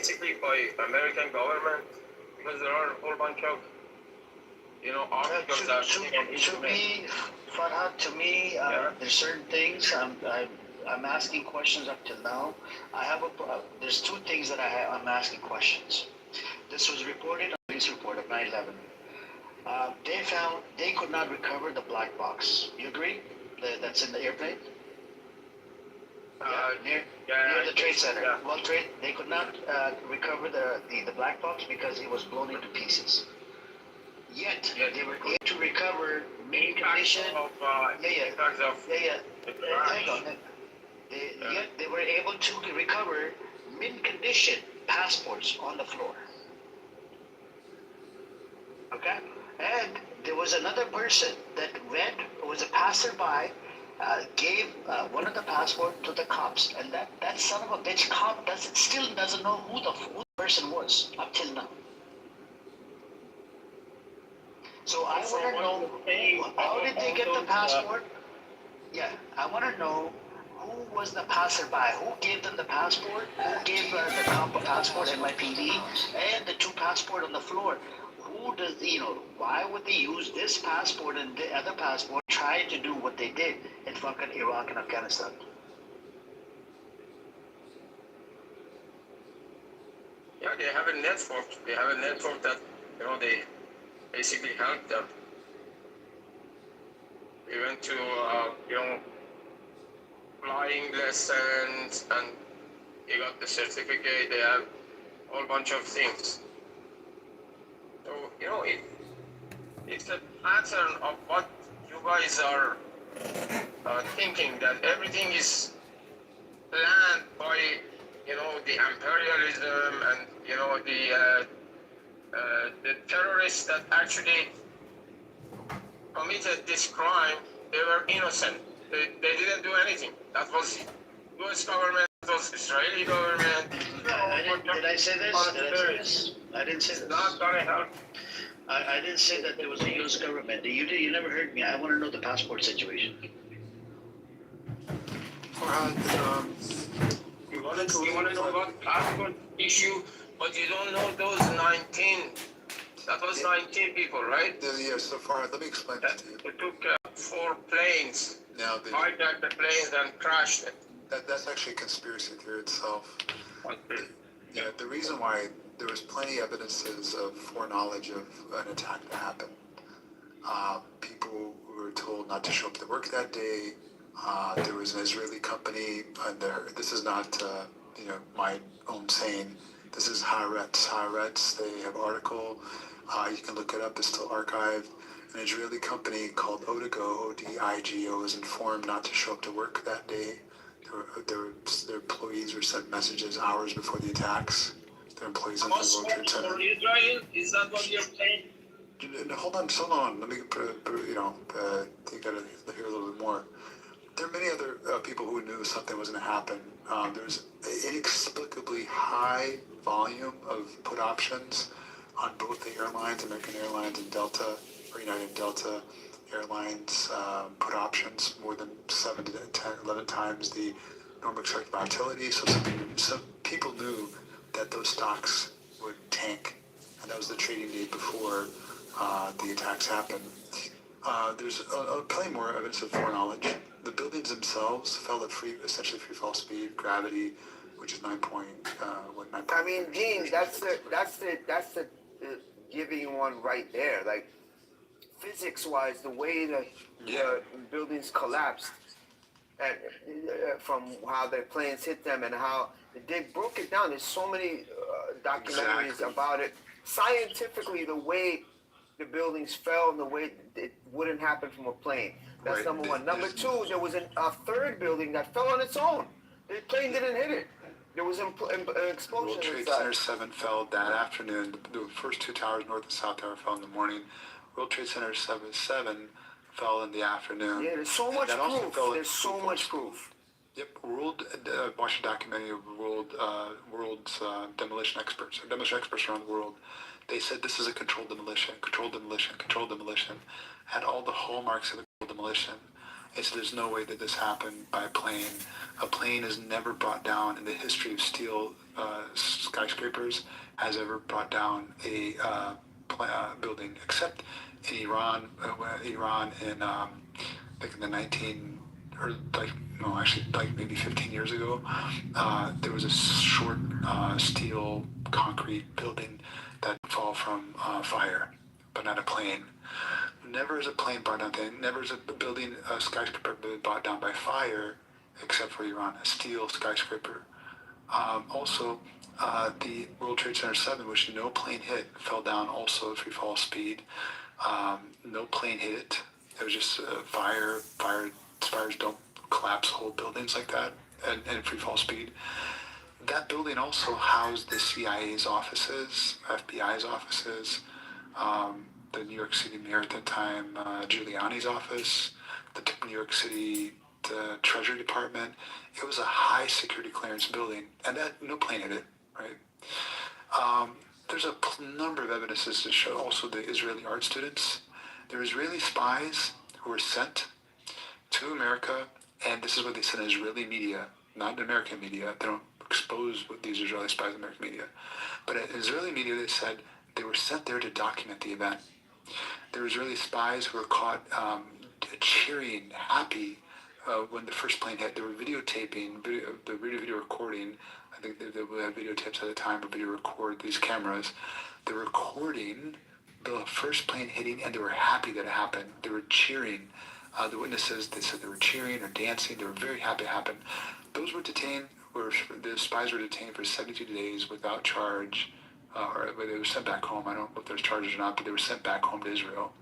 basically by American government, because there are a whole bunch of, articles that Farhad, to me, there's certain things I'm asking questions up till now. There's two things that I'm asking questions. This was reported on the police report of 9/11. They could not recover the black box. You agree? That's in the airplane? Near the trade center. Yeah. They could not recover the black box because it was blown into pieces. Yet they were able to recover mint condition. Hang on. Yet they were able to recover mint condition passports on the floor. Okay, and there was another person that was a passerby. Gave one of the passport to the cops, and that son of a bitch cop still doesn't know who the person was up till now. So I want to know, how did they get the passport? Yeah, I want to know who was the passerby, who gave them the passport, who gave the cop a passport, NYPD, and the two passport on the floor. Who does, why would they use this passport and the other passport trying to do what they did in fucking Iraq and Afghanistan? Yeah, they have a network. They have a network that, they basically help them. They went to, flying lessons, and they got the certificate. They have a whole bunch of things. So, it's a pattern of what you guys are thinking, that everything is planned by, the imperialism and, the terrorists that actually committed this crime. They were innocent. They didn't do anything. That was U.S. government, that was Israeli government. Did I say this? I didn't say this. Not gonna help. I didn't say that there was a U.S. government. You never heard me. I want to know the passport situation. You want to know about passport issue, but you don't know those 19. That was 19 people, right? Yeah, so far, let me explain that to you. They took 4 planes, hijacked the planes and crashed it. That's actually a conspiracy theory itself. Okay. Yeah, the reason why there was plenty of evidences of foreknowledge of an attack to happen. People were told not to show up to work that day. There was an Israeli company, and this is not, my own saying. This is Haaretz. They have an article. You can look it up. It's still archived. An Israeli company called Odigo, O-D-I-G-O, was informed not to show up to work that day. Their employees were sent messages hours before the attacks. Their employees in the World Trade Center. For Israel, is that what you're saying? Hold on. Let me, you gotta hear a little bit more. There are many other people who knew something was going to happen. There's an inexplicably high volume of put options on both the airlines, American Airlines and Delta, or United Delta Airlines put options more than 7 to 10, 11 times the normal expected volatility. So some people knew that those stocks would tank, and that was the trading day before the attacks happened. There's plenty more evidence of foreknowledge. The buildings themselves fell at essentially free fall speed, gravity, which is 9 point. I mean, Gene, that's the giving one right there. Like, physics-wise, the way that the buildings collapsed, and from how their planes hit them and how they broke it down. There's so many documentaries about it. Scientifically, the way the buildings fell and the way it wouldn't happen from a plane. That's number one. Number two, there was a third building that fell on its own. The plane didn't hit it. There was an explosion. World Trade Center 7 fell that afternoon. The first 2 towers, North and South Tower, fell in the morning. World Trade Center 7 fell in the afternoon. Yeah, there's so much proof. There's so much proof. Yep, watched a documentary of world's demolition experts around the world. They said this is a controlled demolition, had all the hallmarks of a controlled demolition. They said there's no way that this happened by a plane. A plane is never brought down in the history of steel skyscrapers has ever brought down a building, except in Iran. Iran in like in the 19 or like no, actually like maybe 15 years ago, there was a short steel concrete building that fall from fire, but not a plane. Never is a plane brought down. Never is a building, a skyscraper brought down by fire, except for Iran, a steel skyscraper. Also, the World Trade Center 7, which no plane hit, fell down also at free fall speed. No plane hit it. It was just fire. Fires don't collapse whole buildings like that at free fall speed. That building also housed the CIA's offices, FBI's offices, the New York City mayor at the time, Giuliani's office, the New York City the Treasury Department. It was a high security clearance building, and that no plane hit it, right? There's a number of evidences to show also the Israeli art students. There were Israeli spies who were sent to America, and this is what they said in Israeli media, not in American media. They don't expose what these Israeli spies in American media. But in Israeli media, they said they were sent there to document the event. There were Israeli spies who were caught cheering, happy when the first plane hit. They were videotaping, video recording. I think they had videotapes at the time, or video record these cameras. They were recording the first plane hitting, and they were happy that it happened. They were cheering. The witnesses, they said they were cheering or dancing. They were very happy it happened. Those were detained, the spies were detained for 72 days without charge, or they were sent back home. I don't know if there's charges or not, but they were sent back home to Israel.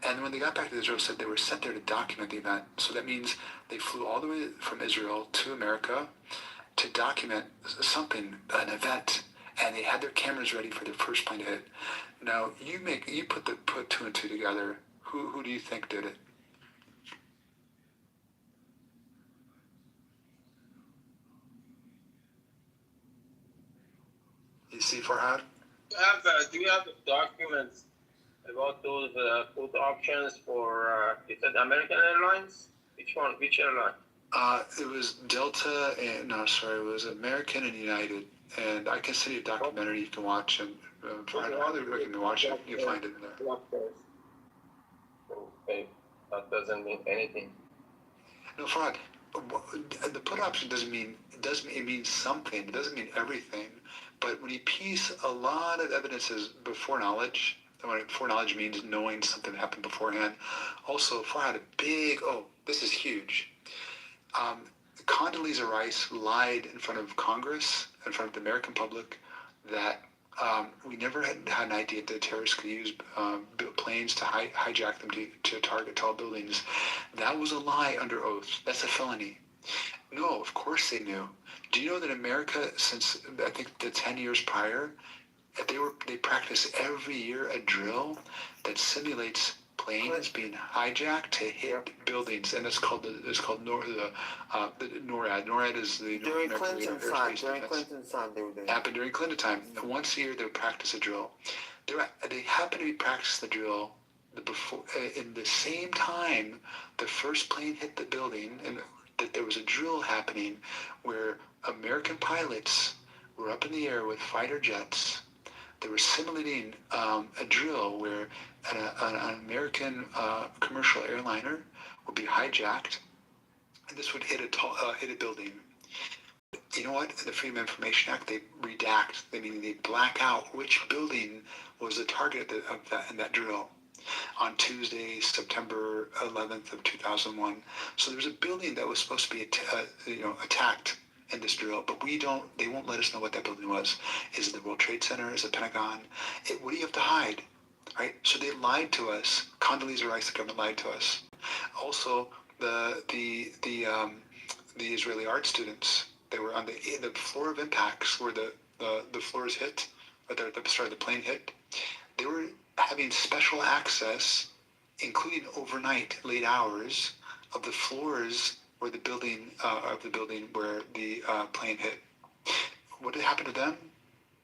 And when they got back to Israel, said they were sent there to document the event. So that means they flew all the way from Israel to America to document something, an event, and they had their cameras ready for their first plane to hit. Now you put two and two together. Who do you think did it? You see, Farhad? Do you have documents about those food options for you said American Airlines? Which one? Which airline? It was Delta and it was American and United. And I can send you a documentary you can watch, and Farhad, I recommend watching it. You'll find it in there. Okay, that doesn't mean anything. No, Farhad, the put option it means something. It doesn't mean everything. But when you piece a lot of evidences before knowledge, and when before knowledge means knowing something that happened beforehand. Also, Farhad, this is huge. Condoleezza Rice lied in front of Congress, in front of the American public, that we never had an idea that terrorists could use planes to hijack them to target tall buildings. That was a lie under oath. That's a felony. No, of course they knew. Do you know that America, since I think the 10 years prior, they practice every year a drill that simulates planes being hijacked to hit buildings, and it's called NORAD. NORAD is the during Clinton's time they were doing. Happened during Clinton time. Once a year they would practice a drill. They happen to be practicing the drill before in the same time the first plane hit the building, and that there was a drill happening where American pilots were up in the air with fighter jets. They were simulating a drill where an American commercial airliner would be hijacked, and this would hit a building. You know what? In the Freedom of Information Act, they redact, meaning they black out which building was the target in that drill. On Tuesday, September 11th of 2001. So there's a building that was supposed to be attacked in this drill, but they won't let us know what that building was. Is it the World Trade Center? Is it Pentagon? What do you have to hide? Right? So they lied to us. Condoleezza Rice, the government lied to us. Also, the Israeli art students, they were on the floor of impacts where the floors hit, or the plane hit. They were having special access, including overnight late hours, of the floors where the building where the plane hit. What did happen to them?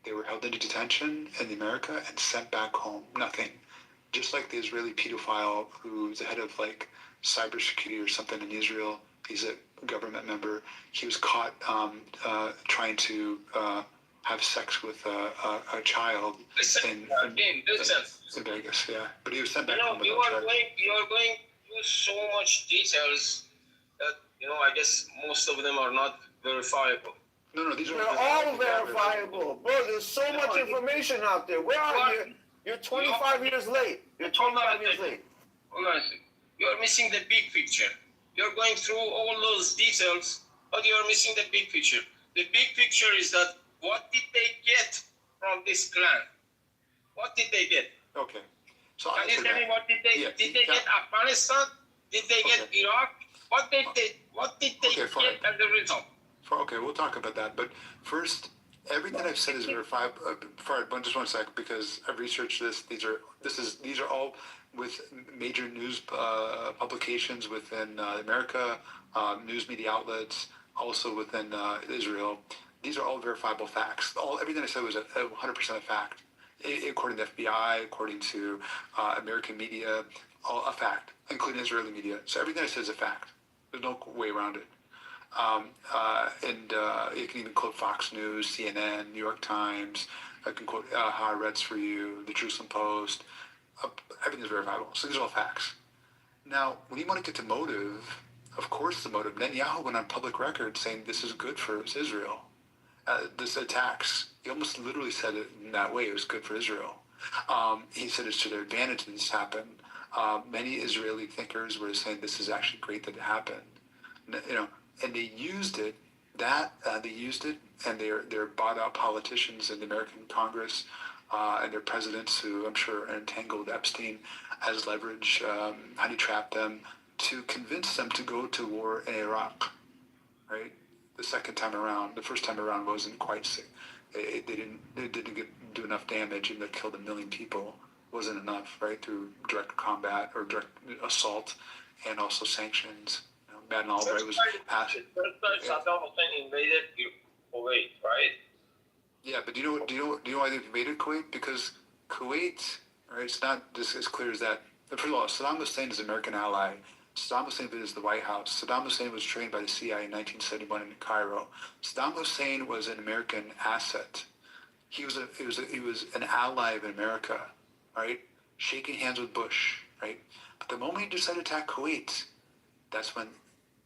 They were held into detention in America and sent back home. Nothing. Just like the Israeli pedophile who's the head of cybersecurity or something in Israel. He's a government member. He was caught trying to have sex with a child Listen, listen. in Vegas. Yeah, but he was sent You back know, home you without are charge. going through so much details that I guess most of them are not verifiable. No, these are They're all verifiable. Bro, there's so much information out there. Where are you? You're 25 years late. You're 25 years late. Hold on a second. You're missing the big picture. You're going through all those details, but you're missing the big picture. The big picture is that what did they get from this plan? What did they get? Okay. So Can you tell me what did they get Afghanistan? Did they get Iraq? What did they get as a result? Okay, we'll talk about that. But first, everything I've said is verifiable. Just 1 sec, because I've researched this. These are all with major news publications within America, news media outlets, also within Israel. These are all verifiable facts. Everything I said was 100% a fact, according to the FBI, according to American media, all a fact, including Israeli media. So everything I said is a fact. There's no way around it. And you can even quote Fox News, CNN, New York Times. I can quote Haaretz for you, the Jerusalem Post. Everything's verifiable. So these are all facts. Now, when you want to get to motive, of course the motive. Netanyahu went on public record saying this is good for Israel. This attacks, he almost literally said it in that way. It was good for Israel. He said it's to their advantage that this happened. Many Israeli thinkers were saying this is actually great that it happened. And they used it. And they're bought out politicians in the American Congress and their presidents, who I'm sure are entangled Epstein, as leverage, honey trap them to convince them to go to war in Iraq, right? The second time around. The first time around wasn't quite sick. They didn't do enough damage, and they killed 1 million people. Wasn't enough, right? Through direct combat or direct assault, and also sanctions. Madden Albright was asked. Saddam Hussein invaded Kuwait, right? Yeah, but do you know why they invaded Kuwait? Because Kuwait, right? It's not just as clear as that. First of all, Saddam Hussein is an American ally. Saddam Hussein visited the White House. Saddam Hussein was trained by the CIA in 1971 in Cairo. Saddam Hussein was an American asset. He was an ally of America, right? Shaking hands with Bush, right? But the moment he decided to attack Kuwait, that's when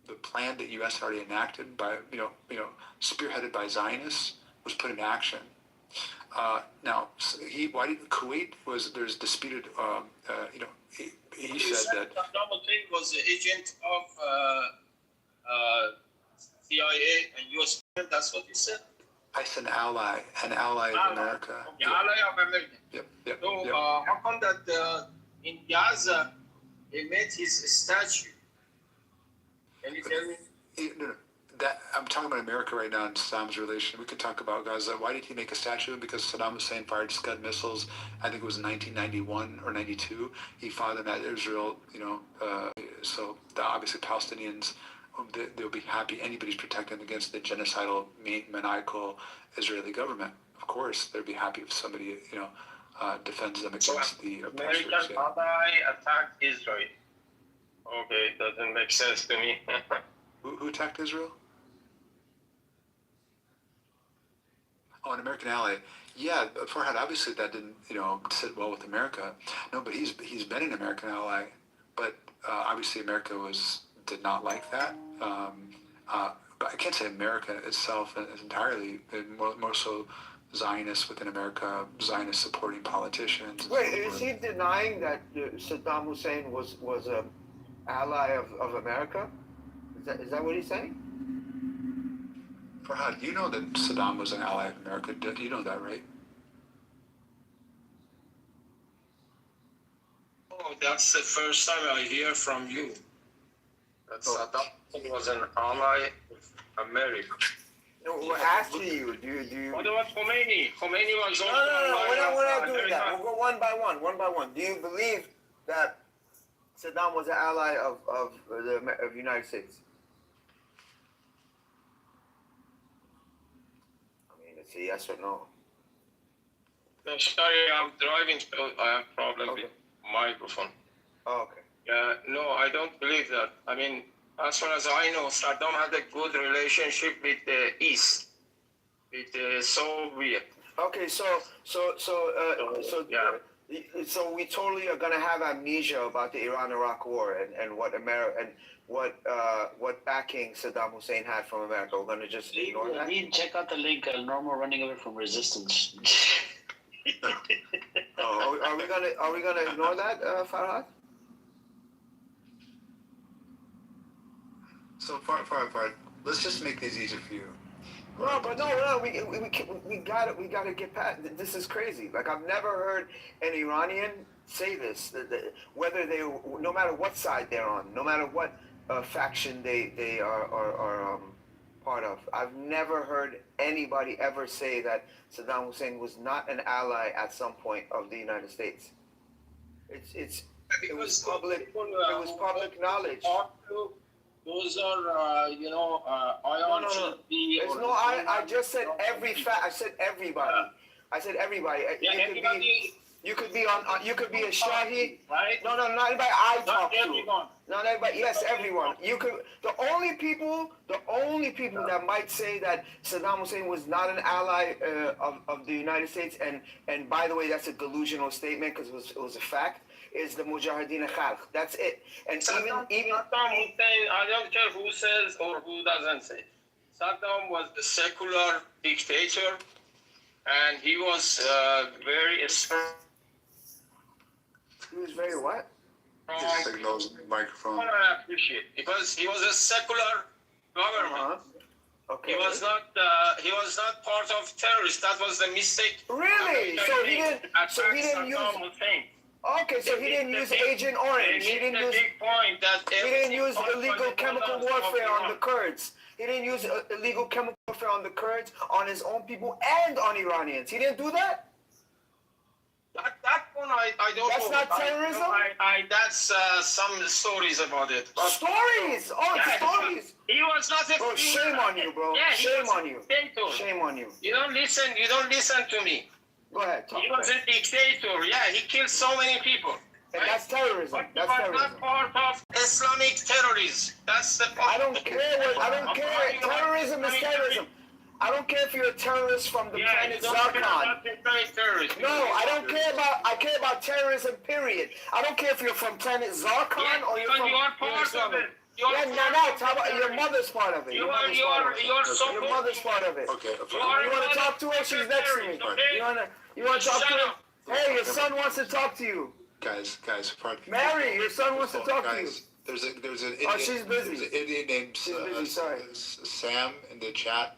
the plan that U.S. had already enacted by, spearheaded by Zionists, was put into action. Now, Kuwait there's disputed, he said that Saddam Hussein was the agent of CIA and U.S. That's what you said? I said an ally of America. Okay, ally of America. Yep. So, how come that in Gaza, they made his statue? Can you tell me? No. That I'm talking about America right now and Saddam's relation. We could talk about Gaza. Why did he make a statue? Because Saddam Hussein fired Scud missiles. I think it was in 1991 or 92. He fired them at Israel. So obviously Palestinians, they'll be happy. Anybody's protecting against the genocidal, maniacal Israeli government. Of course, they'd be happy if somebody defends them against the oppressors. American ally attacked Israel. Okay, it doesn't make sense to me. Who attacked Israel? Oh, an American ally. Yeah, Farhad, obviously that didn't, sit well with America. No, but he's been an American ally. But obviously America did not like that. But I can't say America itself is entirely, more so Zionists within America, Zionist supporting politicians. Wait, is he denying that Saddam Hussein was an ally of America? Is that what he's saying? Farhad, you know that Saddam was an ally of America. You know that, right? Oh, that's the first time I hear from you. That Saddam was an ally of America. No, we're asking you. Do you? What about Khomeini? Khomeini was also No. We're not doing that. We'll go one by one. Do you believe that Saddam was an ally of the United States? I mean, it's a yes or no. Sorry, I'm driving, so I have problem with microphone. Oh, okay. No, I don't believe that. I mean, as far as I know, Saddam had a good relationship with the East. It is Soviet. Okay, so we totally are gonna have amnesia about the Iran-Iraq War and what what backing Saddam Hussein had from America. We're gonna just ignore that. Check out the link. Normal running away from resistance. Oh, are we gonna ignore that, Farhad? So far, let's just make these easy for you. No, we gotta get past. This is crazy. Like I've never heard an Iranian say this. Whether no matter what side they're on, no matter what faction they are part of, I've never heard anybody ever say that Saddam Hussein was not an ally at some point of the United States. It was public knowledge. Those are, No. There's no. I just said I said everybody. I said everybody. Yeah, everybody. You could be You could be a Shahi. Right? No, not everybody. I talk Not everyone. to. Not everybody. Yes, everyone. You could. The only people that might say that Saddam Hussein was not an ally of the United States, and by the way, that's a delusional statement because it was a fact. Is the Mujahideen Khalq. That's it. And Saddam Hussein, I don't care who says or who doesn't say. Saddam was the secular dictator, and he was very strong. He was very what? Signals microphone. I appreciate because he was a secular government. Okay. He was not part of terrorists. That was the mistake. Really? So he didn't use. Saddam Hussein. Okay, so he didn't use Agent Orange. He didn't use. He didn't use illegal chemical warfare on the Kurds. He didn't use illegal chemical warfare on the Kurds, on his own people, and on Iranians. He didn't do that. That one I don't That's know. Not terrorism. That's some stories about it. But Stories. Oh, yeah, stories. He was not a. Bro, shame on you, bro. Yeah, shame on you. Dictator. Shame on you. You don't listen. You don't listen to me. Go ahead. Talk. He was a dictator. Yeah, he killed so many people. And that's terrorism. But he That's was terrorism. not part of Islamic terrorism. That's the point. I don't care. I don't care. Terrorism is terrorism. I don't care if you're a terrorist from the planet Zarkon. No, I don't care about. I care about terrorism. Period. I don't care if you're from planet Zarkon or you're from. You are part of it. How about your mother's part of it? Your mother's part of it. Okay. You want to talk to her? She's next to me. You want to talk to her? Hey, your son wants to talk to you. Guys, Mary, your son wants to talk to you. There's an Indian. Oh, she's busy. There's an Indian named Sorry. Sam in the chat.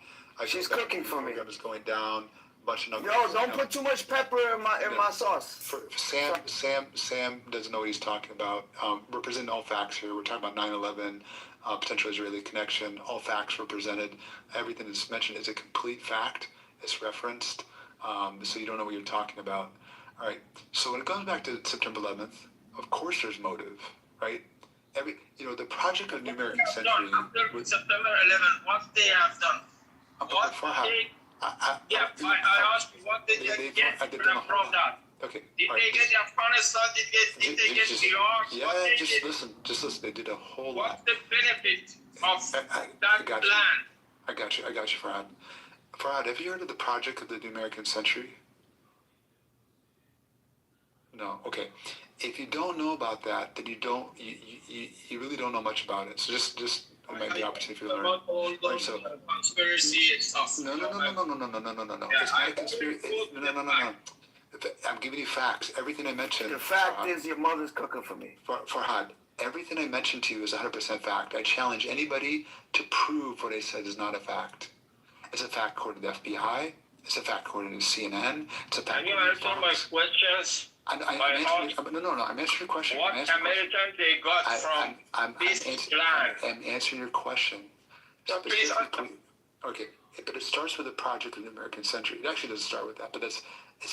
She's cooking for me. Is going down. Bunch of numbers. Yo, don't put too much pepper in my sauce. Sam doesn't know what he's talking about. We're presenting all facts here. We're talking about 9/11, potential Israeli connection. All facts were presented. Everything that's mentioned is a complete fact. It's referenced, so you don't know what you're talking about. All right. So when it comes back to September 11th, of course there's motive, right? The project of New American Century. After September 11th, what they have done? I asked you, what did they get from that? Okay. Did they get Afghanistan? Did they get Iraq? Yeah, just listen. They did a whole lot. What's the benefit of that plan? I got you, Farhad. Farhad, have you heard of the project of the New American Century? No. Okay. If you don't know about that, then you really don't know much about it. So just make the opportunity for you to learn. About all those conspiracy stuff. No. It's not a conspiracy. No. I'm giving you facts. Everything I mentioned. The fact is your mother's cooking for me. Farhad, everything I mentioned to you is 100% fact. I challenge anybody to prove what I said is not a fact. It's a fact according to the FBI. It's a fact according to CNN. It's a fact. Can you answer my questions? I'm answering your question. What American they got from this plan? I'm answering your question. So please answer. Okay, but it starts with the project of the American Century. It actually doesn't start with that, but it's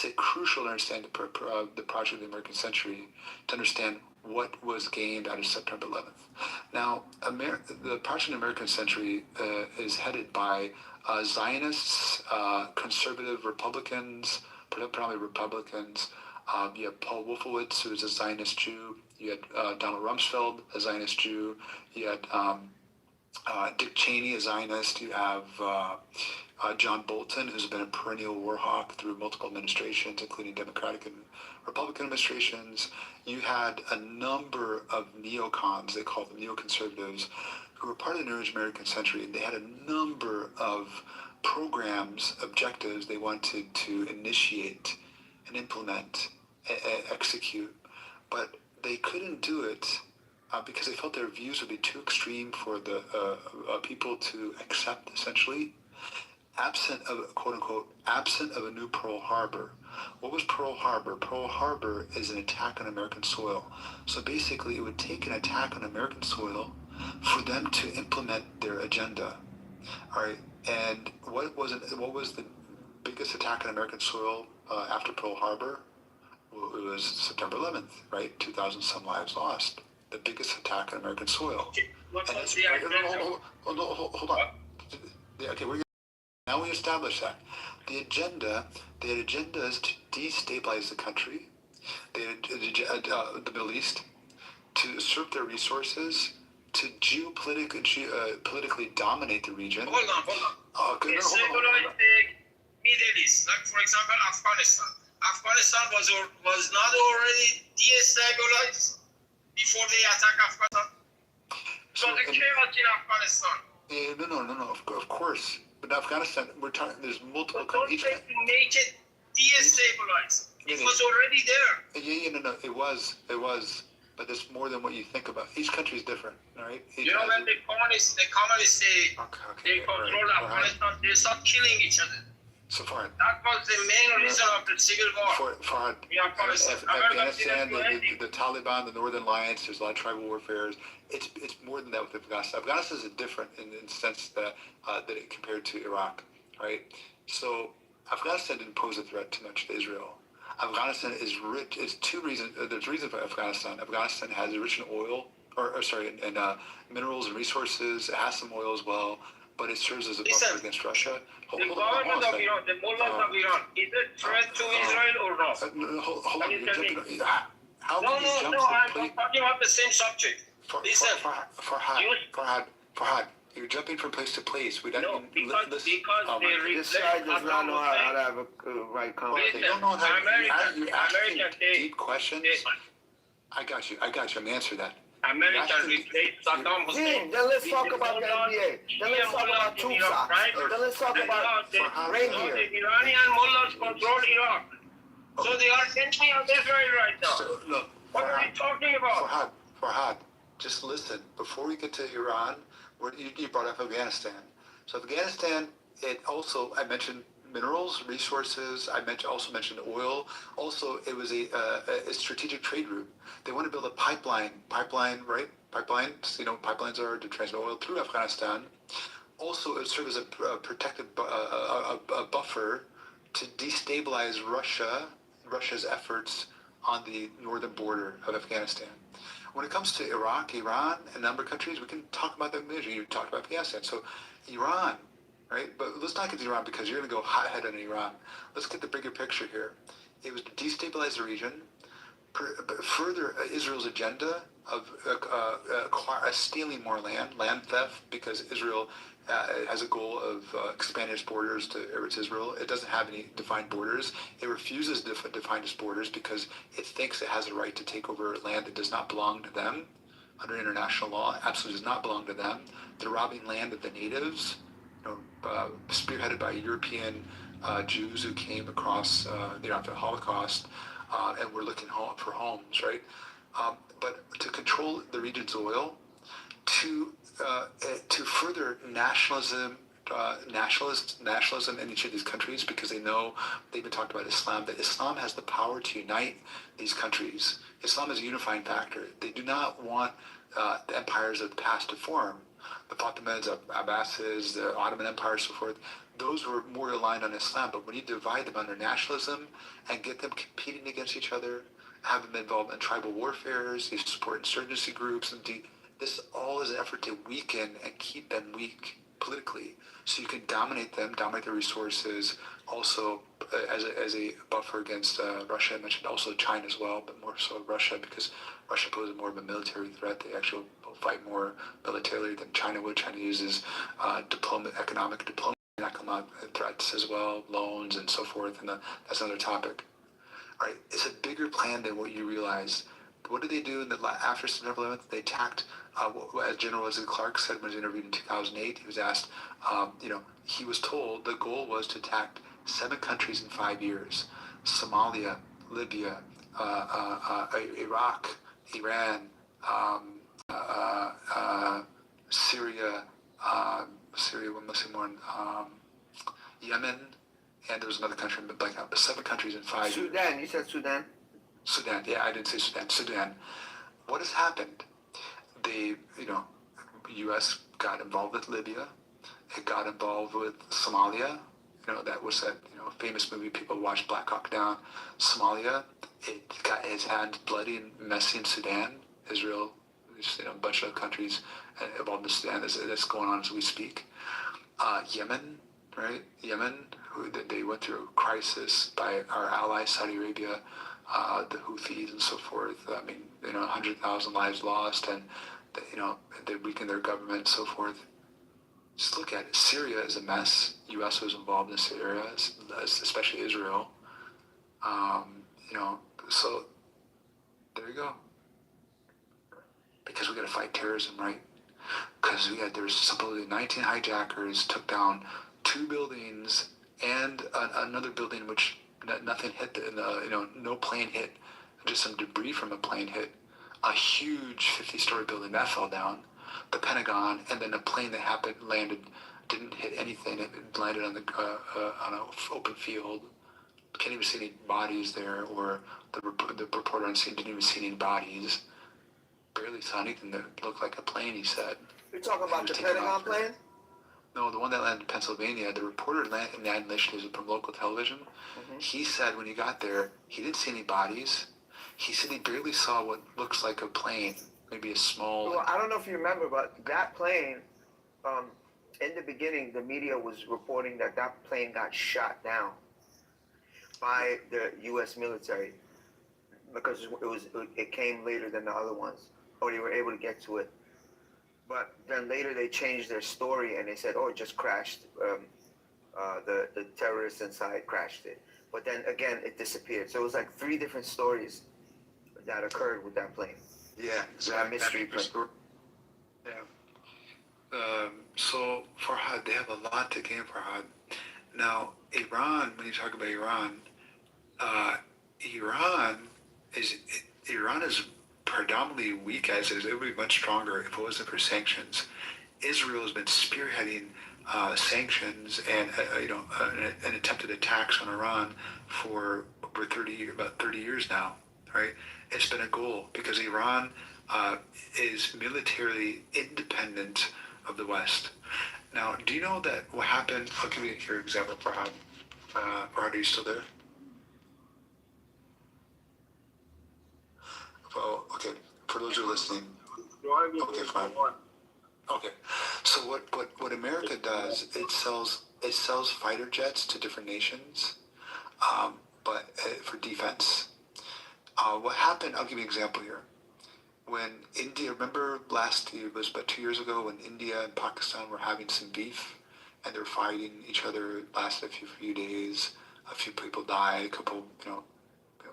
a crucial to understand the project of the American Century to understand what was gained out of September 11th. Now, the project of the American Century is headed by Zionists, conservative Republicans, predominantly Republicans. You have Paul Wolfowitz, who is a Zionist Jew. You had Donald Rumsfeld, a Zionist Jew. You had Dick Cheney, a Zionist. You have John Bolton, who's been a perennial war hawk through multiple administrations, including Democratic and Republican administrations. You had a number of neocons, they call them neoconservatives, who were part of the New Age American century, and they had a number of programs, objectives they wanted to initiate and implement, execute, but they couldn't do it because they felt their views would be too extreme for the people to accept, essentially, absent of, quote unquote, absent of a new Pearl Harbor. What was Pearl Harbor? Pearl Harbor is an attack on American soil. So basically, it would take an attack on American soil for them to implement their agenda. All right, and what was the biggest attack on American soil after Pearl Harbor? Well, it was September 11th, right? 2,000 some lives lost. The biggest attack on American soil. Okay. What And was it's, the agenda? hold on. Yeah, okay, now we establish that. The agenda, they had agendas to destabilize the country, they had the Middle East, to usurp their resources, to politically dominate the region. Hold on. Okay, no, Destabilize the Middle East, like for example Afghanistan. Afghanistan was not already destabilized before they attack Afghanistan. So the chaos in Afghanistan. No, of course. But Afghanistan, we're talking, there's multiple But don't countries. try to make it destabilized. It was already there. No, it was. But it's more than what you think about. Each country is different, all right? You know, when the communists they control Afghanistan, they start killing each other. So Farhad, That was the main reason of the civil war. Farhad, in Afghanistan. Afghanistan, the Taliban, the Northern Alliance, there's a lot of tribal warfare. It's more than that with Afghanistan. Afghanistan is different in the sense that it compared to Iraq, right? So Afghanistan didn't pose a threat too much to Israel. Afghanistan is rich. It's two reasons. There's a reason for Afghanistan. Afghanistan has rich in oil, and minerals and resources. It has some oil as well, but it serves as a buffer against Russia. The government of Iran, the mullahs of Iran, is a threat to Israel or not? Hold on, Can you tell me? how No, can you jump I'm from talking about the same subject. Listen, Farhad, you're jumping from place to place. We don't no, because This reflect guy does not know how to Saddam have a right You conversation. don't know how you're asking American, deep questions. I got you. I'm gonna answer that. American replaced Saddam Hussein. Then let's talk about the NBA. Then let's talk about tube socks. Then let's talk about reindeer. The Iranian mullahs control Iraq. So they are enemy of Israel right now. So, look, What are you talking about? Farhad, just listen. Before we get to Iran, you brought up Afghanistan. So Afghanistan, I mentioned minerals, resources. I also mentioned oil. Also, it was a strategic trade route. They want to build a pipeline, right? Pipelines, pipelines are to transport oil through Afghanistan. Also, it serves as a protective a buffer to destabilize Russia's efforts on the northern border of Afghanistan. When it comes to Iraq, Iran, and a number of countries, we can talk about that later. You talked about Afghanistan. So Iran, right? But let's not get to Iran because you're going to go hot head on Iran. Let's get the bigger picture here. It was to destabilize the region, further Israel's agenda of stealing more land theft, because Israel has a goal of expanding its borders to Israel. It doesn't have any defined borders. It refuses to define its borders because it thinks it has a right to take over land that does not belong to them under international law. It absolutely does not belong to them. They're robbing land of the natives, spearheaded by European Jews who came across after the Holocaust and were looking for homes, right? But to control the region's oil, to further nationalism in each of these countries, because they know they've been talking about Islam, that Islam has the power to unite these countries. Islam is a unifying factor. They do not want the empires of the past to form. The Fatimids, Abbasids, the Ottoman Empire, so forth. Those were more aligned on Islam, but when you divide them under nationalism and get them competing against each other, have them involved in tribal warfares, you support insurgency groups, and this all is an effort to weaken and keep them weak. politically, so you can dominate them, dominate their resources. Also, as a buffer against Russia, I mentioned also China as well, but more so Russia because Russia poses more of a military threat. They actually will fight more militarily than China would. China uses economic diplomacy, economic threats as well, loans and so forth, and that's another topic. All right, it's a bigger plan than what you realize. What did they do after September 11th? They attacked, as General Wesley Clark said when he was interviewed in 2008. He was asked, he was told the goal was to attack 7 countries in 5 years: Somalia, Libya, Iraq, Iran, Syria, one missing one, Yemen, and there was another country, but 7 countries in 5 years. Sudan, you said Sudan? Sudan, yeah, I didn't say Sudan. Sudan. What has happened? The U.S. got involved with Libya. It got involved with Somalia. That was that famous movie people watched, Black Hawk Down. Somalia. It got its hands bloody and messy in Sudan. Israel. Just, a bunch of countries involved in Sudan. That's going on as we speak. Yemen, right? Yemen. They went through a crisis by our ally Saudi Arabia. The Houthis and so forth. I mean, 100,000 lives lost, and they weakened their government and so forth. Just look at it. Syria is a mess. U.S. was involved in Syria, especially Israel. So there you go. Because we got to fight terrorism, right? Because there's supposedly 19 hijackers took down 2 buildings and another building which nothing hit. No plane hit. Just some debris from a plane hit a huge 50-story building that fell down. The Pentagon, and then a plane that landed, didn't hit anything. It landed on an open field. Can't even see any bodies there, or the reporter on scene didn't even see any bodies. Barely saw anything that looked like a plane, he said. You're talking about the Pentagon plane? No, the one that landed in Pennsylvania. The reporter landed initially from local television. Mm-hmm. He said when he got there, he didn't see any bodies. He said he barely saw what looks like a plane, maybe a small... Well, I don't know if you remember, but that plane, in the beginning, the media was reporting that plane got shot down by the U.S. military because it came later than the other ones, or they were able to get to it. But then later they changed their story and they said, oh, it just crashed. The terrorists inside crashed it. But then again, it disappeared. So it was like 3 different stories that occurred with that plane. Yeah, exactly. That mystery plane. Yeah. So Farhad, they have a lot to gain, Farhad. Now, Iran, when you talk about Iran, Iran is predominantly weak as is. It would be much stronger if it wasn't for sanctions. Israel has been spearheading sanctions and an attempted attacks on Iran for over about 30 years now. Right? It's been a goal because Iran is militarily independent of the West. Now, do you know that what happened? I'll give you your example, Farhad. Farhad, are you still there? Oh, okay. For those who are listening. Okay, fine. Okay. So what America does, it sells fighter jets to different nations, but for defense. What happened? I'll give you an example here. When India, remember last year, it was about 2 years ago, when India and Pakistan were having some beef, and they were fighting each other. It lasted a few days. A few people died. A couple,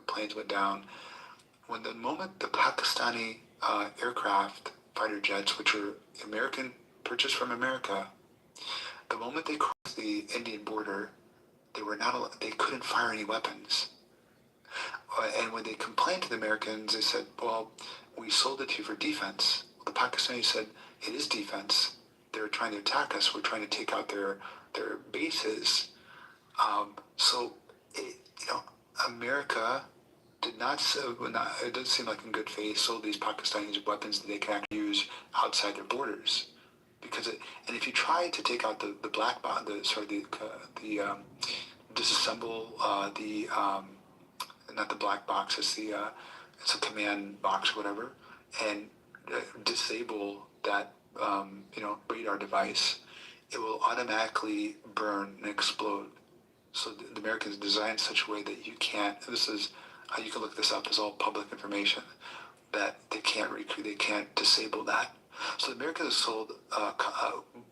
planes went down. When the moment the Pakistani aircraft fighter jets, which were American, purchased from America, the moment they crossed the Indian border, they couldn't fire any weapons. And when they complained to the Americans, they said, well, we sold it to you for defense. The Pakistanis said, it is defense. They're trying to attack us. We're trying to take out their bases. America did not, it doesn't seem like in good faith, sold these Pakistanis weapons that they can actually use outside their borders. And if you try to take out the black box, disassemble not the black box, it's a command box or whatever, and disable that radar device, it will automatically burn and explode. So the Americans designed such a way that you can't. This is you can look this up. It's all public information that they can't recreate. They can't disable that. So the Americans have sold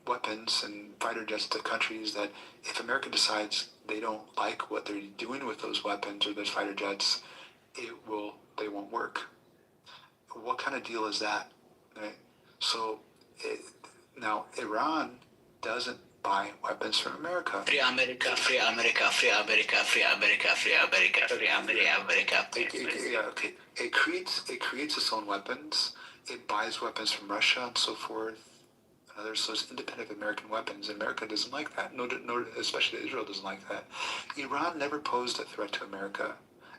weapons and fighter jets to countries that, if America decides they don't like what they're doing with those weapons or those fighter jets, they won't work. What kind of deal is that? Right? So now Iran doesn't buy weapons from America. Free America, free America, free America, free America, free America, free America. Okay. It creates its own weapons. It buys weapons from Russia and so forth. So it's independent of American weapons. America doesn't like that. Nor especially Israel doesn't like that. Iran never posed a threat to America.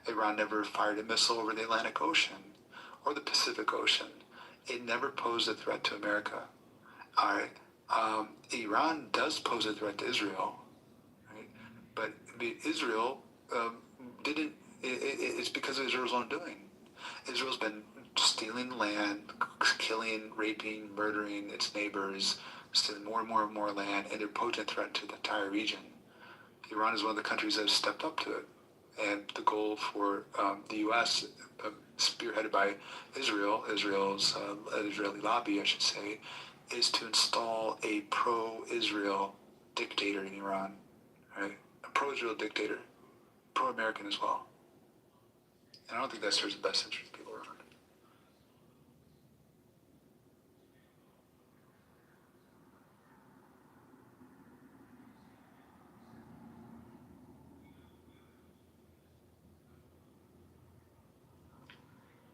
Iran never fired a missile over the Atlantic Ocean or the Pacific Ocean. It never posed a threat to America. All right. Iran does pose a threat to Israel, right? But Israel didn't. It's because of Israel's own doing. Israel's been stealing land, killing, raping, murdering its neighbors, stealing more and more and more land, and they're posing a threat to the entire region. Iran is one of the countries that has stepped up to it, and the goal for the U.S., spearheaded by Israel's Israeli lobby, I should say, is to install a pro-Israel dictator in Iran, right? A pro-Israel dictator, pro-American as well. And I don't think that serves the best interest of people around.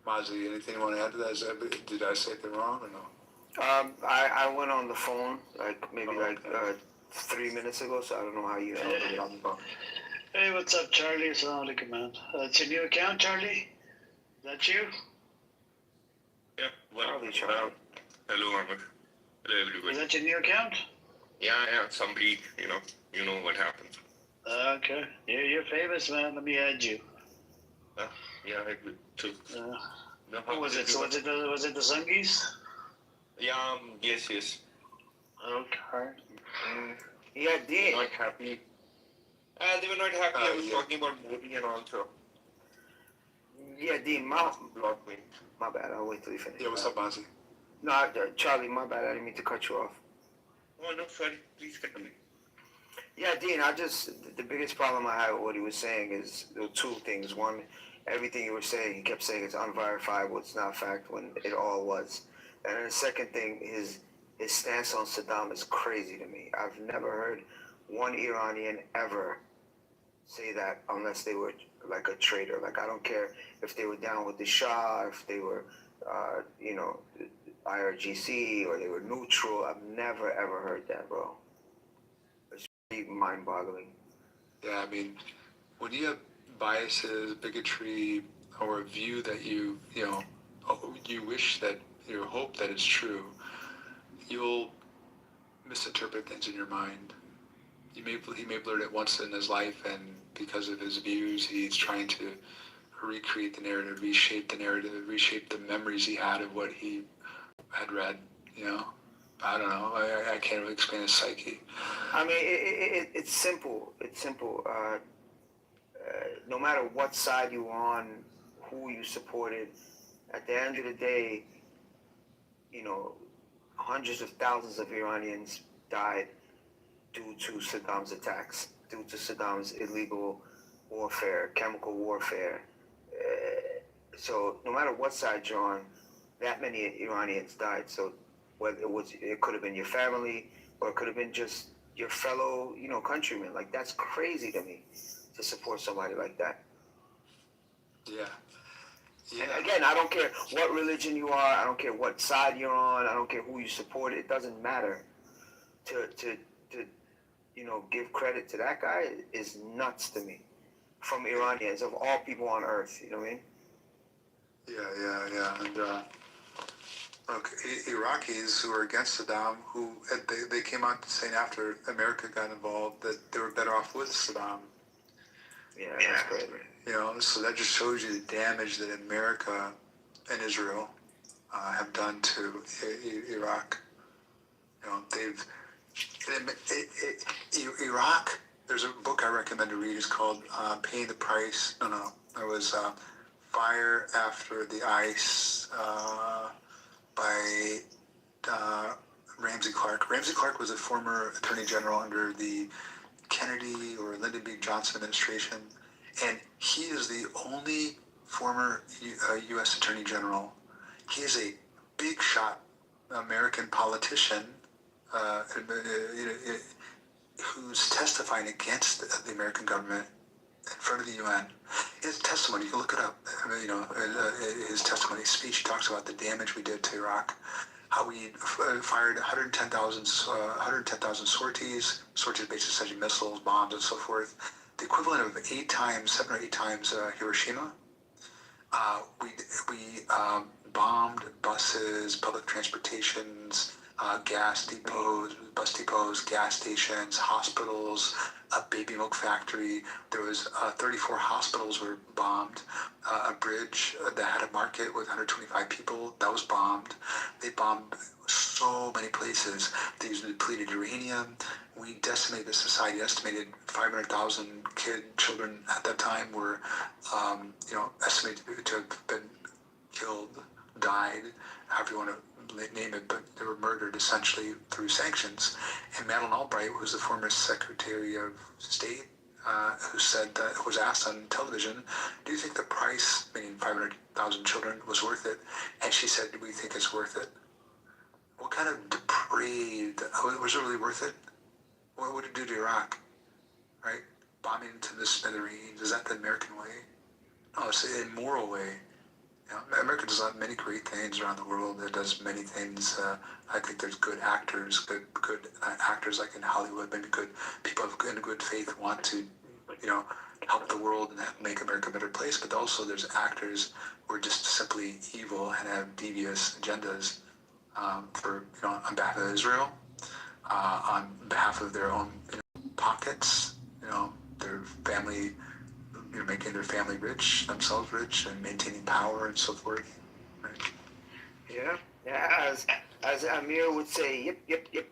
Mozzie, anything you want to add to that? Did I say anything wrong or no? I went on the phone maybe 3 minutes ago, so I don't know how you held it on the phone. Hey, what's up, Charlie? Assalamu alaikum, man. It's your new account, Charlie? That you? Yeah. Charlie, Charlie. Hello, Ahmed. Hello, everybody. Is that your new account? Yeah. Somebody, you know what happened. Okay. You're famous, man. Let me add you. Yeah, I do too. Who was it? So was it the Sungis? Yeah. Yes. Okay. Yeah, Dean. Not happy. They were not happy. I was talking about Modi and also Yeah, Dean. blocked me. My bad. I'll wait till you finish. Yeah, what's up, Mozzie? No, Charlie. My bad. I didn't mean to cut you off. Oh no, sorry. Please continue. Yeah, Dean, the biggest problem I had with what he was saying is there were two things. One, everything he was saying, he kept saying it's unverifiable, it's not fact, when it all was. And then the second thing, his stance on Saddam is crazy to me. I've never heard one Iranian ever say that unless they were like a traitor. Like, I don't care if they were down with the Shah, if they were, IRGC, or they were neutral. I've never ever heard that, bro. Mind-boggling. Yeah, I mean, when you have biases, bigotry, or a view that you wish that, you hope that it's true, you'll misinterpret things in your mind. He may have learned it once in his life, and because of his views, he's trying to recreate the narrative, reshape the memories he had of what he had read, I don't know. I can't really explain his psyche. I mean, it's simple. It's simple. No matter what side you're on, who you supported, at the end of the day, hundreds of thousands of Iranians died due to Saddam's attacks, due to Saddam's illegal warfare, chemical warfare. So no matter what side you're on, that many Iranians died. So whether it could have been your family, or it could have been just your fellow, countrymen. Like, that's crazy to me, to support somebody like that. Yeah. And again, I don't care what religion you are. I don't care what side you're on. I don't care who you support. It doesn't matter. To give credit to that guy is nuts to me. From Iranians, of all people on earth, you know what I mean? Yeah. And look, Iraqis who are against Saddam, they came out saying after America got involved that they were better off with Saddam. Yeah, that's crazy. So that just shows you the damage that America and Israel have done to Iraq. Iraq, there's a book I recommend to read. It's called Paying the Price. No. It was Fire After the Ice by Ramsey Clark. Ramsey Clark was a former attorney general under the Kennedy or Lyndon B. Johnson administration, and he is the only former U.S. attorney general. He is a big shot American politician who's testifying against the American government in front of the UN. His testimony, you can look it up. His testimony, his speech, he talks about the damage we did to Iraq, how we fired 110,000 sorties basically sending missiles, bombs, and so forth, the equivalent of 7 or 8 times Hiroshima. We bombed buses, public transportations, gas depots, bus depots, gas stations, hospitals, a baby milk factory. There was 34 hospitals were bombed. A bridge that had a market with 125 people, that was bombed. They bombed so many places. They used depleted uranium. We decimated the society. Estimated 500,000 children at that time were, estimated to have been killed, died, however you want to name it, but they were murdered essentially through sanctions. And Madeleine Albright, who was the former Secretary of State, who said that, was asked on television, do you think the price, meaning 500,000 children, was worth it? And she said, do we think it's worth it? What kind of depraved, was it really worth it? What would it do to Iraq, right? Bombing into the smithereens, is that the American way? No, it's an immoral way. America does many great things around the world. It does many things. I think there's good actors, good actors like in Hollywood, maybe good people in good faith want to, help the world and make America a better place. But also there's actors who are just simply evil and have devious agendas for, on behalf of Israel, on behalf of their own pockets, their family. Making their family rich, themselves rich, and maintaining power and so forth. Right? Yeah. As Amir would say, yep. Yeah.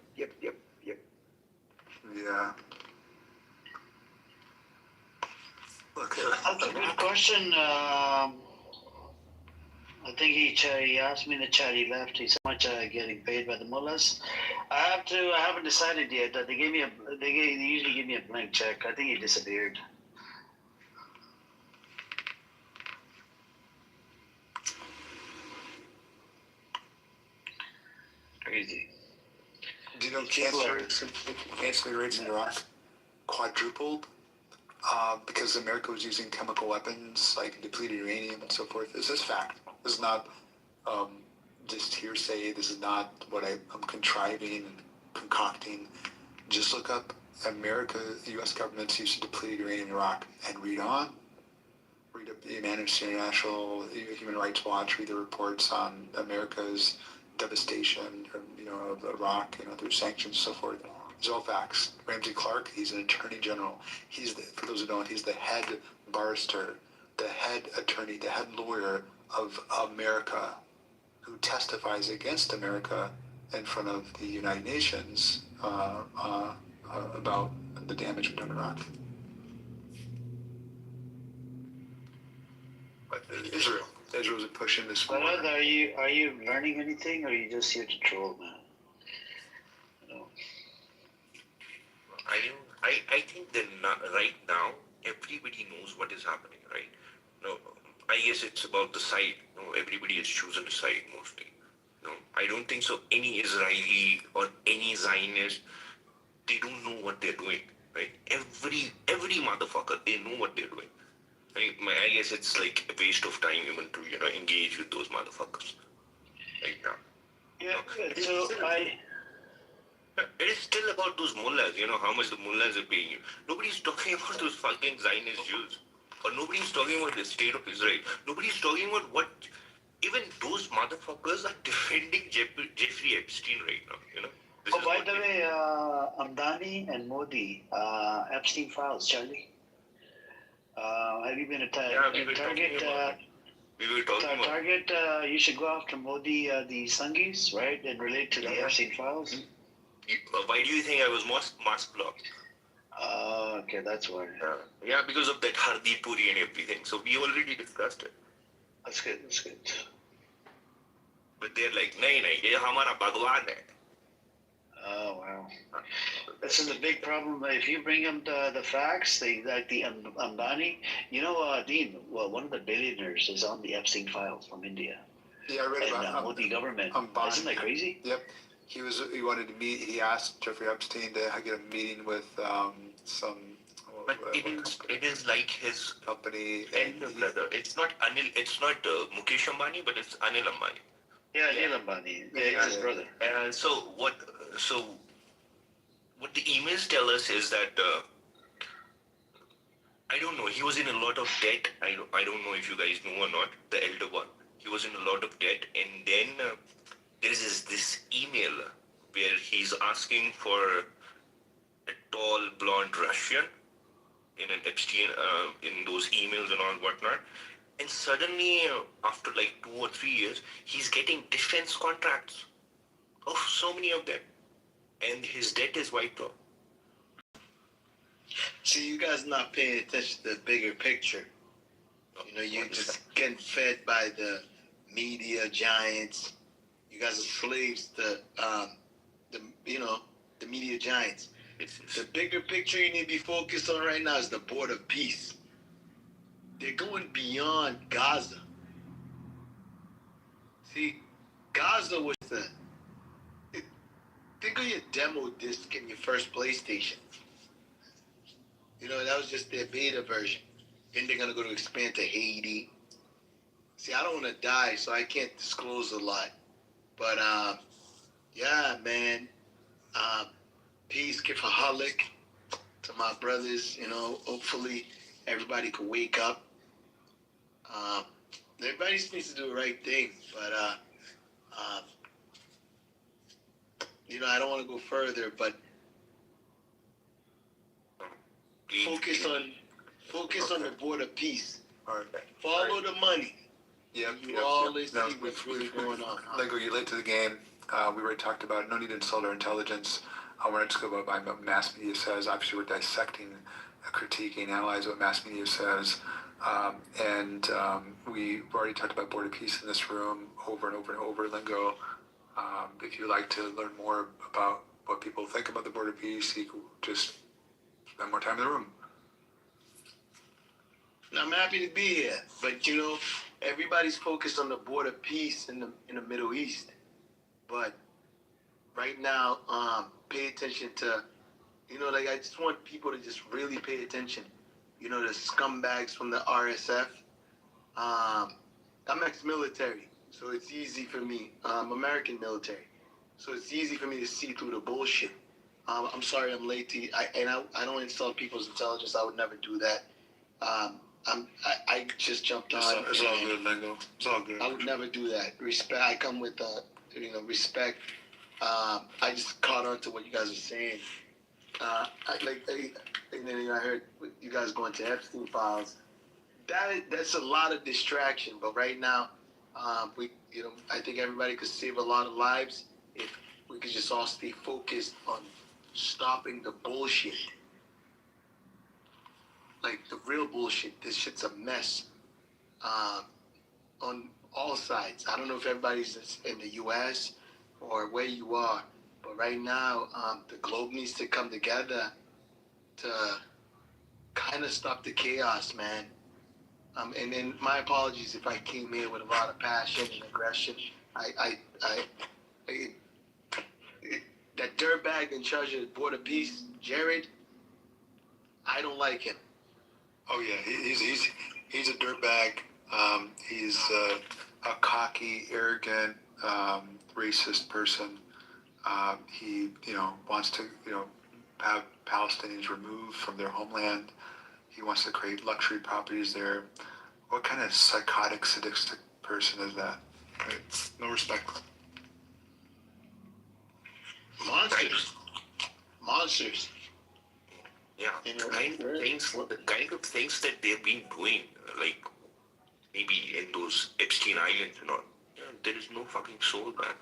Look, That's a good question. I think he asked me in the chat. He left. He's how much getting paid by the mullahs. I haven't decided yet. They usually give me a blank check. I think he disappeared. Crazy. Do you know cancer rates in Iraq quadrupled because America was using chemical weapons like depleted uranium and so forth? This is fact. This is not just hearsay. This is not what I'm contriving and concocting. Just look up America, the U.S. government's use of depleted uranium in Iraq and read on. Read up the Amnesty International, Human Rights Watch, read the reports on America's devastation, of Iraq, through sanctions and so forth. These are all facts. Ramsey Clark, he's an attorney general. For those who don't, he's the head barrister, the head attorney, the head lawyer of America, who testifies against America in front of the United Nations about the damage we've done in Iraq. But Israel's pushing this war. But are you learning anything, or are you just here to troll, man? I think that right now everybody knows what is happening, right? No, I guess it's about the side. Everybody has chosen a side mostly. I don't think so. Any Israeli or any Zionist, they don't know what they're doing, right? Every motherfucker, they know what they're doing. I guess it's like a waste of time even to engage with those motherfuckers right now. Yeah. It is still about those mullahs, how much the mullahs are paying you. Nobody's talking about those fucking Zionist Jews. Or nobody's talking about the state of Israel. Nobody's talking about what even those motherfuckers are defending Jeffrey Epstein right now, By the way, Amdani and Modi, Epstein files, Charlie. Have you been a target? We were talking about Target, you should go after Modi, the Sangis, right? And relate to the Epstein files. Why do you think I was mask blocked? Okay, that's why. Yeah, because of that Hardi Puri and everything. So we already discussed it. That's good. That's good. But they're like, nahi, nahi, ye hamara Bhagwan hai. Oh wow. This is a big problem. If you bring them the facts, like the Ambani, Dean, well, one of the billionaires is on the Epstein files from India. Yeah, I read And about Modi government. Ambani. Isn't that crazy? Yep. He wanted to meet. He asked Jeffrey Epstein to get a meeting with some. But it is like his company elder brother. It's not Anil. It's not Mukesh Ambani, but it's Anil Ambani. Yeah, Anil Ambani. Yeah, it's his brother. So what the emails tell us is that I don't know. He was in a lot of debt. I don't know if you guys know or not. The elder one. He was in a lot of debt, and then there is this email where he's asking for a tall blonde Russian in an Epstein in those emails and all whatnot. And suddenly, after like 2 or 3 years, he's getting defense contracts. Oh, so many of them. And his debt is wiped off. See, you guys not paying attention to the bigger picture. You're just getting fed by the media giants. You guys are slaves to the media giants. The bigger picture you need to be focused on right now is the board of peace. They're going beyond Gaza. See, Gaza was think of your demo disc in your first PlayStation. That was just their beta version. Then they're going to expand to Haiti. See, I don't want to die, so I can't disclose a lot. But, yeah, man. Peace, kifaholic to my brothers. Hopefully everybody can wake up. Everybody just needs to do the right thing. But, I don't want to go further, but focus on the board of peace. All right. Follow the money. Yep. You always see what's really going on. Lego, you're late to the game. We already talked about it. No need to insult our intelligence. I want to just go by what mass media says. Obviously, we're dissecting, critiquing, analyzing what mass media says. We've already talked about Board of Peace in this room over and over and over, Lingo. If you'd like to learn more about what people think about the Board of Peace, you could just spend more time in the room. I'm happy to be here, but everybody's focused on the board of peace in the Middle East. But right now, pay attention to, I just want people to just really pay attention. The scumbags from the RSF. I'm ex-military, so it's easy for me. I'm American military, so it's easy for me to see through the bullshit. I'm sorry I'm late to you. I don't insult people's intelligence. I would never do that. I just jumped on. It's all good, Lingo. It's all good. I would never do that. Respect. I come with respect. I just caught on to what you guys were saying. And then I heard you guys going to Epstein files. That's a lot of distraction. But right now, I think everybody could save a lot of lives if we could just all stay focused on stopping the bullshit. Like the real bullshit. This shit's a mess. On all sides. I don't know if everybody's in the U.S. or where you are, but right now, the globe needs to come together to kind of stop the chaos, man. And then my apologies if I came here with a lot of passion and aggression. That dirtbag in charge of the Board of Peace, Jared, I don't like him. Oh yeah, he's a dirtbag. He's a cocky, arrogant, racist person. He wants to have Palestinians removed from their homeland. He wants to create luxury properties there. What kind of psychotic, sadistic person is that? Right? No respect. Monsters. Yeah, the kind of things that they've been doing, like maybe in those Epstein Islands and all. Yeah, there is no fucking soul, man.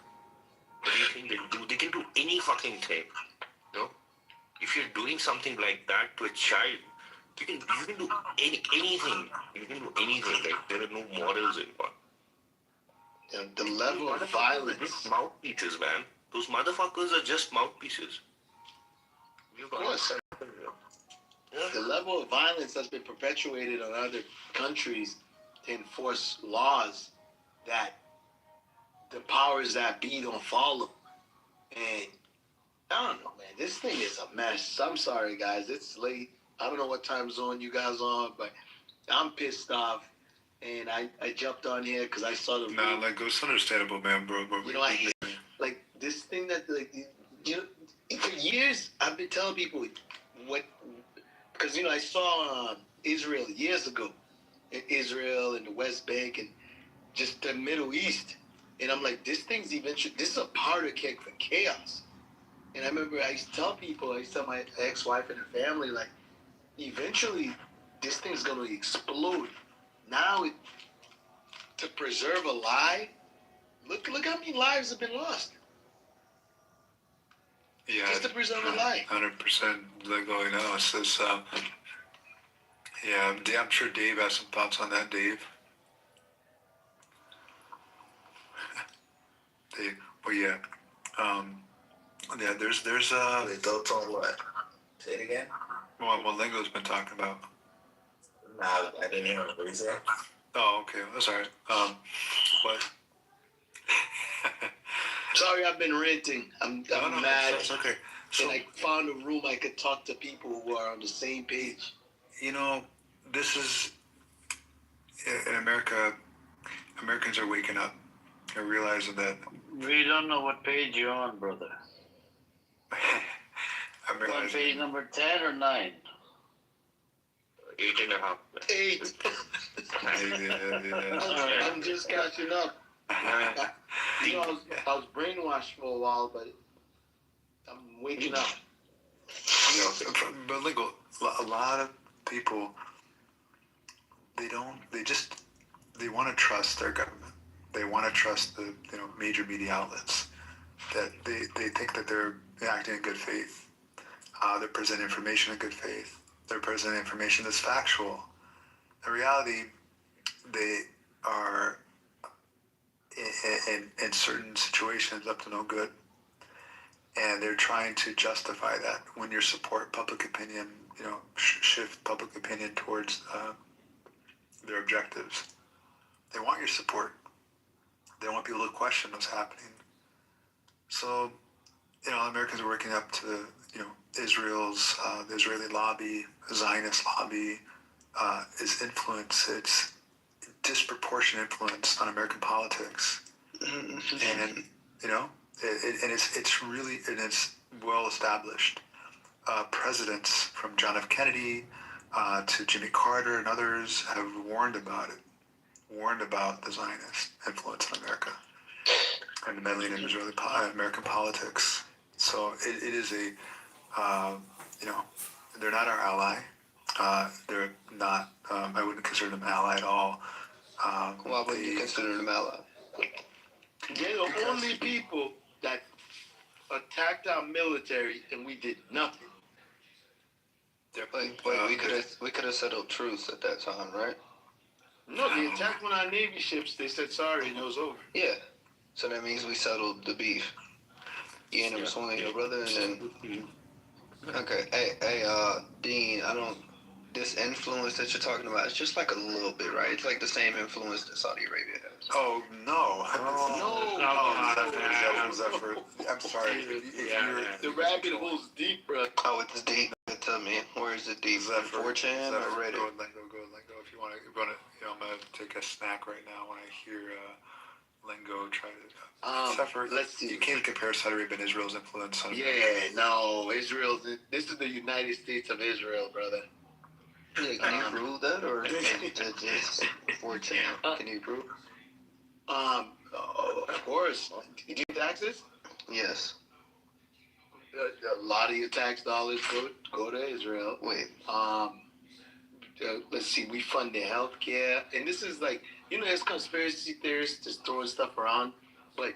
What do you think they do? They can do any fucking thing. You know? If you're doing something like that to a child, you can do anything. You can do anything. Like there are no morals involved. The level of violence. Mouthpieces, man. Those motherfuckers are just mouthpieces. Of course. Yeah. The level of violence that's been perpetuated on other countries to enforce laws that the powers that be don't follow. And I don't know, man. This thing is a mess. I'm sorry, guys. It's late. I don't know what time zone you guys on, but I'm pissed off. And I jumped on here because I saw the. Nah, like it's understandable, man, bro. You know, I hate like this thing that like you know for years I've been telling people what because I saw Israel years ago, Israel and the West Bank and just the Middle East, and I'm like, this thing's eventually this is a powder keg for chaos. And I remember I used to tell people, I used to tell my ex-wife and her family, like, eventually this thing's gonna explode. Now to preserve a lie. Look how many lives have been lost. Yeah, just to preserve a lie. 100%. Like going on. So, yeah, I'm sure Dave has some thoughts on that. Dave. Dave. Well, yeah. Yeah. There's Wait, thoughts on what? Say it again. what Lingo's been talking about. Nah, I didn't hear what you said. Oh, okay. That's all right. But. Sorry, I've been ranting. I'm No, mad. that's okay. So, and I found a room I could talk to people who are on the same page. This is in America. Americans are waking up and realizing that. We don't know what page you're on, brother. I'm On realizing. page number 10 or 9? 8.5. 8. Yeah. I'm just catching up. I was brainwashed for a while, but I'm waking up. But Lingo, a lot of people, they want to trust their government. They want to trust the major media outlets. That they think that they're acting in good faith. They're presenting information in good faith. They're presenting information that's factual. In reality, they are in certain situations up to no good. And they're trying to justify that when you support public opinion, shift public opinion towards their objectives. They want your support. They want people to question what's happening. So, Americans are working up to, Israel's, the Israeli lobby, the Zionist lobby, is influence, it's disproportionate influence on American politics. And, it's well established. Presidents from John F. Kennedy to Jimmy Carter and others have warned about it, warned about the Zionist influence in America and the meddling in American politics. So it is they're not our ally. They're not, I wouldn't consider them an ally at all. Why would you consider them ally? They're the only people that attacked our military and we did nothing. Wait, we could have settled truce at that time, right? No, they attacked one of our Navy ships. They said sorry and it was over. Yeah. So that means we settled the beef. You ended up swinging your brother and then. Okay. Hey, Dean, this influence that you're talking about, it's just like a little bit, right? It's like the same influence that Saudi Arabia has. Oh, no. No. Zephyr. I'm sorry. The rabbit hole's deep, bro. Oh, it's deep. Tell me, where is it deep? Zephyr. 4chan or Reddit? Go Lingo. If you want to, I'm going to take a snack right now when I hear Lingo try to. Zephyr, let's see. You can't compare Saudi Arabia and Israel's influence on Yeah, no, this is the United States of Israel, brother. Yeah, can you prove that, or is it just 4chan? Can you prove? Of course. Did you pay taxes? Yes. A lot of your tax dollars go to Israel. Wait. Let's see. We fund their healthcare, and this is like there's conspiracy theorists just throwing stuff around, but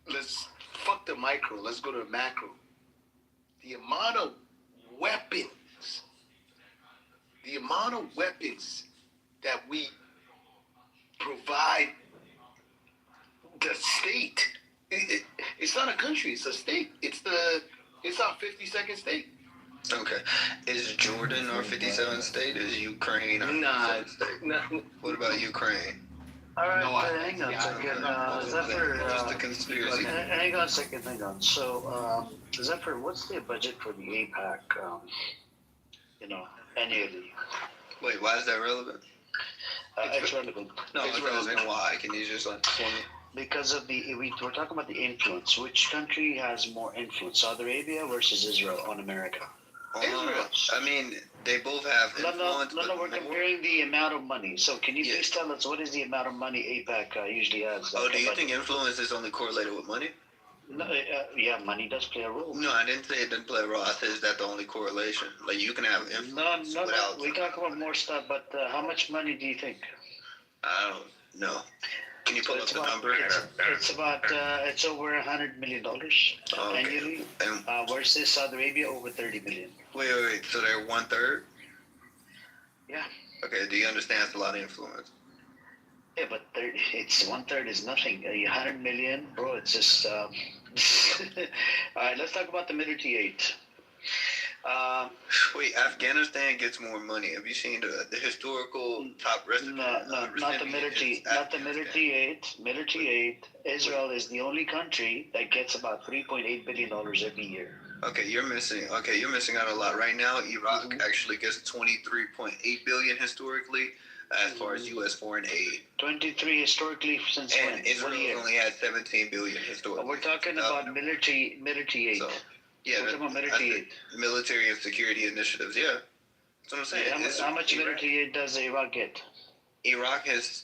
let's fuck the micro. Let's go to the macro. The amount of weapons, that we provide the state. It's not a country. It's a state. It's our 52nd state. Okay. Is Jordan our 57th state? Is Ukraine our Nah, 57th state? nah, What about Ukraine? All right, No, hang on a second. Zephyr, Just a conspiracy. hang on a second, hang on. So, Zephyr, what's the budget for the APAC, annually? Wait, why is that relevant? It's relevant. No, it's relevant. Why? Can you just explain it? Because of we're talking about the influence. Which country has more influence, Saudi Arabia versus Israel on America? Israel. I mean, they both have influence. No, we're comparing the amount of money. So can you please tell us what is the amount of money APAC usually has? Oh, do you think influence is only correlated with money? No, yeah, money does play a role. No, I didn't say it didn't play a role. I said is that the only correlation? Like you can have influence No. without. We talk about more stuff, but how much money do you think? I don't know. Can you pull up the about, number? It's over $100 million annually. And Versus Saudi Arabia over 30 million. wait. So they're 1/3. Yeah. Okay. Do you understand? It's a lot of influence. Yeah, but it's 1/3 is nothing. 100 million, bro. It's just. All right, let's talk about the military aid. Wait, Afghanistan gets more money. Have you seen the historical top recipes? No, not the military. Not the military aid. Military aid. Israel is the only country that gets about $3.8 billion every year. Okay, you're missing out a lot. Right now, Iraq actually gets 23.8 billion historically as far as U.S. foreign aid. 23 historically since And when? Israel only had 17 billion historically. We're talking about military aid. So, yeah, We're talking about military aid. Military and security initiatives. Yeah, that's what I'm saying. How much military aid does Iraq get? Iraq has,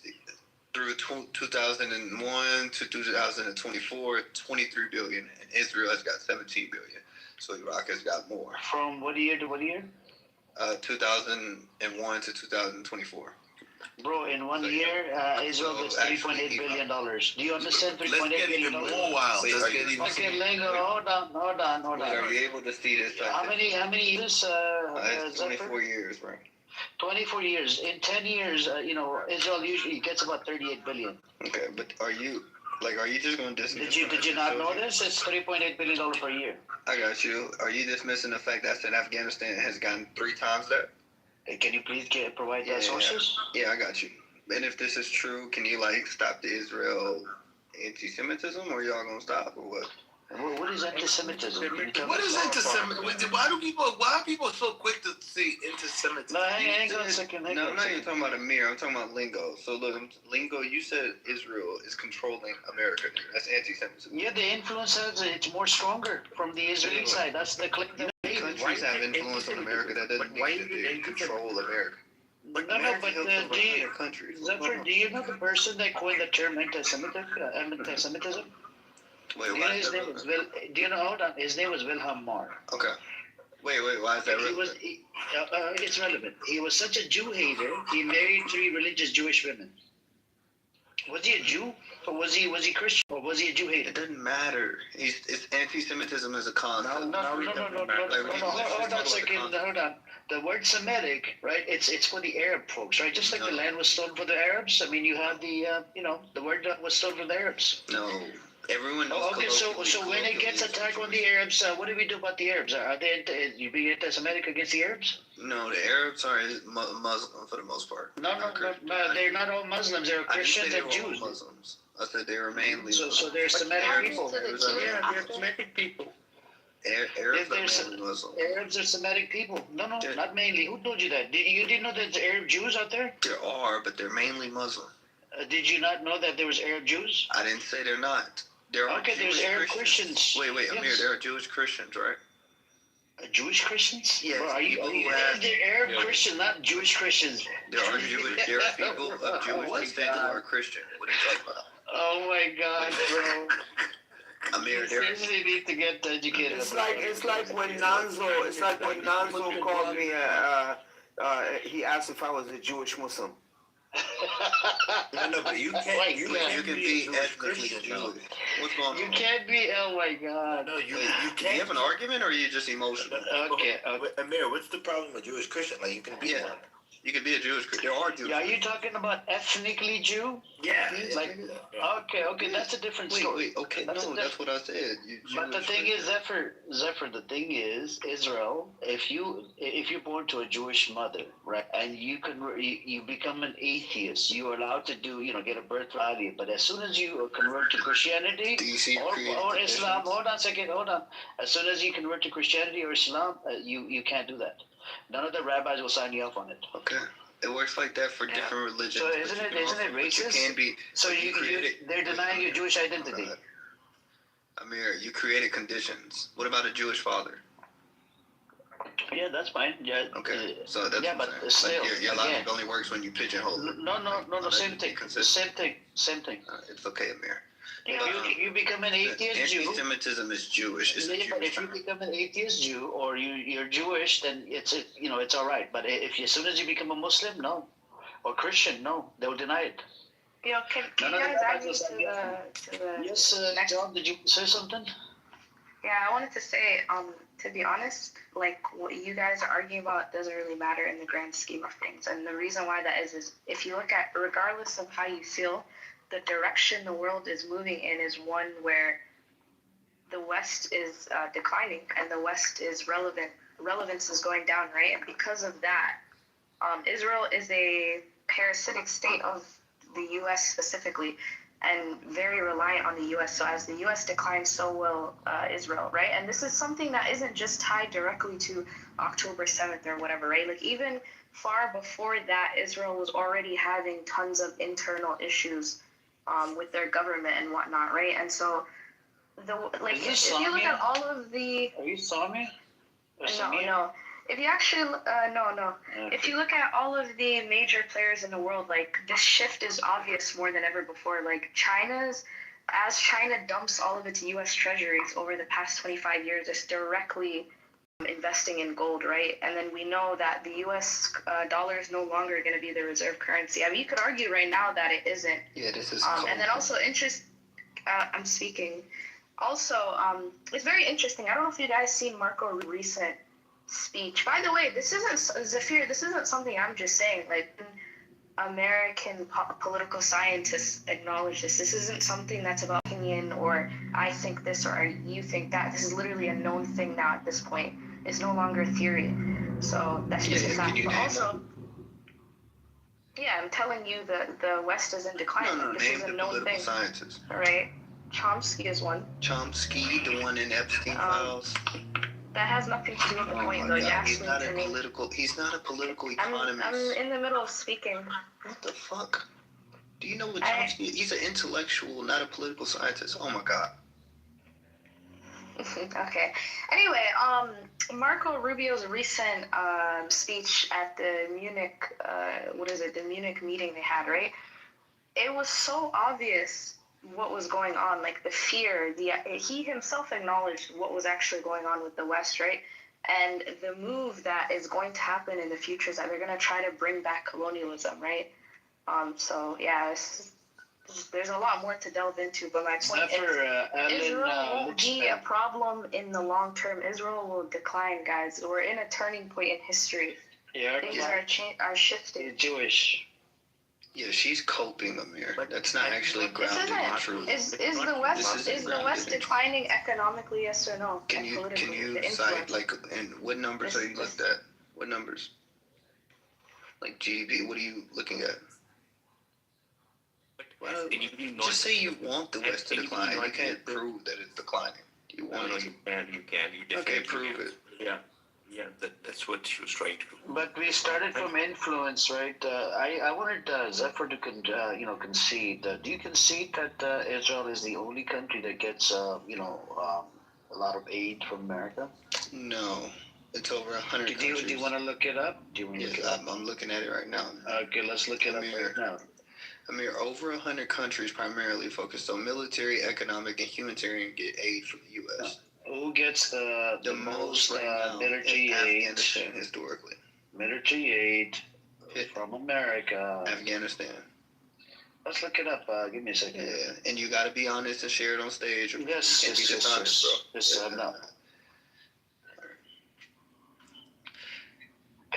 through 2001 to 2024, 23 billion, and Israel has got 17 billion. So Iraq has got more. From what year to what year? 2001 to 2024r. Bro, in 1 year, Israel gets $3.8 billion. Do you understand $3.8 Let's get billion? even more wild. Wait, Let's get even Okay, Lego, hold on. Are you able to see this? How many years? It's 24 years, bro. 24 years. In 10 years, Israel usually gets about 38 billion. Okay, but are you just going to dismiss? Did you not know this? It's $3.8 billion per year. I got you. Are you dismissing the fact that Afghanistan has gotten 3 times that? Can you please provide that sources? Yeah, I got you. And if this is true, can you stop the Israel anti-Semitism, or y'all gonna stop, or what? What is anti-Semitism? What is anti-Semitism? Why are people so quick to say anti-Semitism? No, hang on a second. No, I'm not even talking about Amir. I'm talking about lingo. So look, lingo. You said Israel is controlling America. That's anti-Semitism. Yeah, the influence it's more stronger from the Israeli side. That's the claim they made. Countries have influence on America. That doesn't mean that they control America. But Zephyr, do you know the person that coined the term anti-Semitism? Wait, Do you know his name was hold on. His name was Wilhelm Marr. Okay. Wait, why is that relevant? It's relevant. He was such a Jew hater. He married 3 religious Jewish women. Was he a Jew, or was he Christian, or was he a Jew hater? It doesn't matter. It's anti-Semitism as a concept. No. Hold on a second. Hold on. The word Semitic, right? It's for the Arab folks, right? Just like the land was stolen for the Arabs. I mean, you have the word that was stolen from the Arabs. No. Everyone knows. Okay, so when it gets attacked on the Arabs, what do we do about the Arabs? Are they you being anti-Semitic against the Arabs? No, the Arabs are Muslim for the most part. No, they're not all Muslims. They're Christians and Jews. Jews. Muslims. I said they were mainly. So they're Semitic people. Yeah, they're Semitic people. Arabs are mainly Muslim. Arabs are Semitic people. No, not mainly. Who told you that? You didn't know that there's Arab Jews out there? There are, but they're mainly Muslim. Did you not know that there was Arab Jews? I didn't say they're not. There are there's Arab Christians. Wait, Amir, there are Jewish Christians, right? Jewish Christians? Yes. Bro, they're Arab Christians, not Jewish Christians. There are people of Jewish descent who are Christian. What are you talking about? Oh my God, bro. Amir, You seriously need to get educated. It's like when Nanzo called me. He asked if I was a Jewish Muslim. No, but you can't. Like, You yeah. can't You can be be Jewish ethnically Christian, though. Jewish. What's going You on? can't be. Oh my God. No, you Wait, you do you have can't. an argument, or are you just emotional? Okay. Amir, what's the problem with Jewish Christian? Like you can be Yeah. one. You can be a Jewish Christian. There are Jewish. Yeah, are you talking about ethnically Jew? Yeah. Like, Yeah. okay, that's a different story. Wait, okay, That's a that's what I said. But the thing is, Zephyr, the thing is, Israel, if you're born to a Jewish mother, right, and you become an atheist, you're allowed to get a birth value. But as soon as you convert to Christianity do you see or Islam, hold on a second, hold on. As soon as you convert to Christianity or Islam, you can't do that. None of the rabbis will sign you up on it. Okay. It works like that for different religions. So isn't it racist? You can be. So they're denying your Jewish identity. Amir, you created conditions. What about a Jewish father? Yeah, that's fine. Yeah. Okay, so that's yeah, what I'm but saying. still, Like your logic only works when you pigeonhole it. No, same thing. Same thing. It's okay, Amir. If you become an atheist Jew, Anti-Semitism is Jewish. It's a but Jewish if you term. become an atheist Jew or you're Jewish, then it's all right. But if as soon as you become a Muslim, no, or Christian, no, they will deny it. Can you guys add me to the Yes, next? John, did you say something? Yeah, I wanted to say, to be honest, like what you guys are arguing about doesn't really matter in the grand scheme of things. And the reason why that is if you look at, regardless of how you feel, the direction the world is moving in is one where the West is declining and the West is relevance is going down, right? And because of that, Israel is a parasitic state of the U.S. specifically, and very reliant on the U.S. So as the U.S. declines, so will Israel, right? And this is something that isn't just tied directly to October 7th or whatever, right? Like even far before that, Israel was already having tons of internal issues with their government and whatnot, right? And so if you look at all of the... Are you Sami? No. If you actually, no. If you look at all of the major players in the world, like this shift is obvious more than ever before. Like as China dumps all of its U.S. treasuries over the past 25 years, it's directly investing in gold, right? And then we know that the U.S. Dollar is no longer going to be the reserve currency. I mean, you could argue right now that it isn't. Yeah, this is. And then also I'm speaking. Also, it's very interesting. I don't know if you guys seen Marco's recent speech. By the way, this isn't Zafir. This isn't something I'm just saying. Like American political scientists acknowledge this. This isn't something that's about opinion or I think this or you think that. This is literally a known thing now at this point. It's no longer theory. So that's just a fact. But also, I'm telling you that the West is in decline. No, this name is a the known political thing. scientists. All right. Chomsky is one. Chomsky, the one in Epstein files. That has nothing to do with the point, though. You asked He's me not to a name. political. He's not a political economist. I'm in the middle of speaking. What the fuck? Do you know what Chomsky is? He's an intellectual, not a political scientist. Oh my god. Okay. Anyway, Marco Rubio's recent speech at the Munich, the Munich meeting they had, right? It was so obvious what was going on, like the fear. He himself acknowledged what was actually going on with the West, right? And the move that is going to happen in the future is that they're going to try to bring back colonialism, right? There's a lot more to delve into, but my point is Israel won't be a problem in the long term. Israel will decline, guys. We're in a turning point in history. Yeah, things are shifting. Jewish. Yeah, she's coping, Amir. That's not actually grounded in truth. Is the West declining economically? Yes or no? Can you cite and what numbers are you looked at? What numbers? Like GDP? What are you looking at? Well, just say you want the West to decline. You can't prove that it's declining. You want it. You can. You definitely Okay, prove it. Yeah, that's what she was trying to do. But we started from influence, right? I wanted Zephyr to concede. Do you concede that Israel is the only country that gets a lot of aid from America? No, it's over 100 countries. Do you want to look it up? Yes, I'm looking at it right now. Okay, let's look it up right now. Amir, over 100 countries primarily focused on military, economic, and humanitarian aid from the U.S. Who gets the most right now military in aid? Afghanistan historically. Military aid. from America. Afghanistan. Let's look it up. Give me a second. Yeah, and you got to be honest and share it on stage. Or Yes, you can't yes, be dishonest, bro. yes, I'm not.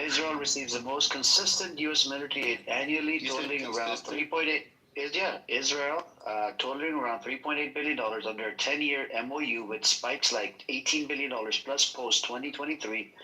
Israel receives the most consistent U.S. military aid annually, You said totaling around consistent? 3.8. Israel, totaling around $3.8 billion under a 10-year MOU with spikes like $18 billion plus post 2023.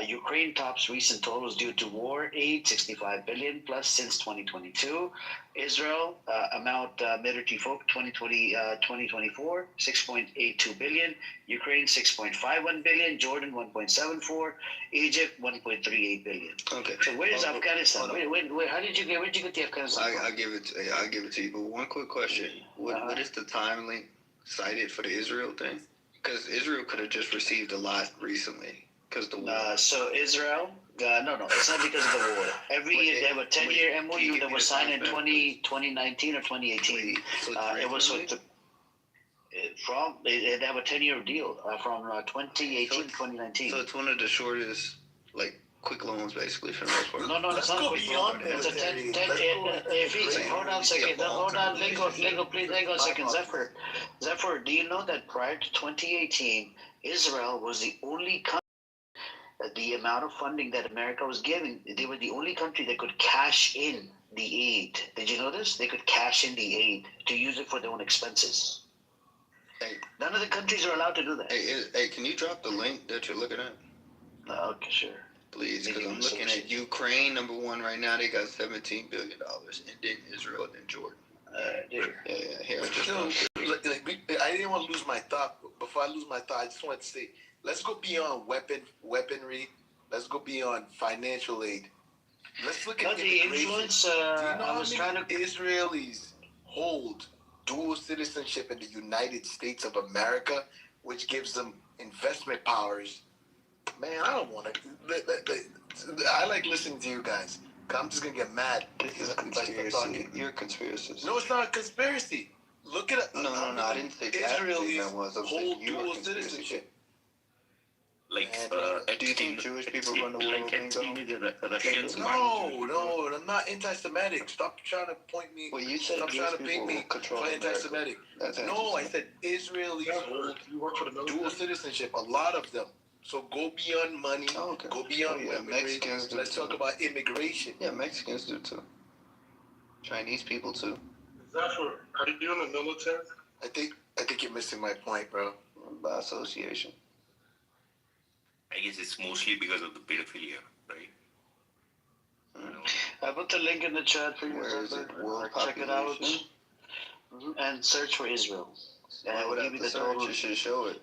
Ukraine tops recent totals due to war aid, $65 billion plus since 2022. Israel amount military folk 2024, $6.82 billion. Ukraine $6.51 billion. Jordan $1.74. Egypt $1.38 billion. Okay. So where is Afghanistan? hold on. Where, how did you get? Where did you get the Afghanistan? I give it. I give it to you. But one quick question: what is the time link cited for the Israel thing? Because Israel could have just received a lot recently. Because the war. So Israel, no, it's not because of the war. Every year they have a 10-year can you MOU give that me was the signed in timestamp? 2019 or 2018. So It was recently? they have a 10-year deal from 2018 to 2019. So it's one of the shortest, like, quick loans, basically, for the most part. No, it's not a quick loan. It's a 10, hold on a second. Hold on, Lingo, please hang on a second. Zephyr, do you know that prior to 2018, Israel was the only country, the amount of funding that America was giving, they were the only country that could cash in the aid. Did you know this? They could cash in the aid to use it for their own expenses. Hey. None of the countries are allowed to do that. Hey, can you drop the link that you're looking at? Okay, sure. Please, because I'm looking at Ukraine, number one right now. They got $17 billion, and then Israel, and then Jordan. Dude. Yeah, here. I just I didn't want to lose my thought. Before I lose my thought, I just want to say, let's go beyond weaponry. Let's go beyond financial aid. Let's look at the immigration. influence. Do you know I how was many trying to. Israelis hold dual citizenship in the United States of America, which gives them investment powers? Man, I don't want to. I like listening to you guys. I'm just gonna get mad. This is a conspiracy. You're a conspiracist. No, it's not a conspiracy. Look at it. No, I didn't think that Israelis was. hold dual citizenship. Like, Do you think Jewish people run the world? like the Russians? No, I'm not anti-Semitic. Stop trying to point me. Well, you said Stop Jewish trying to paint people me control for America. anti-Semitic. That's No, I said Israelis hold dual citizenship. A lot of them. So go beyond money. Oh, okay. Go beyond weaponry. Mexicans do Let's too. talk about immigration. Yeah, Mexicans do too. Chinese people too. Zephyr, are you in the military? I think you're missing my point, bro. By association. I guess it's mostly because of the pedophilia, right? I put the link in the chat for you. Where is it? World Check it out. population? And search for Israel. And Why it would will I give you have to the total. search? It should show it.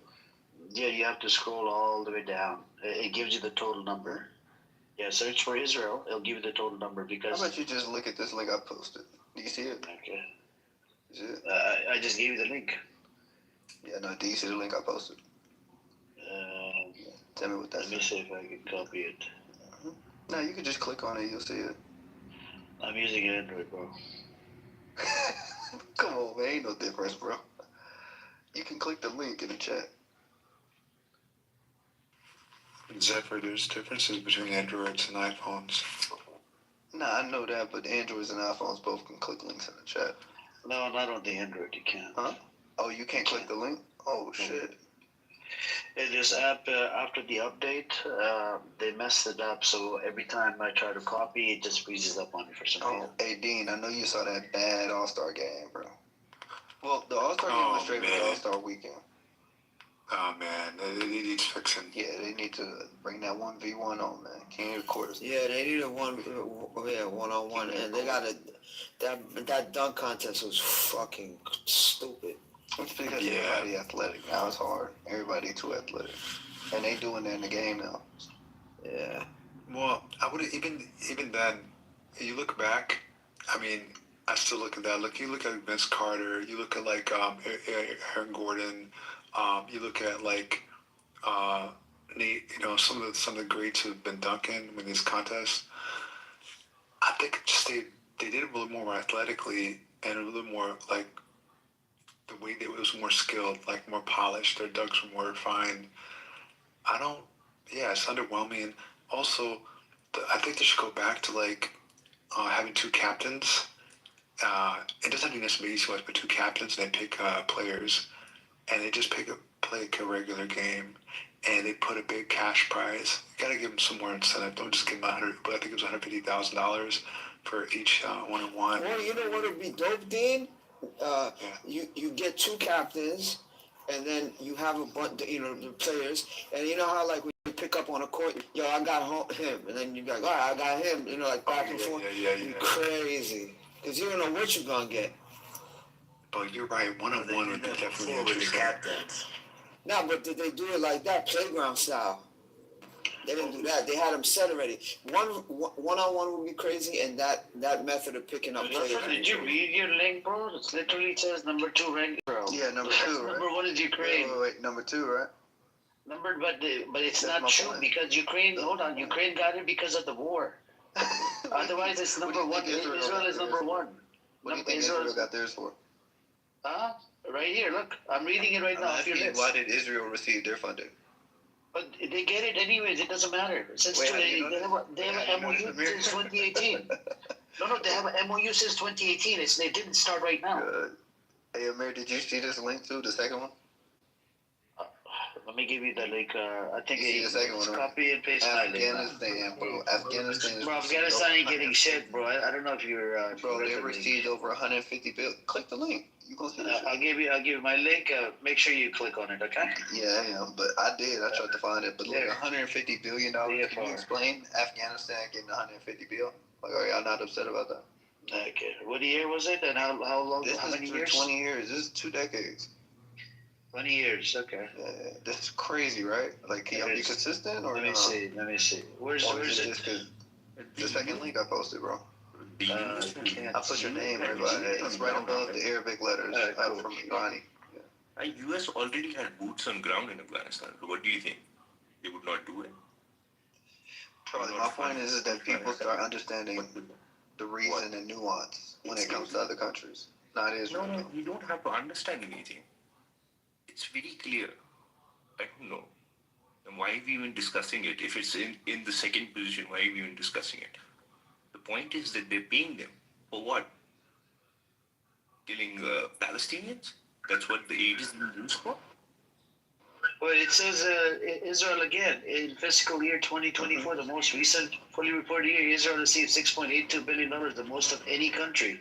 Yeah, you have to scroll all the way down. It gives you the total number. Yeah, search for Israel. It'll give you the total number How because. about you just look at this link I posted? Do you see it? Okay. Is it? I just gave you the link. Yeah, no. Do you see the link I posted? Tell me what that Let me says. see if I can copy it. No, you can just click on it. You'll see it. I'm using Android, bro. Come on, man. Ain't no difference, bro. You can click the link in the chat. Zephyr, there's differences between Androids and iPhones. Nah, I know that, but Androids and iPhones both can click links in the chat. No, not on the Android. You can't. Huh? Oh, you can't click the link? Oh, shit. In this app, after the update, they messed it up. So every time I try to copy, it just freezes up on me for some reason. Oh, hey, Dean, I know you saw that bad All-Star game, bro. Well, the All-Star game was straight with the All-Star weekend. Oh, man, it needs fixing. Yeah, they need to bring that 1v1 on, man. King of the quarters. Yeah, they need a one-on-one, and they got that dunk contest was fucking stupid. It's because everybody athletic. Now it's hard. Everybody too athletic. And they doing that in the game now. Yeah. Well, I would even then. You look back. I mean, I still look at that. You look at Vince Carter. You look at like Aaron Gordon. You look at like Nate. You know, some of the greats who have been dunking in these contests. I think just they did it a little more athletically and a little more like. The way it was more skilled, like more polished, their dunks were more refined. It's underwhelming. Also, I think they should go back to like having two captains. It doesn't even necessarily be east west, but two captains, and they pick players, and they just play a regular game, and they put a big cash prize. You gotta give them some more incentive. Don't just give them but I think it was $150,000 for each one-on-one. Well, you know what would be dope, Dean? You get two captains, and then you have a bunch, the players, and you know how like when you pick up on a court, yo, I got him, and then you be like, all right, I got him, like back and forth. Yeah. Crazy, because you don't know what you're gonna get. But you're right, one-on-one would be definitely with the interesting. captains. Nah, but did they do it like that, playground style? They didn't do that. They had them set already. One-on-one would be crazy, and that method of picking up players. Did you read your link, bro? It literally says number 2 ranked, bro. Yeah, number 2, right? Number 1 is Ukraine. Wait, number 2, right? But it's That's not true point. because Ukraine. Hold on, Ukraine got it because of the war. Otherwise, it's number 1. Israel is number 1. What do you think Israel got theirs for? Huh? Right here, look. I'm reading it right now. Why did Israel receive their funding? But they get it anyways. It doesn't matter. Since they have an MOU since 2018. No, they have an MOU since 2018. They didn't start right now. Good. Hey, Amir, did you see this link too? The second one? Let me give you the link. I think You see the second one, right? Copy and paste my link. Afghanistan, bro. Afghanistan is. Bro, Afghanistan ain't getting shit, bro. I don't know if you're. Bro, they received over 150 billion. Click the link. You gonna see this? I'll give you my link. Make sure you click on it, okay? Yeah, but I did. I tried to find it, but look, 150 billion dollars. Can you explain Afghanistan getting 150 billion? Like, are y'all not upset about that? Okay. What year was it, and how long? This how is many for years? 20 years. This is 2 decades. 20 years. Okay. This is crazy, right? Like, can y'all be consistent or? Let me see. Where's it? Just the second link I posted, bro. I put your name right by it. It's right above the Arabic letters from Irani. US already had boots on ground in Afghanistan. So what do you think? They would not do it? Probably. My point is that people start understanding the reason and nuance when it comes to other countries, not Israel. No, you don't have to understand anything. It's very clear. I don't know. And why are we even discussing it? If it's in the second position, why are we even discussing it? The point is that they're paying them. For what? Killing Palestinians? That's what the aid is used for? Well, it says Israel again in fiscal year 2024, the most recent fully reported year, Israel received $6.82 billion, the most of any country.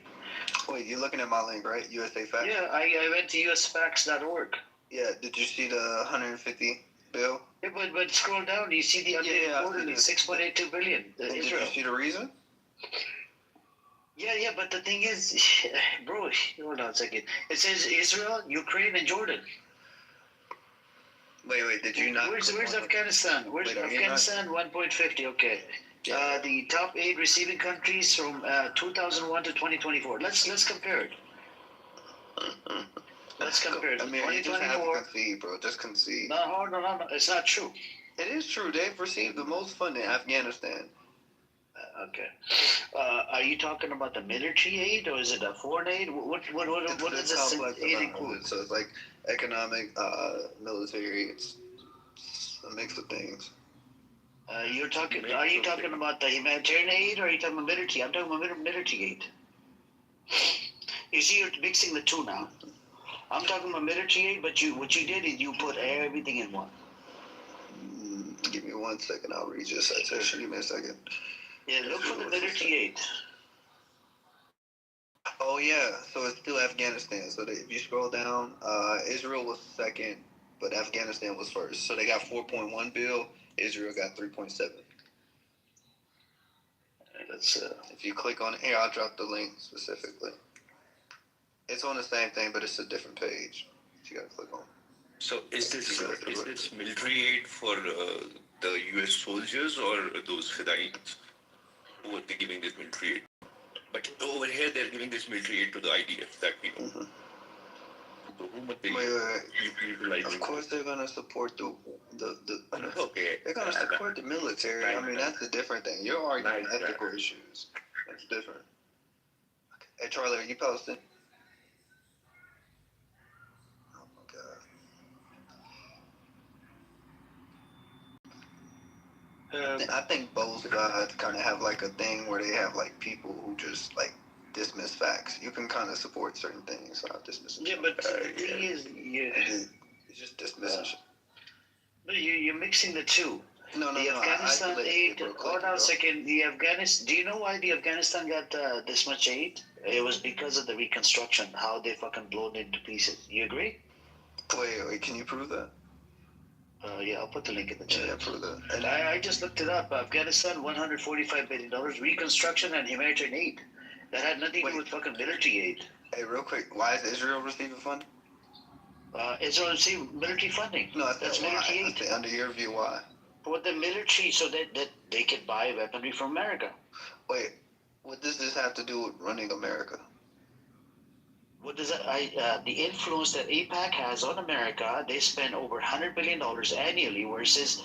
Wait, you're looking at my link, right? USA Facts? Yeah, I went to usfacts.org. Yeah, did you see the 150 bill? Yeah, but scroll down, you see the updated quarterly, $6.82 billion. Israel. Did you see the reason? Yeah, but the thing is, bro, hold on a second. It says Israel, Ukraine, and Jordan. Wait, did you not? Where's Afghanistan? Where's Afghanistan? 1.50. Okay. The top 8 receiving countries from 2001 to 2024. Let's compare it. Let's compare it. I mean, you just have to concede, bro. Just concede. No, it's not true. It is true. They've received the most funding, Afghanistan. Okay. Are you talking about the military aid or is it a foreign aid? What does this aid include? So it's like economic, military. It's a mix of things. Are you talking about the humanitarian aid or are you talking about military? I'm talking about military aid. You see, you're mixing the two now. I'm talking about military aid, but what you did is you put everything in one. Give me 1 second. I'll read your citation. Give me a second. Yeah, look for the military aid. Oh yeah, so it's still Afghanistan. So if you scroll down, Israel was second, but Afghanistan was first. So they got 4.1 bill. Israel got 3.7. Let's. If you click on here, I'll drop the link specifically. It's on the same thing, but it's a different page. You gotta click on. So is this military aid for the US soldiers or those Fedayins? Who are they giving this military aid? But over here they're giving this military aid to the IDF that we know. So whom are they utilizing? Of course they're gonna support the okay. They're gonna support the military. I mean that's a different thing. You're arguing ethical issues. That's different. Okay. Hey Charlie, are you posting? Oh my god. I think both sides kind of have like a thing where they have like people who just like dismiss facts. You can kind of support certain things without dismissing. Yeah, but the thing is, It's just dismissing. but you're mixing the two. No, The Afghanistan aid. Hold on a second. The Afghanistan. Do you know why the Afghanistan got this much aid? It was because of the reconstruction. How they fucking blown it to pieces. You agree? Wait, can you prove that? Yeah, I'll put the link in the chat. Yeah, prove that. And I just looked it up. Afghanistan, $145 billion reconstruction and humanitarian aid. That had nothing to do with fucking military aid. Hey, real quick, why is Israel receiving funding? Israel received military funding. No, that's military aid. Under your view, why? For the military, so that they can buy weaponry from America. Wait, what does this have to do with running America? What does that? The influence that AIPAC has on America, they spend over $100 billion annually, versus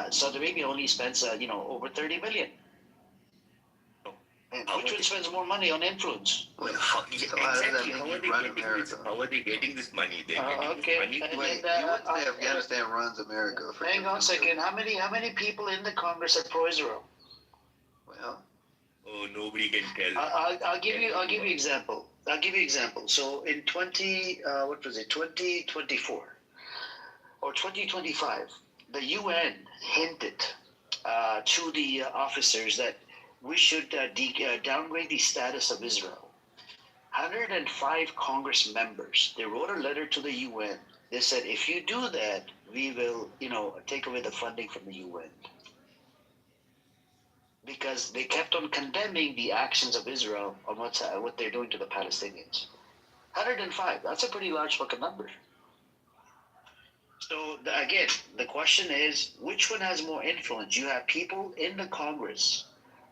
Saudi Arabia only spends, over $30 billion. Which one spends more money on influence? Well, how are they getting this money? They okay. Wait, you would say Afghanistan runs America. Hang on a second. How many people in the Congress are pro-Israel? Well, nobody can tell. I'll give you example. I'll give you example. So in 2024 or 2025, the UN hinted to the officers that we should downgrade the status of Israel. 105 Congress members, they wrote a letter to the UN. They said, if you do that, we will, take away the funding from the UN. Because they kept on condemning the actions of Israel on what they're doing to the Palestinians. 105, that's a pretty large fucking number. So again, the question is, which one has more influence? You have people in the Congress,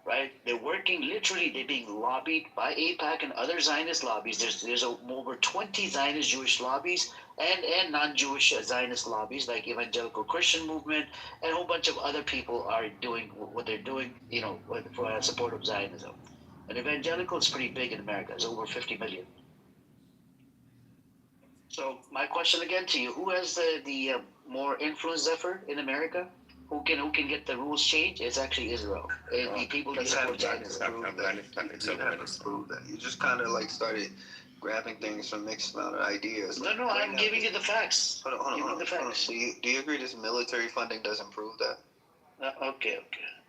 right? They're working, literally, they're being lobbied by AIPAC and other Zionist lobbies. There's over 20 Zionist Jewish lobbies and non-Jewish Zionist lobbies, like Evangelical Christian Movement, and a whole bunch of other people are doing what they're doing, for support of Zionism. And Evangelical is pretty big in America. It's over 50 million. So my question again to you, who has the more influence effort in America? Who can get the rules changed? It's actually Israel. The people that support Zionism. Prove that. You just kind of like started grabbing things from mixed amount of ideas. No, I'm giving you the facts. Hold on. The facts. Do you agree this military funding doesn't prove that? Okay.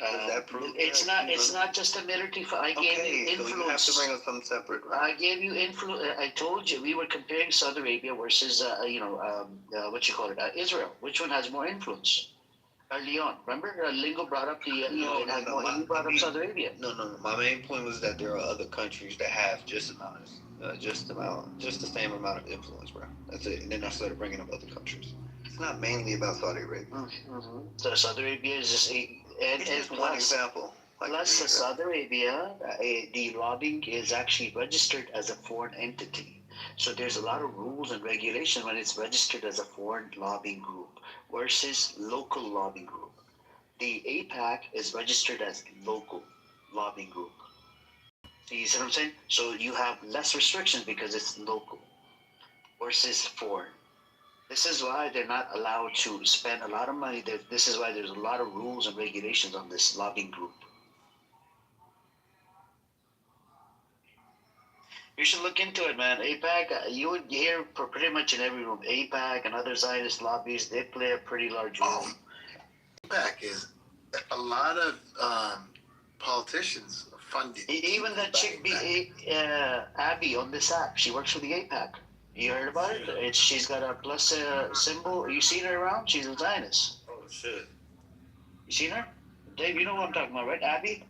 Does that prove it's that? It's not just a military. I gave you influence. So you have to bring up something separate. Right? I gave you influence. I told you we were comparing Saudi Arabia versus Israel. Which one has more influence? Leon, remember Lingo brought up the you brought up Saudi Arabia. No. My main point was that there are other countries that have just the same amount of influence, bro. That's it. And then I started bringing up other countries. It's not mainly about Saudi Arabia. Mm-hmm. So Saudi Arabia is just one example. Saudi Arabia, the lobbying is actually registered as a foreign entity. So there's a lot of rules and regulation when it's registered as a foreign lobbying group versus local lobbying group. The AIPAC is registered as local lobbying group. You see what I'm saying? So you have less restrictions because it's local versus foreign. This is why they're not allowed to spend a lot of money. This is why there's a lot of rules and regulations on this lobbying group. You should look into it, man. AIPAC, you would hear pretty much in every room. AIPAC and other Zionist lobbies, they play a pretty large role. AIPAC is a lot of politicians funded. Even that chick, Abby, on this app, she works for the AIPAC. You heard about it? She's got a plus symbol. You seen her around? She's a Zionist. Oh, shit. You seen her? Dave, you know what I'm talking about, right? Abby?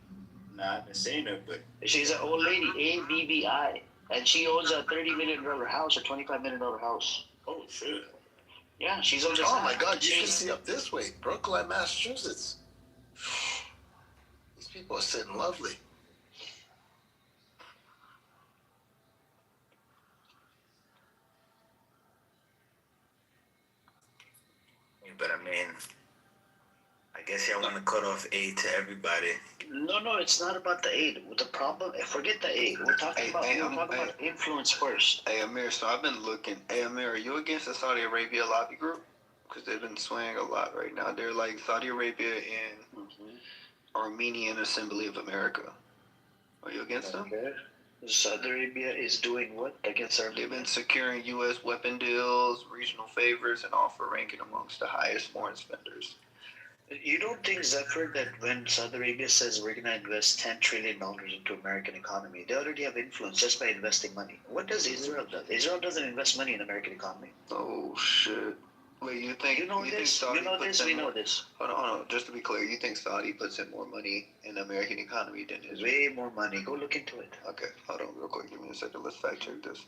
Nah, I haven't seen her, but... She's an old lady, ABBI. And she owns a $30 million house, or $25 million house. Oh, shit. Yeah, she's on this Oh, app. my God, you can see up this way. Brookline, Massachusetts. These people are sitting lovely. But I mean, I guess y'all want to cut off aid to everybody. No, it's not about the aid. The problem, forget the aid. We're talking about influence first. Hey, Amir, so I've been looking. Hey, Amir, are you against the Saudi Arabia lobby group? because they've been swaying a lot right now. They're like Saudi Arabia and Armenian Assembly of America. Are you against them? Okay. Saudi Arabia is doing what against They've Armenia? been securing U.S. weapon deals, regional favors, and offer ranking amongst the highest foreign spenders. You don't think, Zephyr, that when Saudi Arabia says we're going to invest $10 trillion into American economy, they already have influence just by investing money? What does Israel do? Israel doesn't invest money in American economy. Oh shit! Wait, you think You know think this? Saudi You know puts this? in We know more? this. Hold on. Just to be clear, you think Saudi puts in more money in the American economy than Israel? Way more money. Go look into it. Okay, hold on real quick. Give me a second. Let's fact check this.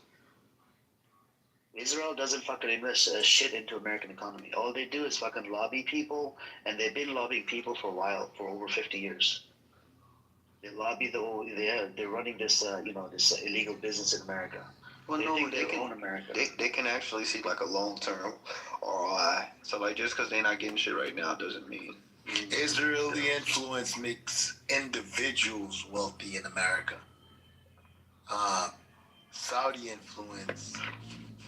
Israel doesn't fucking invest shit into American economy. All they do is fucking lobby people, and they've been lobbying people for a while, for over 50 years. They lobby they're running this, this illegal business in America. Well, They no, think they they own can. America. They can actually see like a long term ROI. So like just because they're not getting shit right now doesn't mean. Israeli influence makes individuals wealthy in America. Saudi influence,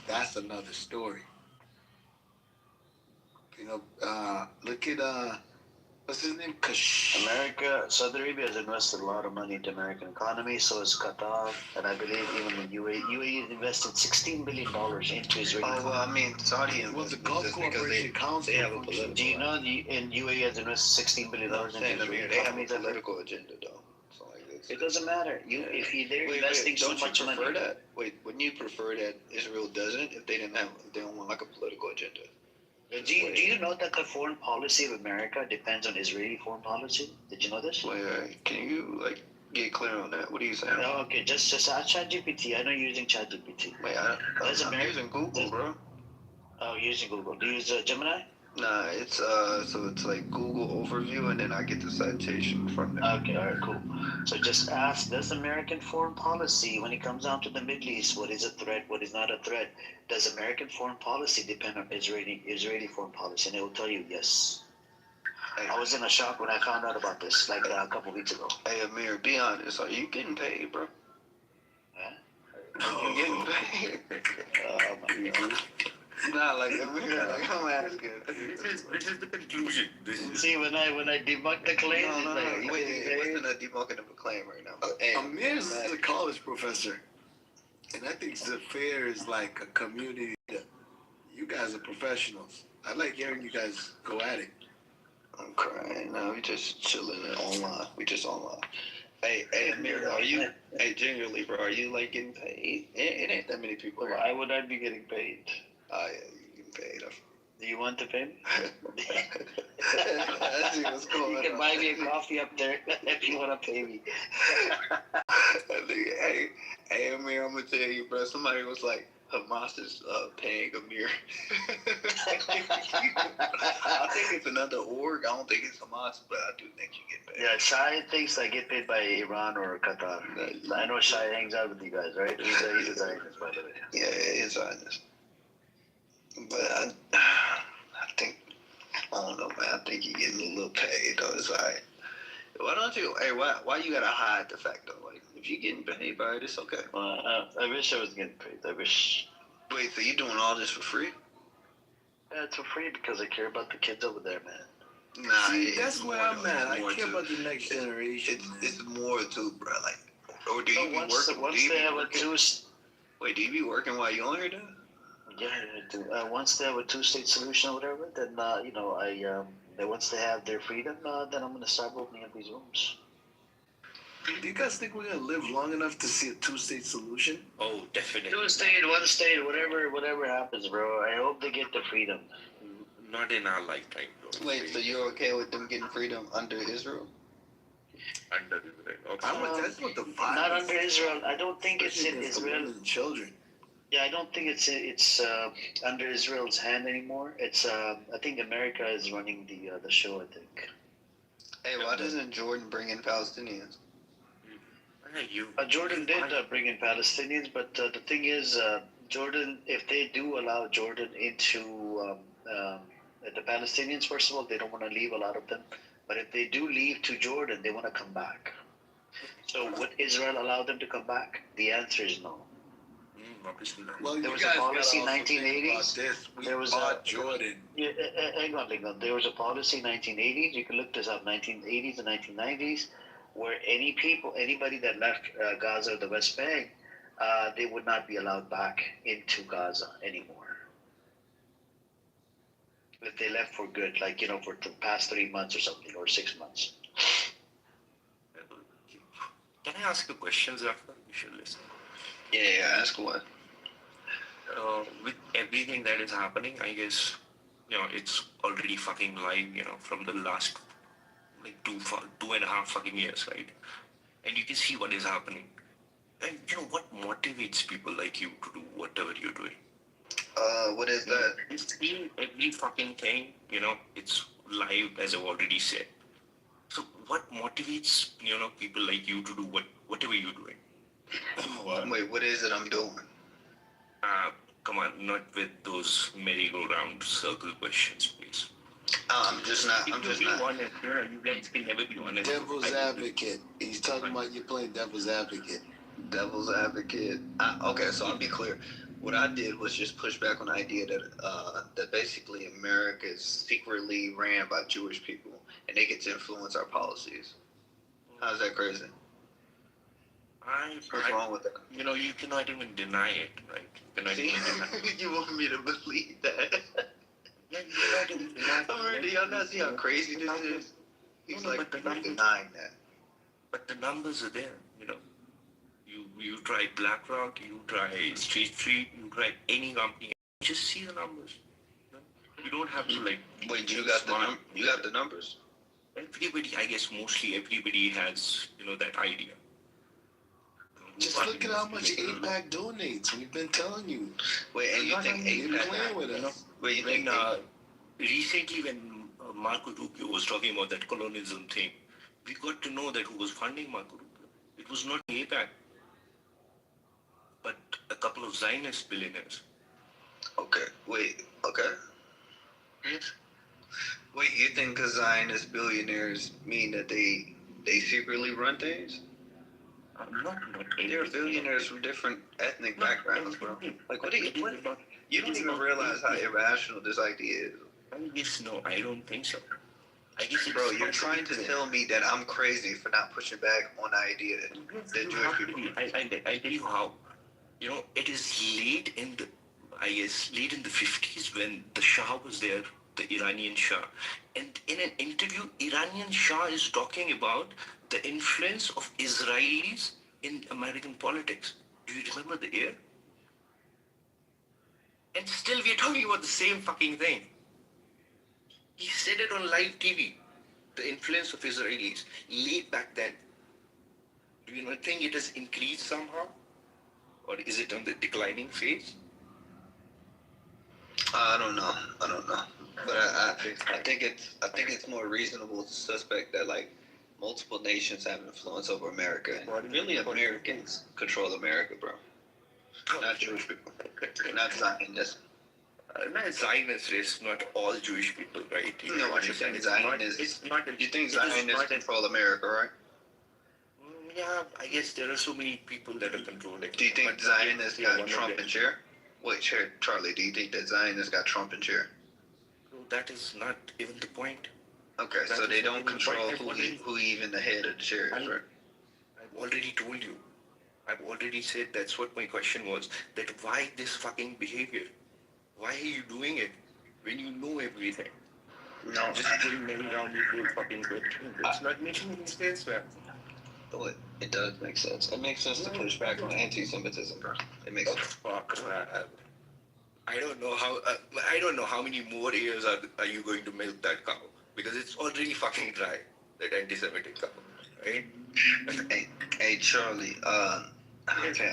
that's another story. You know, look at what's his name? Saudi Arabia has invested a lot of money into American economy. So has Qatar, and I believe even the UAE. UAE has invested $16 billion into Israeli Oh economy. well, I mean Saudi Well, the investments Gulf just because Cooperation Council they have a functions. political. Do you know in UAE has invested $16 billion No, I'm into saying, I Israeli mean, they have economy? a political agenda though. So like it's. It doesn't matter. If they're investing so don't you much prefer money. that? Wait, wouldn't you prefer that Israel doesn't if they don't want like a political agenda? Do you know that the foreign policy of America depends on Israeli foreign policy? Did you know this? Wait, can you like get clear on that? What are you saying? No, okay, just ask ChatGPT. I know you're using ChatGPT. Wait, I'm using Google, bro. Oh, you're using Google. Do you use Gemini? Nah, it's so it's like Google overview, and then I get the citation from there. Okay, all right, cool. So just ask, does American foreign policy, when it comes down to the Middle East, what is a threat, what is not a threat, does American foreign policy depend on Israeli foreign policy? And it will tell you yes. Hey, I was in a shock when I found out about this, like a couple weeks ago. hey, Amir, be honest. Are you getting paid, bro? Huh? Are you getting paid? Oh my God. Nah, like Amir, like I'm asking. This is the conclusion. This is See, when I debunk the claim, No, it's no, like, no. Wait, it wasn't a debunking of a claim right now. But, hey, Amir's a college professor, and I think the fair is like a community. You guys are professionals. I like hearing you guys go at it. I'm crying. No, we just chilling online. We just online. Hey, Amir, are you? Hey, genuinely, bro, are you like getting paid? It ain't that many people. why would I be getting paid? Oh yeah, you getting paid. Do you want to pay me? I see what's going You on. can buy me a coffee up there if you want to pay me. Hey, Amir, I'm gonna tell you, bro. Somebody was like, Hamas is paying Amir. I think it's another org. I don't think it's Hamas, but I do think you get paid. Yeah, Shai thinks I get paid by Iran or Qatar. I know Shai hangs out with you guys, right? He's a Zionist, by the way. Yeah, he's honest. But I think, I don't know, man. I think you're getting a little paid, though. It's alright. Why don't you, hey, why you gotta hide the fact, though? Like, if you're getting paid, bro, it's okay. Well, I wish I was getting paid. I wish. Wait, so you doing all this for free? Yeah, it's for free because I care about the kids over there, man. Nah, See, it's that's where more, I'm though. at. It's I more, care too. about the next generation. It's more, too, bro. Like, or do you be Once working? once do you they be have working? Wait, do you be working while you on here, dude? Yeah, I do. Once they have a two-state solution or whatever, then once they have their freedom, then I'm gonna start opening up these rooms. Do you guys think we're gonna live long enough to see a two-state solution? oh, definitely. Two-state, one-state, whatever happens, bro. I hope they get the freedom. Not in our lifetime, bro. Wait, so you're okay with them getting freedom under Israel? Under That's what the vibe Not is. under Israel. I don't think it's in Against the Israel. women and children. Yeah, I don't think it's under Israel's hand anymore. It's I think America is running the show. I think. Hey, why doesn't Jordan bring in Palestinians? Jordan did bring in Palestinians, but the thing is, Jordan, if they do allow Jordan into the Palestinians, first of all, they don't want to leave a lot of them. But if they do leave to Jordan, they want to come back. So would Israel allow them to come back? The answer is no. Obviously not. Well, There you was a guys policy gotta also think 1980s. about this. We There was bought a Jordan. Yeah, hang on, hang on. There was a policy 1980s. You can look this up. 1980s and 1990s, where anybody that left Gaza or the West Bank, they would not be allowed back into Gaza anymore. If they left for good, like for the past 3 months or something, or 6 months. Can I ask you questions after? You should listen. Yeah, ask what. With everything that is happening, I guess, it's already fucking live, from the last, like, 2.5 fucking years, right? And you can see what is happening. And, what motivates people like you to do whatever you're doing? What is that? You see every fucking thing, it's live, as I've already said. So what motivates, people like you to do whatever you're doing? Wait, what is it I'm doing? Come on, not with those merry-go-round circle questions, please. I'm just not. Honest, you guys can never be honest. Devil's advocate. He's talking about you playing devil's advocate. Devil's advocate. Okay, so I'll be clear. What I did was just push back on the idea that basically America is secretly ran by Jewish people and they get to influence our policies. How's that crazy? What's wrong with that? You cannot even deny it, right? You cannot See? even deny it. You want me to believe that? Yeah, you cannot even deny it. Already, y'all not see how crazy this is? He's like denying that. But the numbers are there, You try BlackRock, you try State Street, you try any company, just see the numbers. You don't have to Wait, you got the numbers? Everybody, I guess mostly everybody has, that idea. Just look at how much APAC donates. We've been telling you. Wait, and you think You're playing with us. Wait, you think recently when Marco Rubio was talking about that colonialism thing, we got to know that who was funding Marco Rubio. It was not APAC, but a couple of Zionist billionaires. Okay, wait, okay. Yes. Wait, you think because Zionist billionaires mean that they secretly run things? Not They're billionaires from different ethnic backgrounds, bro. Like, you don't even realize how irrational this idea is. I guess no, I don't think so. I guess Bro, you're trying to tell me that I'm crazy for not pushing back on the idea that Jewish people. I tell you how. It is late in the 50s when the Shah was there, the Iranian Shah. And in an interview, Iranian Shah is talking about the influence of Israelis in American politics. Do you remember the year? And still we're talking about the same fucking thing. He said it on live TV, the influence of Israelis, late back then. Do you not think it has increased somehow? Or is it on the declining phase? I don't know. But I think it's more reasonable to suspect that multiple nations have influence over America. And really, Americans control America, bro. Not Jewish people. Not Zionists. Not Zionists, it's not all Jewish people, right? You know what you're saying, Zionists. You think Zionists control America, right? Yeah, I guess there are so many people that are controlling. Do you think Zionists got Trump in chair? Wait, Charlie, do you think that Zionists got Trump in chair? That is not even the point. Okay, so they don't control who even the head of the chair is, right? I've already told you. I've already said that's what my question was. That why this fucking behavior? Why are you doing it when you know everything? No, just going many round these fucking good. It's not making any sense, man. It does make sense. It makes sense to push back on anti-Semitism, bro. It makes sense. Fuck, I don't know how many more years are you going to milk that cow, because it's already fucking dry, that anti-Semitic cow, right? Hey, Charlie. Okay,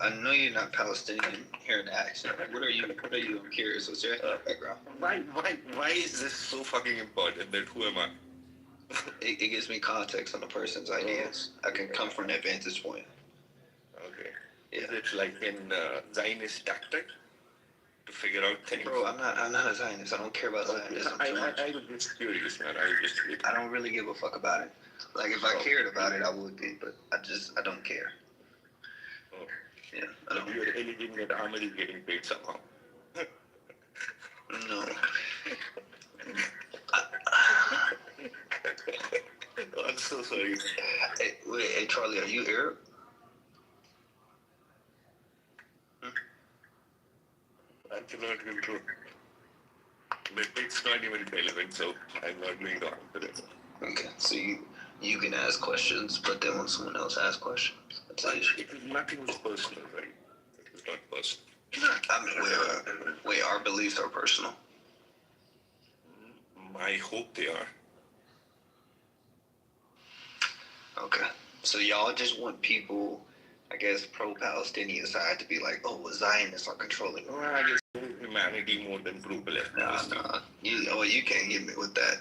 I know you're not Palestinian here in the accent. What are you? I'm curious. What's your ethnic background? Why is this so fucking important? That who am I? It gives me context on the person's ideas. I can come from that vantage point. Okay. Yeah. Is it like in Zionist tactic to figure out things? Bro, I'm not a Zionist. I don't care about Zionism too much. I was just curious, man. I don't really give a fuck about it. Like, if I cared about it, I would be, but I don't care. Oh. Yeah, I don't. You're alleging that Ahmed is getting paid somehow. No. I'm so sorry. Hey, wait, hey Charlie, are you Arab? I cannot control. But it's not even relevant, so I'm not going to answer it. Okay, so you can ask questions, but then when someone else asks questions, that's the issue. Nothing was personal, right? It was not personal. I mean, wait, our beliefs are personal. I hope they are. Okay, so y'all just want people, I guess, pro-Palestinian side to be like, oh, well, Zionists are controlling. Well, I guess humanity more than pro-Palestinian. Nah. You can't get me with that.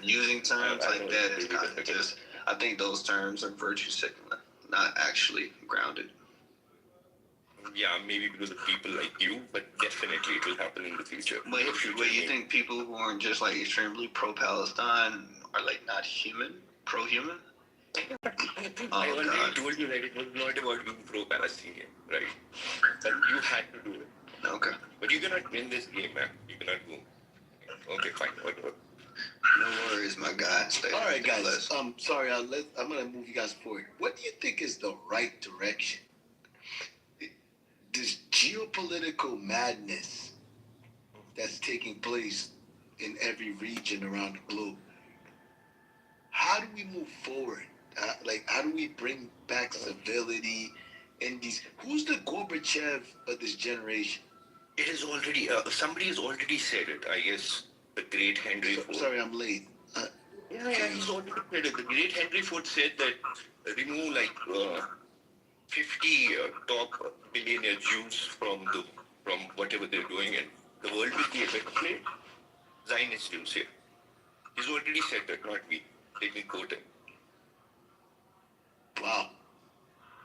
Using terms like that is kind of just, I think those terms are virtue signaling, not actually grounded. Yeah, maybe because of people like you, but definitely it will happen in the future. But you think people who aren't just like extremely pro-Palestine are like not human, pro-human? I already told you that it was not about being pro-Palestinian, right? But you had to do it. Okay. But you cannot win this game, man. You cannot go. Okay, fine, whatever. No worries, my guy. All right, guys. Sorry, I'm gonna move you guys forward. What do you think is the right direction? This geopolitical madness that's taking place in every region around the globe. How do we move forward? How do we bring back civility in these? Who's the Gorbachev of this generation? It is already, somebody has already said it, I guess, the great Henry Ford. Sorry, I'm late. Yeah, he's already said it. The great Henry Ford said that remove 50 top billionaire Jews from whatever they're doing, and the world will be a better place. Zionist Jews here. He's already said that, not me. Let me quote him. Wow.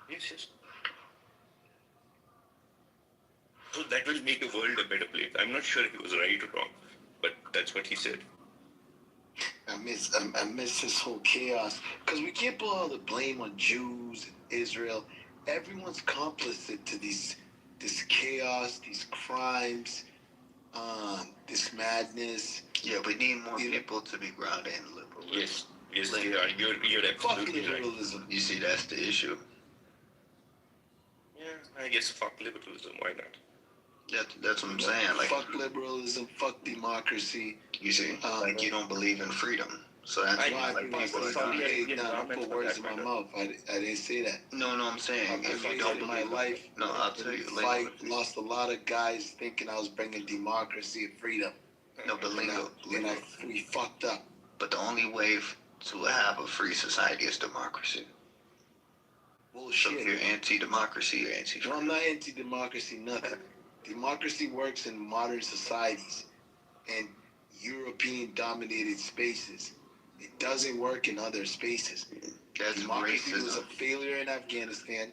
Yes. So that will make the world a better place. I'm not sure if he was right or wrong, but that's what he said. I miss this whole chaos because we can't put all the blame on Jews and Israel. Everyone's complicit to this chaos, these crimes, this madness. Yeah, we need more people to be grounded in liberalism. Yes, they are. You're absolutely fuck liberalism. Right. You see, that's the issue. Yeah, I guess fuck liberalism. Why not? That's what I'm saying. Like, fuck liberalism, fuck democracy. You see, you don't believe in freedom. So that's why people don't put words in my mouth. I didn't say that. No, I'm saying if you don't believe my life, I'll tell you later. Lost a lot of guys thinking I was bringing democracy and freedom. No, but lingo. We fucked up. But the only way to have a free society is democracy. Bullshit. So if you're anti-democracy, you're anti-free. No, I'm not anti-democracy, nothing. Democracy works in modern societies and European-dominated spaces. It doesn't work in other spaces. That's Democracy racism. was a failure in Afghanistan.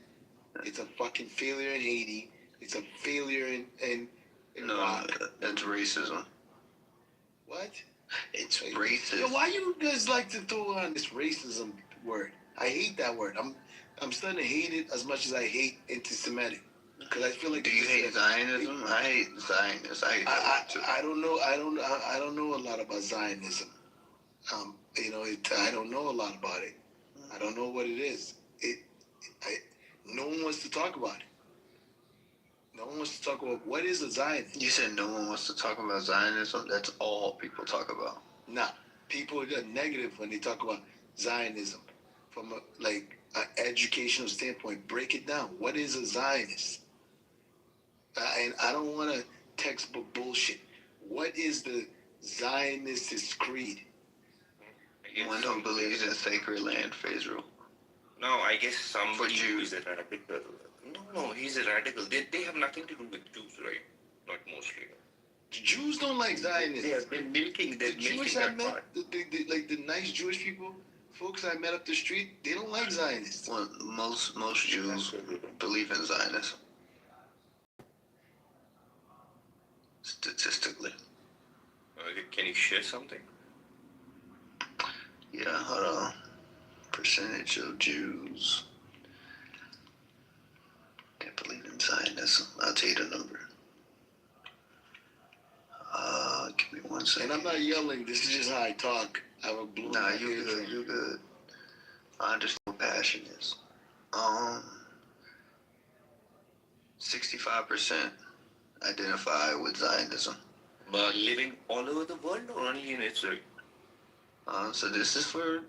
It's a fucking failure in Haiti. It's a failure in Iraq. No, that's racism. What? It's racist. Yo, why you guys like to throw on this racism word? I hate that word. I'm starting to hate it as much as I hate anti-Semitic. Because I feel like. Do you hate Zionism? I hate Zionists. I don't know. I don't know a lot about Zionism. I don't know a lot about it. I don't know what it is. No one wants to talk about it. No one wants to talk about what is a Zionist. You said no one wants to talk about Zionism. That's all people talk about. Nah, people are negative when they talk about Zionism from an educational standpoint. Break it down. What is a Zionist? And I don't want to textbook bullshit. What is the Zionist creed? One who believes in sacred land for Israel. No, I guess somebody who is a radical. No, he's a radical. They have nothing to do with Jews, right? Not mostly. Jews don't like Zionism. They're milking the Jewish I met, the nice Jewish people, folks I met up the street, they don't like Zionists. Well, most Jews believe in Zionism. Statistically. Can you share something? Yeah, hold on. Percentage of Jews. Zionism. I'll tell you the number. Give me 1 second. And I'm not yelling. This is just how I talk. I have a blue. Nah, you good. You good. I understand what passion is. 65% identify with Zionism. But living all over the world or only in Israel? So this is for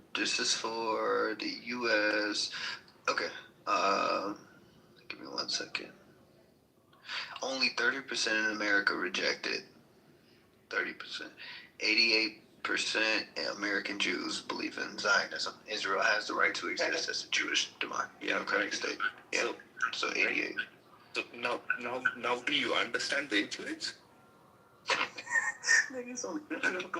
the U.S. Okay. Give me 1 second. Only 30% in America reject it. 30%. 88% American Jews believe in Zionism. Israel has the right to exist as a Jewish democratic state. Yeah. So 88. So now do you understand the influence? Come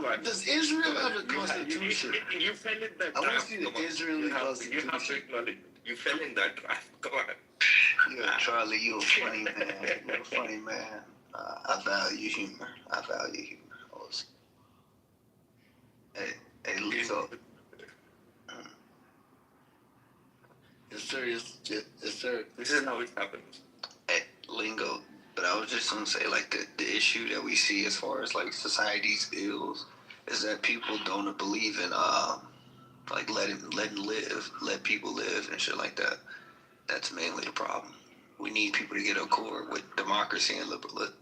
on. Does Israel have a constitution? You fell in that I want trap. to see the Come on. Israeli You have constitution. to acknowledge it. You fell in that trap. Come on. Yeah, Charlie, you a funny man. You a funny man. I value humor. Also. Hey, Lizzo. Yes, sir. Yes, sir. This is how it happens. Hey, Lingo. But I was just gonna say, like, the issue that we see as far as, like, society's ills is that people don't believe in, like, let people live and shit like that. That's mainly the problem. We need people to get accord with democracy and liberalism.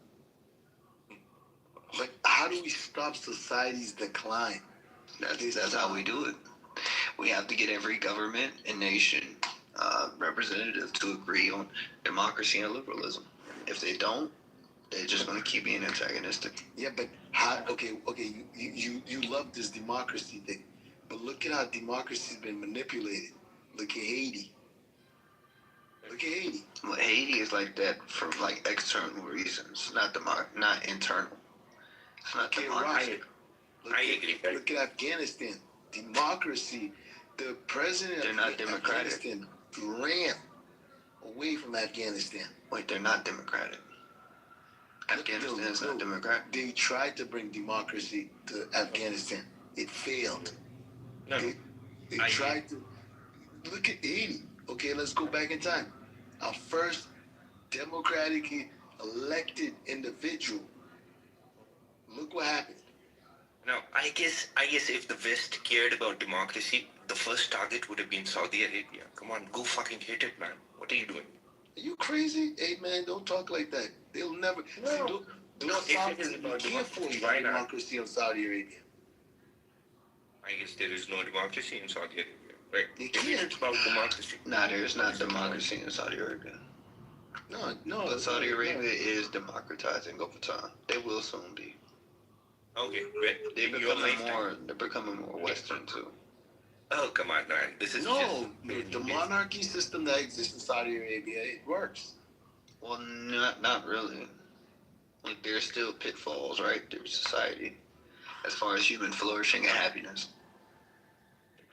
But how do we stop society's decline? That's how we do it. We have to get every government and nation representative to agree on democracy and liberalism. If they don't, they're just going to keep being antagonistic. Yeah, but how? Okay. You love this democracy thing, but look at how democracy's been manipulated. Look at Haiti. Well, Haiti is like that for like external reasons, not internal. It's not democracy. Look at Afghanistan. Democracy. The president They're not democratic. Afghanistan ran away from Afghanistan. Wait, they're not democratic. Afghanistan is not democratic. They tried to bring democracy to Afghanistan. It failed. No. They tried to. Look at Haiti. Okay, let's go back in time. Our first democratically elected individual. Look what happened. Now, I guess if the West cared about democracy, the first target would have been Saudi Arabia. Come on, go fucking hit it, man. What are you doing? Are you crazy? Hey, man, don't talk like that. They'll never. No. If it is about you can't force democracy on Saudi Arabia. I guess there is no democracy in Saudi Arabia, right? They If can't. it's about democracy. Nah, there's not democracy in Saudi Arabia. No. But Saudi Arabia is democratizing over time. They will soon be. Okay, They're becoming more Western too. Oh, come on, man. This is the monarchy system that exists in Saudi Arabia, it works. Well, not really. Like, there's still pitfalls, right, through society, as far as human flourishing and happiness.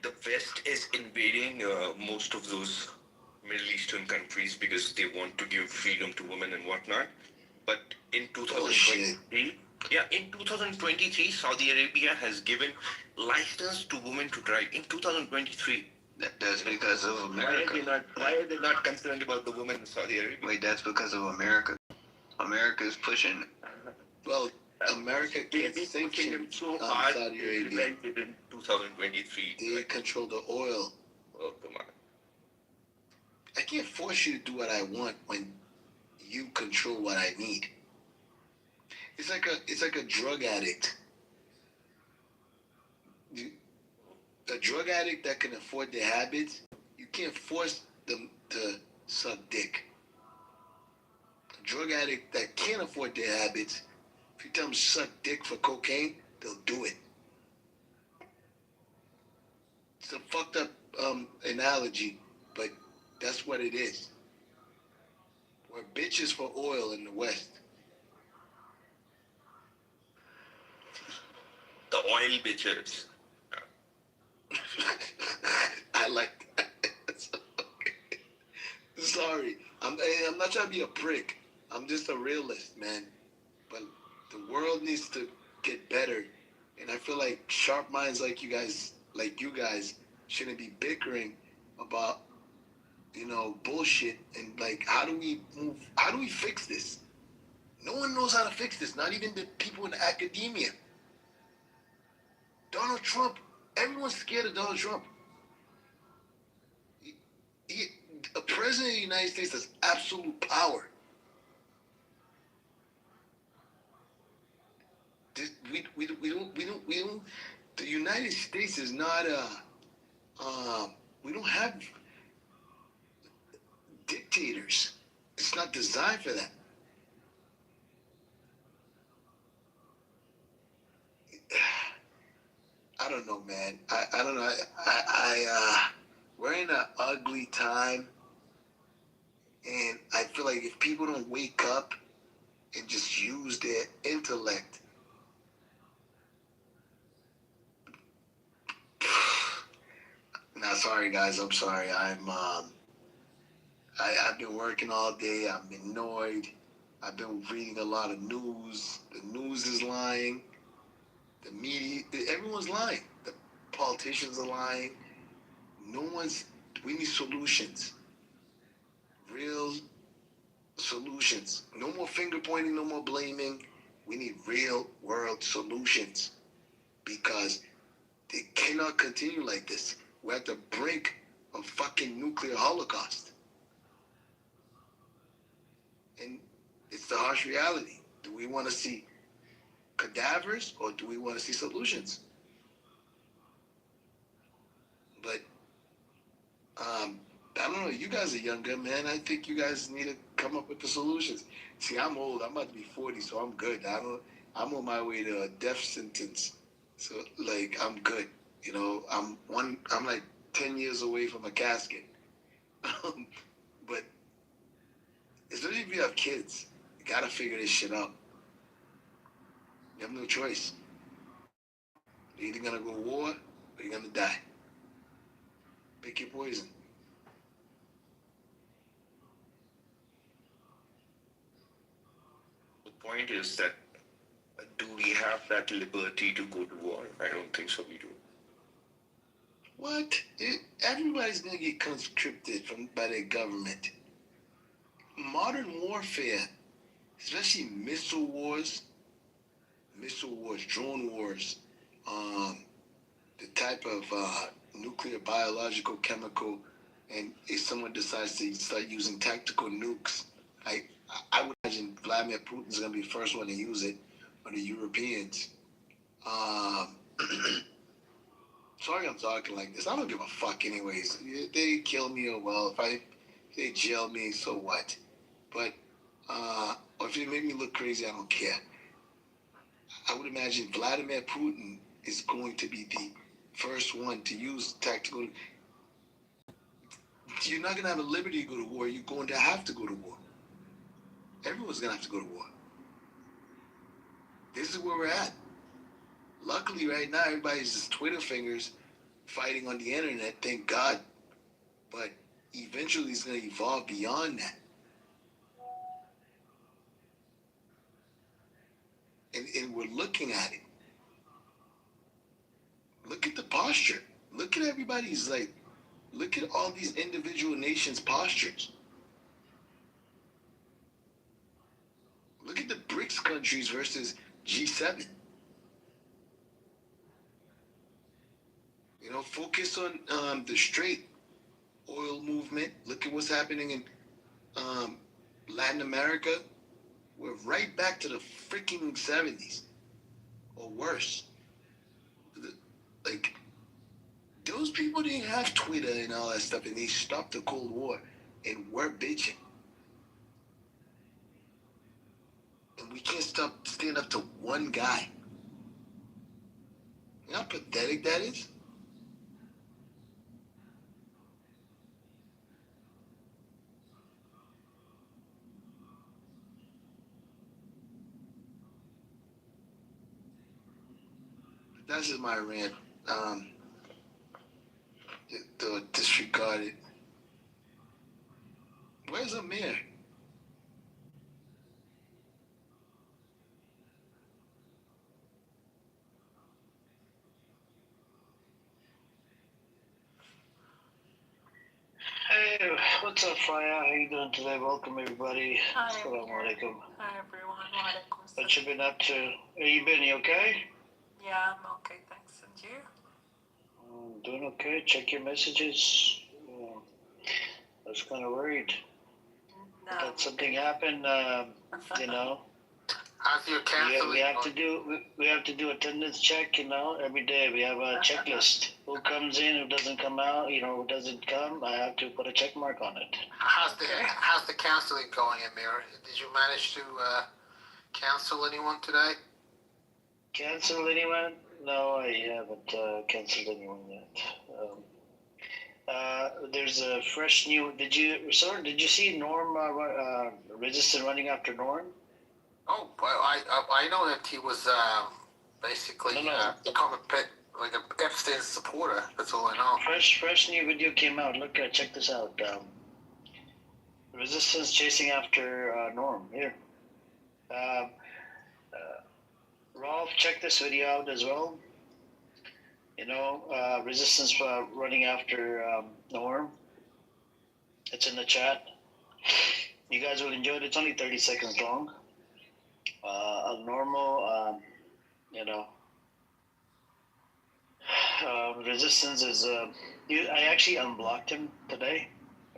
The West is invading most of those Middle Eastern countries because they want to give freedom to women and whatnot. But in 2023, in 2023, Saudi Arabia has given license to women to drive. In 2023. That's because of America. Why are they not concerned about the women in Saudi Arabia? Wait, that's because of America. America is pushing. Well, America can't sanction so hard Saudi Arabia. In 2023. They control the oil. Oh, come on. I can't force you to do what I want when you control what I need. It's like a drug addict. A drug addict that can afford their habits, you can't force them to suck dick. A drug addict that can't afford their habits, if you tell them to suck dick for cocaine, they'll do it. It's a fucked up analogy, but that's what it is. We're bitches for oil in the West. The oil bitches. I like that. Sorry. I'm not trying to be a prick. I'm just a realist, man. But the world needs to get better. And I feel like sharp minds like you guys shouldn't be bickering about bullshit. And like, how do we move? How do we fix this? No one knows how to fix this. Not even the people in academia. Donald Trump. Everyone's scared of Donald Trump. He, a president of the United States has absolute power. We don't. The United States is not a. We don't have dictators. It's not designed for that. I don't know, man. I don't know. We're in an ugly time, and I feel like if people don't wake up and just use their intellect, nah, sorry guys. I'm sorry. I've been working all day. I'm annoyed. I've been reading a lot of news. The news is lying. The media, everyone's lying. The politicians are lying. We need solutions. Real solutions. No more finger pointing, no more blaming. We need real world solutions because they cannot continue like this. We're at the brink of fucking nuclear holocaust. And it's the harsh reality. Do we want to see cadavers or do we want to see solutions? But I don't know. You guys are younger, man. I think you guys need to come up with the solutions. See, I'm old. I'm about to be 40, so I'm good. I'm on my way to a death sentence. So like, I'm good. I'm like 10 years away from a casket. But especially if you have kids, you gotta figure this shit out. You have no choice. You're either gonna go to war or you're gonna die. Pick your poison. The point is that do we have that liberty to go to war? I don't think so. We do. What? Everybody's gonna get conscripted by their government. Modern warfare, especially missile wars, drone wars, the type of nuclear, biological, chemical, and if someone decides to start using tactical nukes, I would imagine Vladimir Putin's gonna be the first one to use it, or the Europeans. Sorry I'm talking like this. I don't give a fuck anyways. If they kill me, or well, if they jail me, so what? But or if they make me look crazy, I don't care. I would imagine Vladimir Putin is going to be the first one to use tactical. You're not going to have a liberty to go to war. You're going to have to go to war. Everyone's going to have to go to war. This is where we're at. Luckily, right now, everybody's just Twitter fingers fighting on the internet, thank God. But eventually, it's going to evolve beyond that. And we're looking at it. Look at the posture. Look at everybody's look at all these individual nations' postures. Look at the BRICS countries versus G7. Focus on the straight oil movement. Look at what's happening in Latin America. We're right back to the freaking 70s or worse. Those people didn't have Twitter and all that stuff, and they stopped the Cold War, and we're bitching. And we can't stand up to one guy. You know how pathetic that is? That's just my rant. The disregarded. Where's Amir? Hey, what's up, Faya? How you doing today? Welcome, everybody. Hi, Assalamu alaikum. Hi everyone. Walaikum What salam. you been up to? Where you been? You okay? Yeah, I'm okay, thanks. And you? Doing okay. Check your messages. I was kind of worried. No. That something happened. You know. How's your canceling? We have to do attendance check. You know, every day we have a checklist. Who comes in, who doesn't come out. You know, who doesn't come. I have to put a check mark on it. How's the counseling going, Amir? Did you manage to cancel anyone today? Cancel anyone? No, I haven't canceled anyone yet. There's a fresh new. Did you see Norm Resistant running after Norm? Oh, well, I know that he was basically become a pet, like a Epstein supporter. That's all I know. Fresh new video came out. Look, check this out. Resistance chasing after Norm. Here. Rolf, check this video out as well. You know, Resistance running after Norm. It's in the chat. You guys will enjoy it. It's only 30 seconds long. A normal, you know, Resistance is. I actually unblocked him today,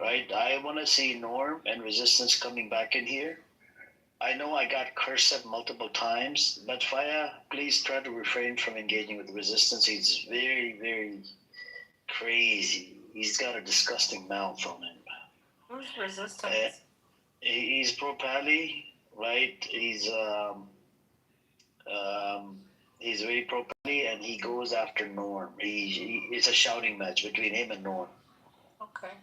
right? I want to see Norm and Resistance coming back in here. I know I got cursed multiple times, but Faya, please try to refrain from engaging with Resistance. He's very, very crazy. He's got a disgusting mouth on him. Who's Resistance? He's pro-Pally, right? He's very pro-Pally, and he goes after Norm. It's a shouting match between him and Norm. Okay.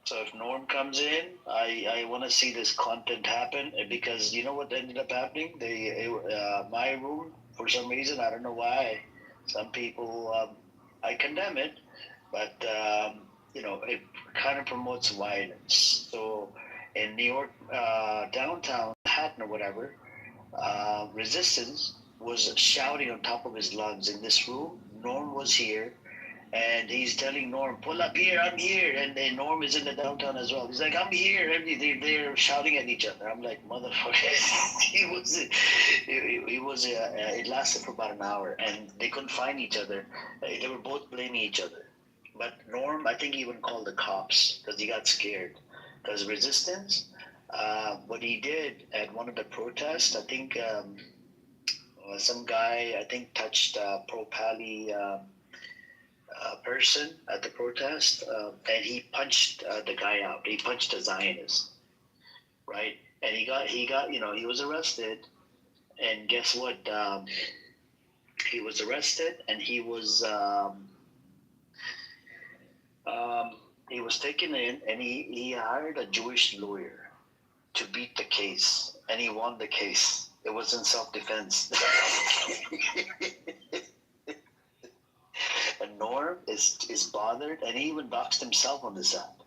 So if Norm comes in, I want to see this content happen, because you know what ended up happening? My room, for some reason, I don't know why, some people, I condemn it, but you know, it kind of promotes violence. So in New York, downtown Manhattan or whatever, Resistance was shouting on top of his lungs in this room. Norm was here. And he's telling Norm, pull up here, I'm here. And then Norm is in the downtown as well. He's like, I'm here. They're shouting at each other. I'm like, motherfucker. It lasted for about an hour, and they couldn't find each other. They were both blaming each other. But Norm, I think he even called the cops because he got scared. Because Resistance, what he did at one of the protests, I think some guy, I think, touched pro-Pally person at the protest, and he punched the guy out. He punched a Zionist, right? And he got, you know, he was arrested. And guess what? He was arrested, and he was taken in, and he hired a Jewish lawyer to beat the case, and he won the case. It was in self-defense. And Norm is bothered, and he even doxed himself on this app.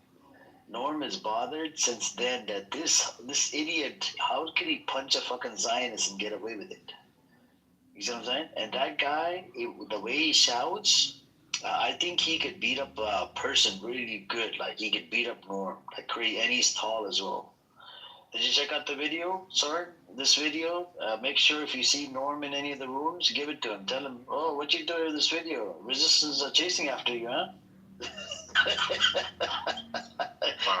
Norm is bothered since then that this idiot, how can he punch a fucking Zionist and get away with it? You see what I'm saying? And that guy, the way he shouts, I think he could beat up a person really good. Like, he could beat up Norm like crazy, and he's tall as well. Did you check out the video, sir? This video? Make sure if you see Norm in any of the rooms, give it to him. Tell him, oh, what you doing in this video? Resistance are chasing after you, huh?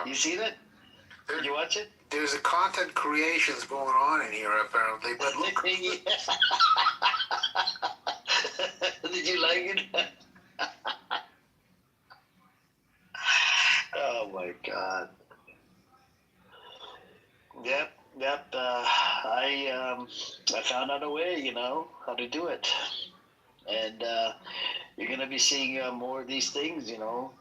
You see that? Did you watch it? There's a content creations going on in here, apparently. But look. Did you like it? Oh, my God. Yep. I found out a way, you know, how to do it, and you're gonna be seeing more of these things, you know.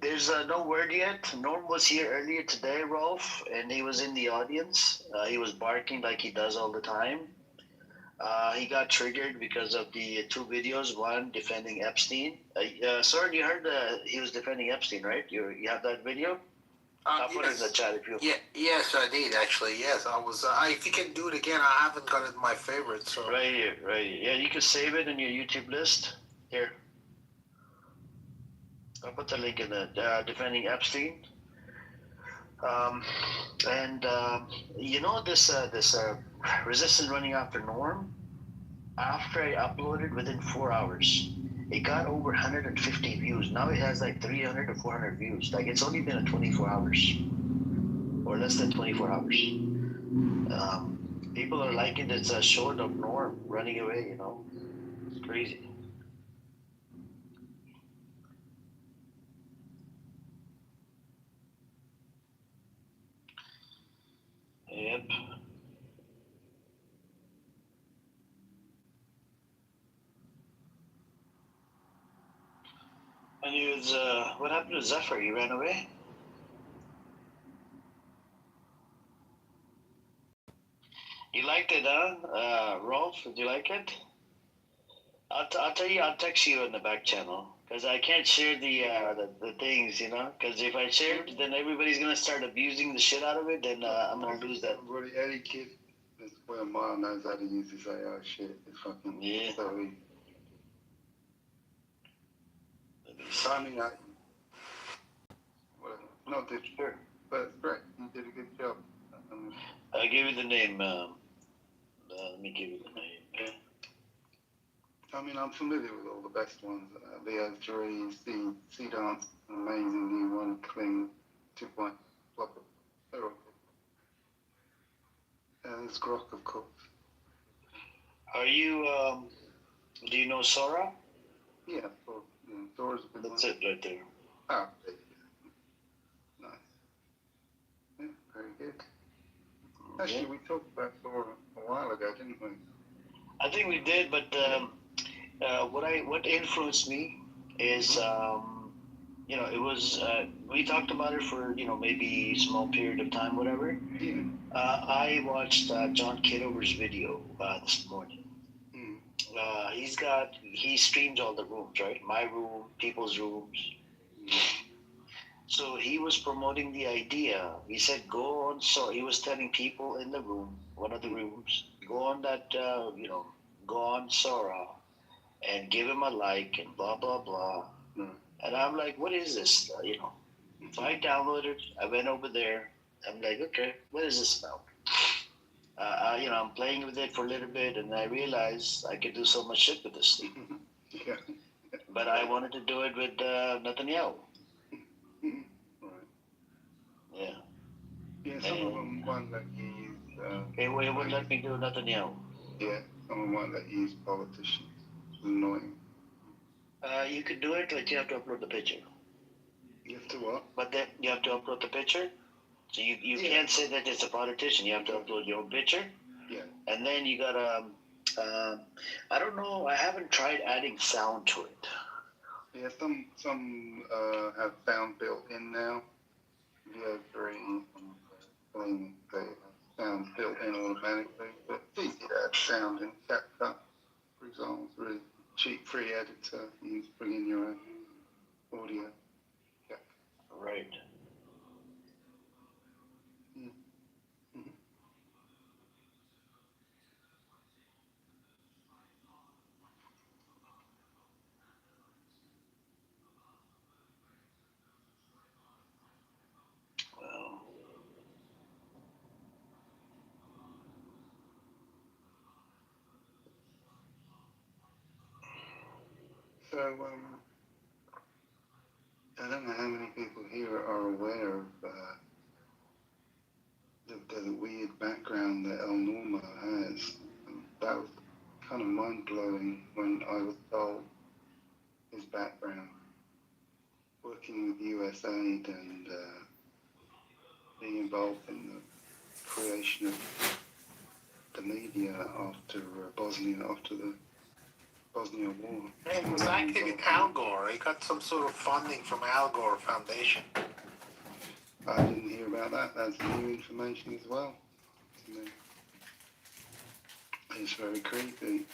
There's no word yet. Norm was here earlier today, Rolf, and he was in the audience. He was barking like he does all the time. He got triggered because of the two videos. One defending Epstein. Soren, you heard he was defending Epstein, right? You have that video? I'll put it in the chat if you. Yeah, yes, I did actually. Yes, I was. If you can do it again, I haven't got it in my favorites. So. Right here. Yeah, you can save it in your YouTube list. Here. I'll put the link in the defending Epstein. And you know this resistance running after Norm. After I uploaded within 4 hours, it got over 150 views. Now it has like 300 to 400 views. Like it's only been 24 hours or less than 24 hours. People are liking it's a short of Norm running away. You know, it's crazy. Yep. And he was, what happened to Zephyr? He ran away? You liked it, huh? Rolf, did you like it? I'll tell you, I'll text you in the back channel. Because I can't share the things, you know? Because if I share it, then everybody's going to start abusing the shit out of it, then I'm going to lose that. Everybody, any kid that's where mom knows how to use this AI shit. It's fucking so easy. Signing out. No, did sure. But it's great. You did a good job. I'll give you the name. Let me give you the name. Okay? I mean, I'm familiar with all the best ones. Leo 3, C Dance, Amazing New One, Cling, 2 Point, Flopper. They're all good. And there's Grok, of course. Are you, do you know Sora? Yeah, well, Sora's a good That's one. it right there. Ah, yeah. Nice. Yeah, very good. Actually, we talked about Sora a while ago, didn't we? I think we did, but what influenced me is it was we talked about it for maybe a small period of time, whatever. Yeah. I watched John Kitover's video this morning. He streams all the rooms, right? My room, people's rooms. So he was promoting the idea. He said, go on. So he was telling people in the room, one of the rooms, go on that, go on Sora and give him a like and blah, blah, blah. And I'm like, what is this? So I downloaded, I went over there. I'm like, okay, what is this about? I'm playing with it for a little bit and I realized I could do so much shit with this thing. Yeah. But I wanted to do it with Netanyahu. Yeah. Yeah, some of them want that you use. It wouldn't let me do Netanyahu. Yeah, some of them want that you use politicians. It's annoying. You could do it, but you have to upload the picture. You have to what? But then you have to upload the picture. So you can't say that it's a politician. You have to upload your own picture. Yeah. And then you gotta, I don't know, I haven't tried adding sound to it. Yeah, some have sound built in now. Video 3 and they have sound built in automatically. But it's easy to add sound in CapCut, for example. It's a really cheap, free editor. You can bring in your own audio. Yeah. Right. So, I don't know how many people here are aware of the weird background that El Normo has. That was kind of mind-blowing when I was told his background. Working with USAID and being involved in the creation of the media after Bosnia, after the Bosnia War. And he was active in Al Gore. He got some sort of funding from Al Gore Foundation. I didn't hear about that. That's new information as well. It's very creepy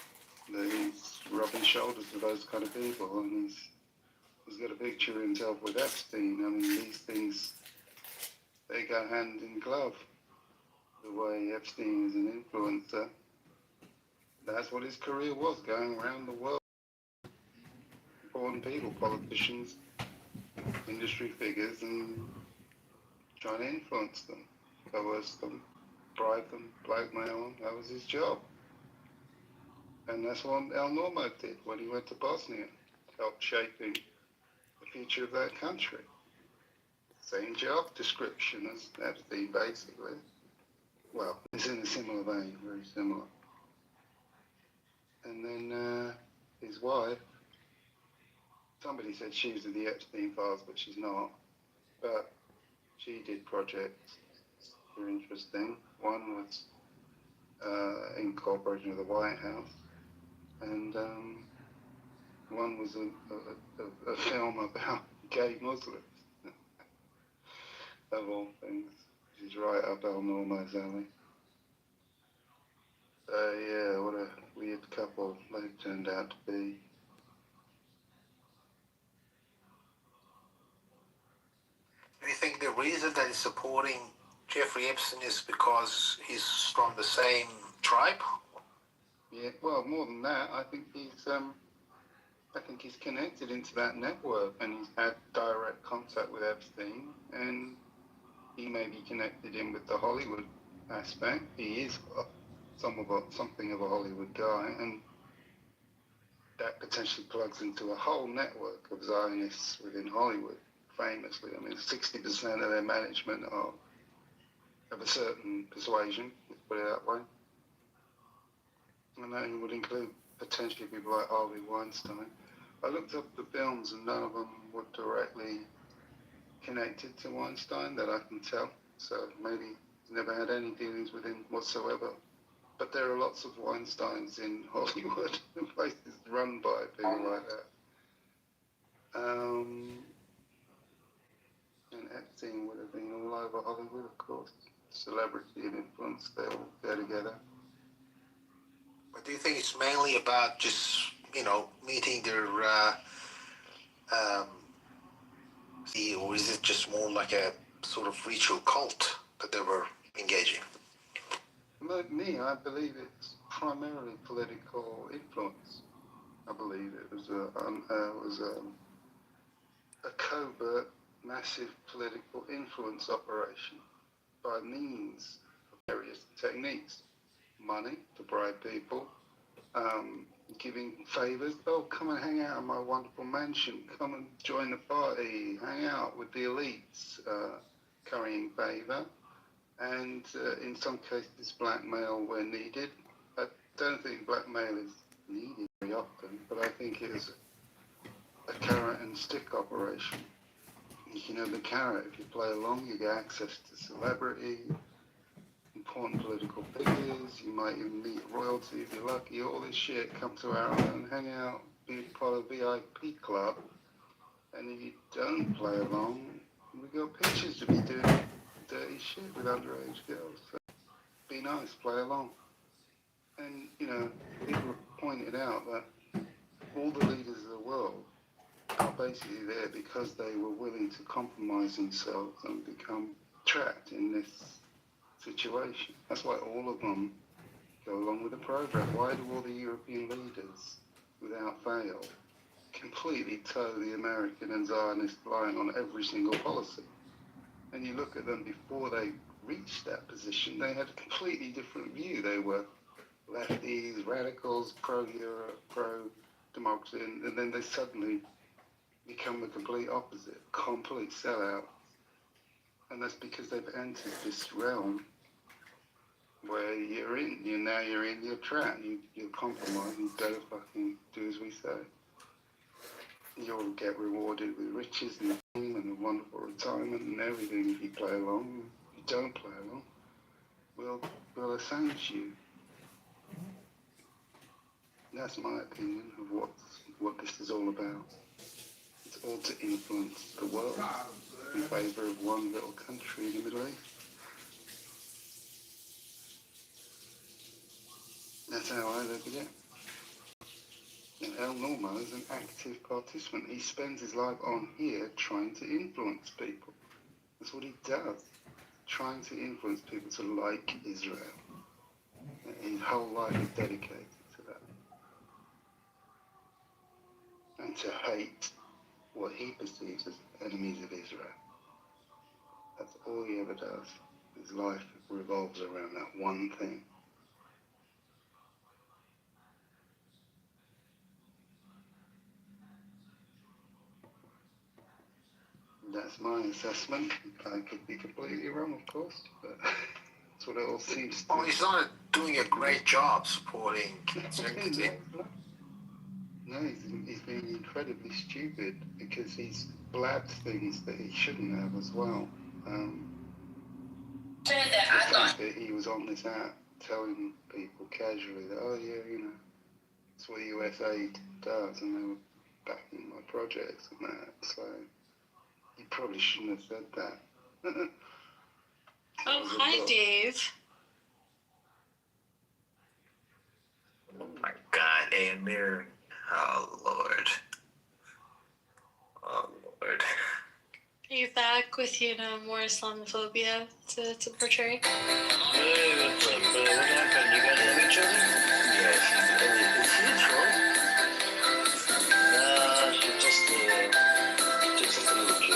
that he's rubbing shoulders with those kind of people, and he's got a picture of himself with Epstein. I mean, these things, they go hand in glove. The way Epstein is an influencer, that's what his career was, going around the world. Important people, politicians, industry figures and trying to influence them, coerce them, bribe them, blackmail them. That was his job. And that's what El Normo did when he went to Bosnia, helped shaping the future of that country. Same job description as Epstein, basically. Well, it's in a similar vein, very similar. And then his wife, somebody said she was in the Epstein files, but she's not. But she did projects that were interesting. One was in cooperation with the White House, and one was a film about gay Muslims, of all things. She's right up El Normo's alley. Yeah, what a weird couple they turned out to be. Do you think the reason that he's supporting Jeffrey Epstein is because he's from the same tribe? Yeah, well, more than that, I think he's connected into that network, and he's had direct contact with Epstein, and he may be connected in with the Hollywood aspect. He is something of a Hollywood guy, and that potentially plugs into a whole network of Zionists within Hollywood, famously. I mean, 60% of their management are of a certain persuasion, let's put it that way. And that would include potentially people like Harvey Weinstein. I looked up the films and none of them were directly connected to Weinstein that I can tell. So maybe he's never had any dealings with him whatsoever. But there are lots of Weinsteins in Hollywood, places run by people like that. And Epstein would have been all over Hollywood, of course. Celebrity and influence, they all go together. But do you think it's mainly about just, meeting their, or is it just more like a sort of ritual cult that they were engaging? Like me, I believe it's primarily political influence. I believe it was a covert, massive political influence operation by means of various techniques. Money to bribe people, giving favors. Oh, come and hang out in my wonderful mansion. Come and join the party. Hang out with the elites, currying favor. And in some cases, blackmail where needed. I don't think blackmail is needed very often, but I think it is a carrot and stick operation. You can have the carrot. If you play along, you get access to celebrity, important political figures, you might even meet royalty if you're lucky, all this shit, come to our island, hang out, be part of the VIP club, and if you don't play along, we've got pictures of you doing dirty shit with underage girls, so be nice, play along. And, people pointed out that all the leaders of the world are basically there because they were willing to compromise themselves and become trapped in this situation. That's why all of them go along with the program. Why do all the European leaders, without fail, completely toe the American and Zionist line on every single policy? And you look at them before they reached that position, they had a completely different view. They were lefties, radicals, pro-Europe, pro-democracy, and then they suddenly become the complete opposite, complete sellout. And that's because they've entered this realm where you're trapped, you're compromised, you gotta fucking do as we say. You'll get rewarded with riches and fame and a wonderful retirement and everything if you play along. If you don't play along, we'll assange you. That's my opinion of what this is all about. It's all to influence the world in favour of one little country in the Middle East. That's how I look at it. And El Normo is an active participant. He spends his life on here trying to influence people. That's what he does. Trying to influence people to like Israel. His whole life is dedicated to that. And to hate what he perceives as enemies of all he ever does. His life revolves around that one thing. That's my assessment. I could be completely wrong, of course, but that's what it all seems to. Well, he's not doing a great job supporting kids. No, he's being incredibly stupid because he's blabbed things that he shouldn't have as well. The fact that he was on this app telling people casually that, oh yeah, you know, it's what USA does, and they were backing my projects and that, so he probably shouldn't have said that. Oh, hi, Dave. Oh my God, Amir. Oh, Lord. Oh, Lord. Are you back with, more Islamophobia to portray? Hey, what's up? What happened? You guys have each other? Yeah, is she a troll? Nah, she's just a little kid.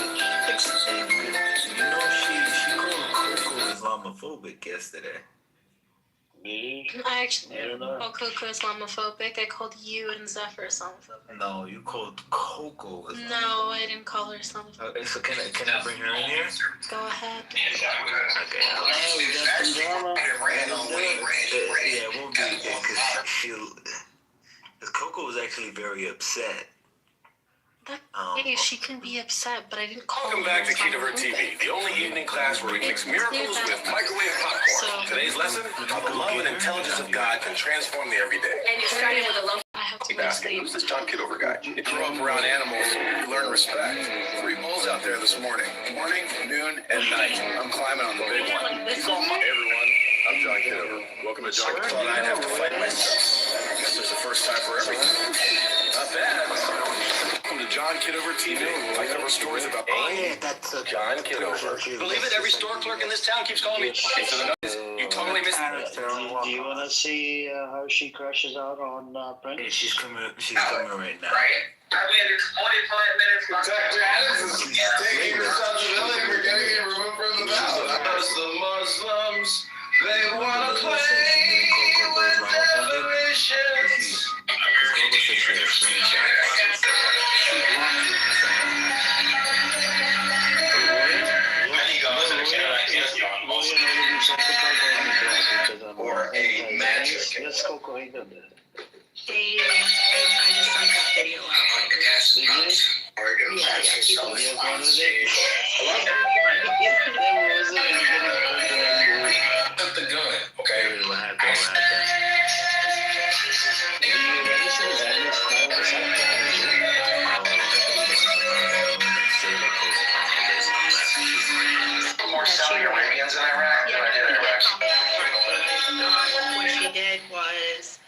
You know, she called Coco Islamophobic yesterday. Me? I actually I don't know. called Coco Islamophobic. I called you and Zephyr Islamophobic. No, you called Coco Islamophobic. No, I didn't call her Islamophobic. Okay, so can I bring her in here? Go ahead. Okay. Oh, we got some drama. Yeah, it won't be because Coco was actually very upset. Hey, she can be upset, but I didn't call Welcome her back to Kitover TV, the only evening class where we mix miracles with microwave popcorn. Today's lesson, how the love and intelligence of God can transform the everyday. And you're starting with a love. I have to Keep asking, who's this John Kitover guy? You grew up around animals, you learn respect. 3 bulls out there this morning, noon, and night. I'm climbing on the big one. Hey everyone, I'm John Kitover. Welcome to John. Thought I'd have to fight myself. I guess there's a first time for everything. Not bad. Welcome to John Kitover TV. I cover stories about that's John Kitover. Believe it, every store clerk in this town keeps calling me. So the notice, you totally missed it. Do you want to see how she crashes out on Prince? Yeah, she's coming right now. Right? I waited 45 minutes. Dr. Adams is taking responsibility for getting him removed from the ballot. Because the Muslims, they want to play with definitions. Or a magic. Let's go go ahead and do it. Dave, I just sent that video out. Did you? Yeah, You have one of it? Something good, okay? What happened? More Saudi Arabians in Iraq than I did in Iraq. What she did was,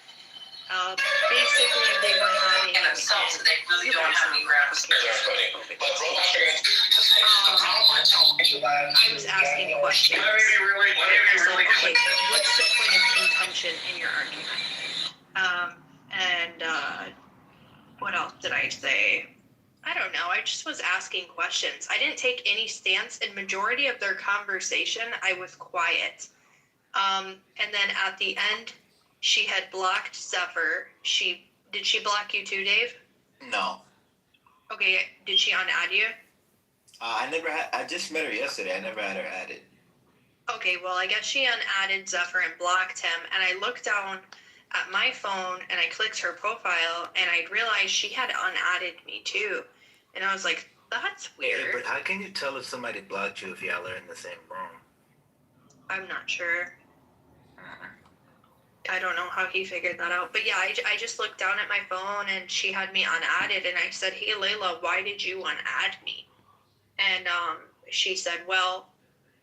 basically they were having Themselves, they really don't have any grounds. I was asking questions. Okay, what's the point of contention in your argument? What else did I say? I don't know. I just was asking questions. I didn't take any stance. In majority of their conversation, I was quiet. And then at the end, she had blocked Zephyr. Did she block you too, Dave? No. Okay. Did she unadd you? I just met her yesterday. I never had her added. Okay. Well, I guess she unadded Zephyr and blocked him. And I looked down at my phone and I clicked her profile and I realized she had unadded me too. And I was like, that's weird. Yeah, but how can you tell if somebody blocked you if y'all are in the same room? I'm not sure. I don't know how he figured that out. But yeah, I just looked down at my phone and she had me unadded and I said, hey, Layla, why did you unadd me? And she said, well,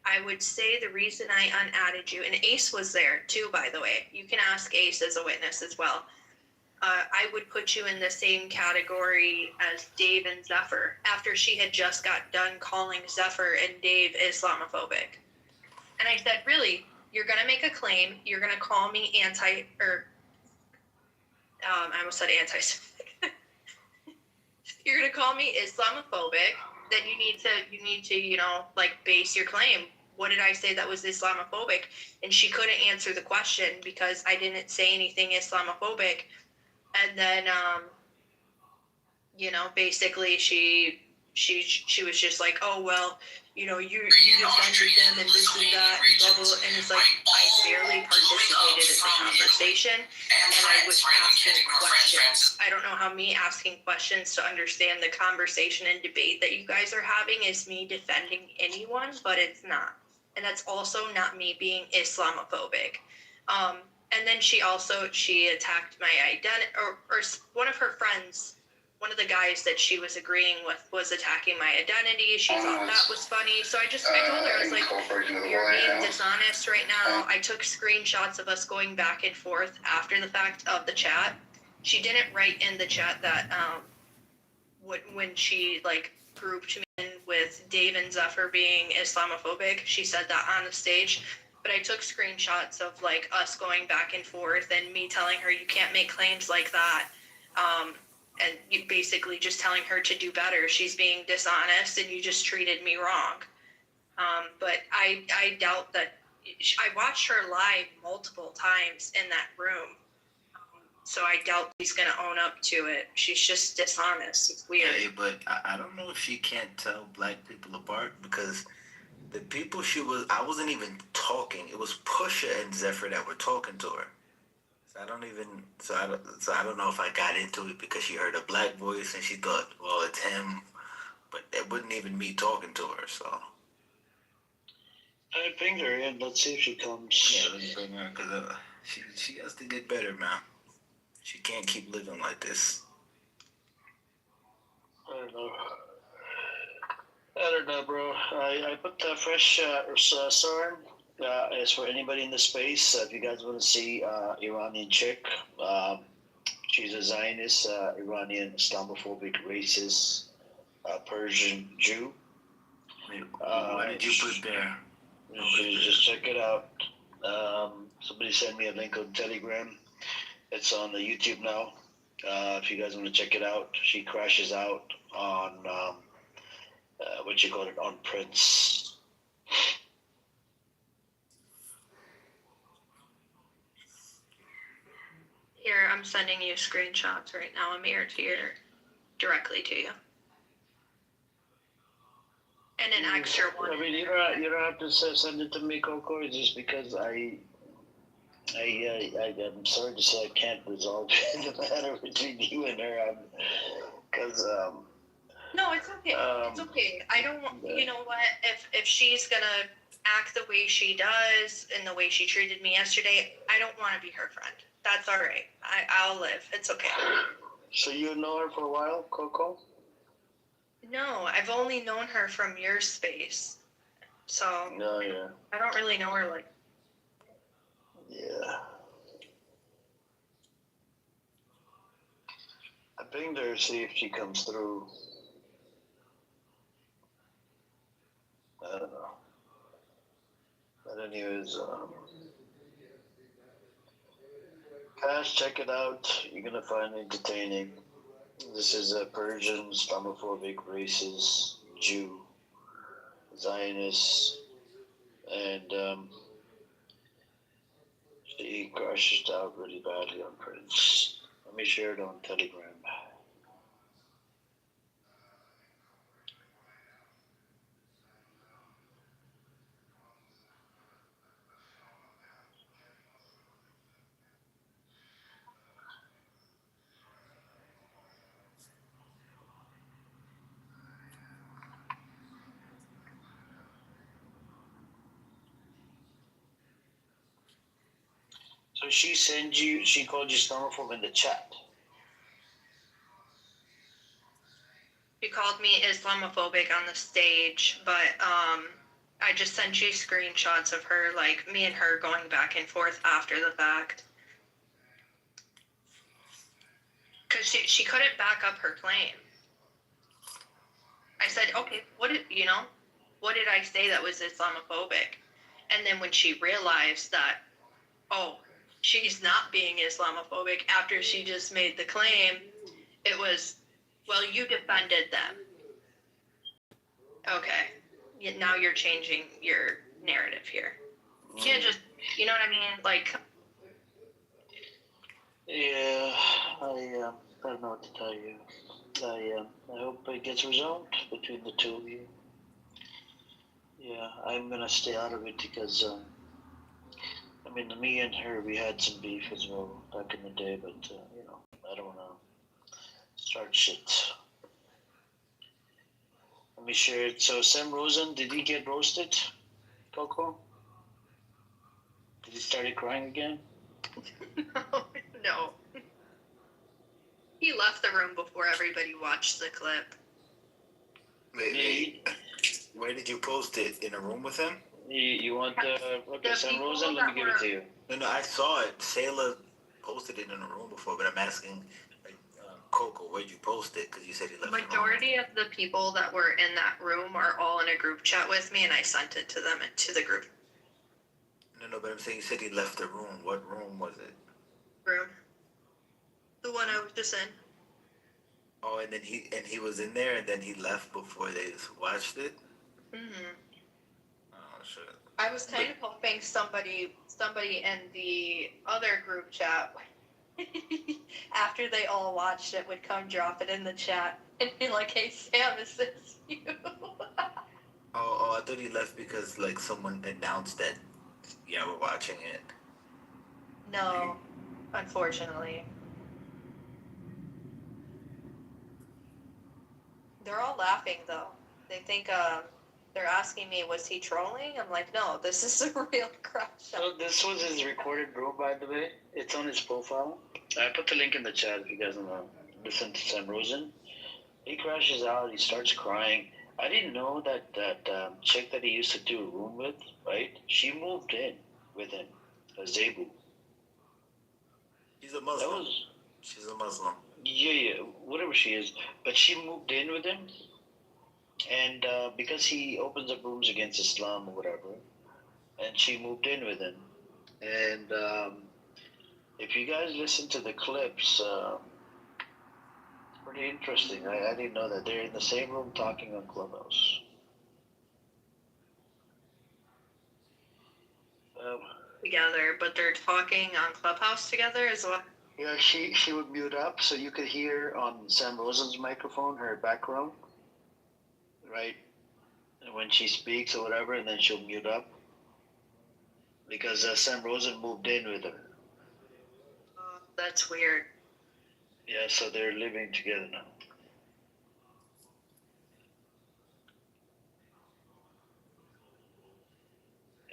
I would say the reason I unadded you, and Ace was there too, by the way. You can ask Ace as a witness as well. I would put you in the same category as Dave and Zephyr after she had just got done calling Zephyr and Dave Islamophobic. And I said, really? You're going to make a claim. You're going to call me I almost said anti-Semitic. You're going to call me Islamophobic. Then you need to, base your claim what did I say that was Islamophobic? And she couldn't answer the question because I didn't say anything Islamophobic. And then, you know, basically she was just like, oh, well, you know, you defended them and this and that and blah, blah, blah. And it's like, I barely participated in the conversation and I was asking questions. I don't know how me asking questions to understand the conversation and debate that you guys are having is me defending anyone, but it's not. And that's also not me being Islamophobic. And then she attacked my identity, or one of her friends, one of the guys that she was agreeing with was attacking my identity. She thought that was funny. So I told her, I was like, you're being dishonest right now. I took screenshots of us going back and forth after the fact of the chat. She didn't write in the chat that when she like grouped me in with Dave and Zephyr being Islamophobic, she said that on the stage. But I took screenshots of like us going back and forth and me telling her you can't make claims like that. And you basically just telling her to do better. She's being dishonest and you just treated me wrong. But I doubt that. I watched her live multiple times in that room. So I doubt she's going to own up to it. She's just dishonest. It's weird. Hey, but I don't know if she can't tell black people apart because the people I wasn't even talking. It was Pusha and Zephyr that were talking to her. I don't know if I got into it because she heard a black voice and she thought, well, it's him, but it wasn't even me talking to her. So I pinged her in. Let's see if she comes. yeah, let's bring her because she has to get better, man. She can't keep living like this. I don't know, bro. I put the fresh SARM. As for anybody in the space, if you guys want to see Iranian chick, she's a Zionist, Iranian, Islamophobic, racist, Persian Jew. Why did you put there? Just check it out. Somebody sent me a link on Telegram. It's on the YouTube now. If you guys want to check it out, she crashes out on on Prince. Here, I'm sending you screenshots right now, Amir, directly to you. And an extra one. I mean, you don't have to send it to me, Coco. It's just because I'm sorry to say I can't resolve the matter between you and her. No, it's okay. It's okay. I don't. You know what? If she's gonna act the way she does and the way she treated me yesterday, I don't want to be her friend. That's all right. I'll live. It's okay. So you know her for a while, Coco? No, I've only known her from your space. So No, yeah. I don't really know her like. Yeah. I pinged her to see if she comes through. I don't know. But anyways, guys, check it out. You're gonna find it entertaining. This is a Persian, Islamophobic, racist, Jew, Zionist, and she crashed out really badly on Prince. Let me share it on Telegram. So she called you Islamophobe in the chat. She called me Islamophobic on the stage, but I just sent you screenshots of her, like me and her going back and forth after the fact. Because she couldn't back up her claim. I said, okay, what did I say that was Islamophobic? And then when she realized that, oh, she's not being Islamophobic after she just made the claim, it was, well, you defended them. Okay. Now you're changing your narrative here. You can't just, you know what I mean? Like, Yeah, I don't know what to tell you. I hope it gets resolved between the two of you. Yeah, I'm gonna stay out of it because I mean, me and her, we had some beef as well back in the day, but you know, I don't wanna start shit. Let me share it. So Sam Rosen, did he get roasted, Coco? Did he start crying again? no. He left the room before everybody watched the clip. Wait, where did you post it? In a room with him? You want The Sam people Rosen? Let me that give it were- to you. No, I saw it. Sailor posted it in a room before, but I'm asking, like, Coco, where'd you post it? Because you said he left the room. Majority of the people that were in that room are all in a group chat with me, and I sent it to them and to the group No, but I'm saying you said he left the room. What room was it? room. The one I was just in. Oh, and then he was in there, and then he left before they watched it. Mm-hmm. Oh shit. I was kind of hoping somebody in the other group chat, after they all watched it, would come drop it in the chat and be like, "Hey Sam, is this you?" Oh, I thought he left because like someone announced that. Yeah, we're watching it. No, unfortunately. They're all laughing though. They think they're asking me, was he trolling? I'm like, no, this is a real crash. So this was his recorded room, by the way. It's on his profile. I put the link in the chat if you guys want to listen to Sam Rosen. He crashes out. He starts crying. I didn't know that chick that he used to do a room with, right? She moved in with him, Zebu. He's a Muslim. That was, She's a Muslim. yeah, whatever she is. But she moved in with him, and because he opens up rooms against Islam or whatever, and she moved in with him. And if you guys listen to the clips, it's pretty interesting. I didn't know that they're in the same room talking on Clubhouse. Together, but they're talking on Clubhouse together as well. Yeah, she would mute up so you could hear on Sam Rosen's microphone her background, right? And when she speaks or whatever, and then she'll mute up because Sam Rosen moved in with her. That's weird. Yeah, so they're living together now.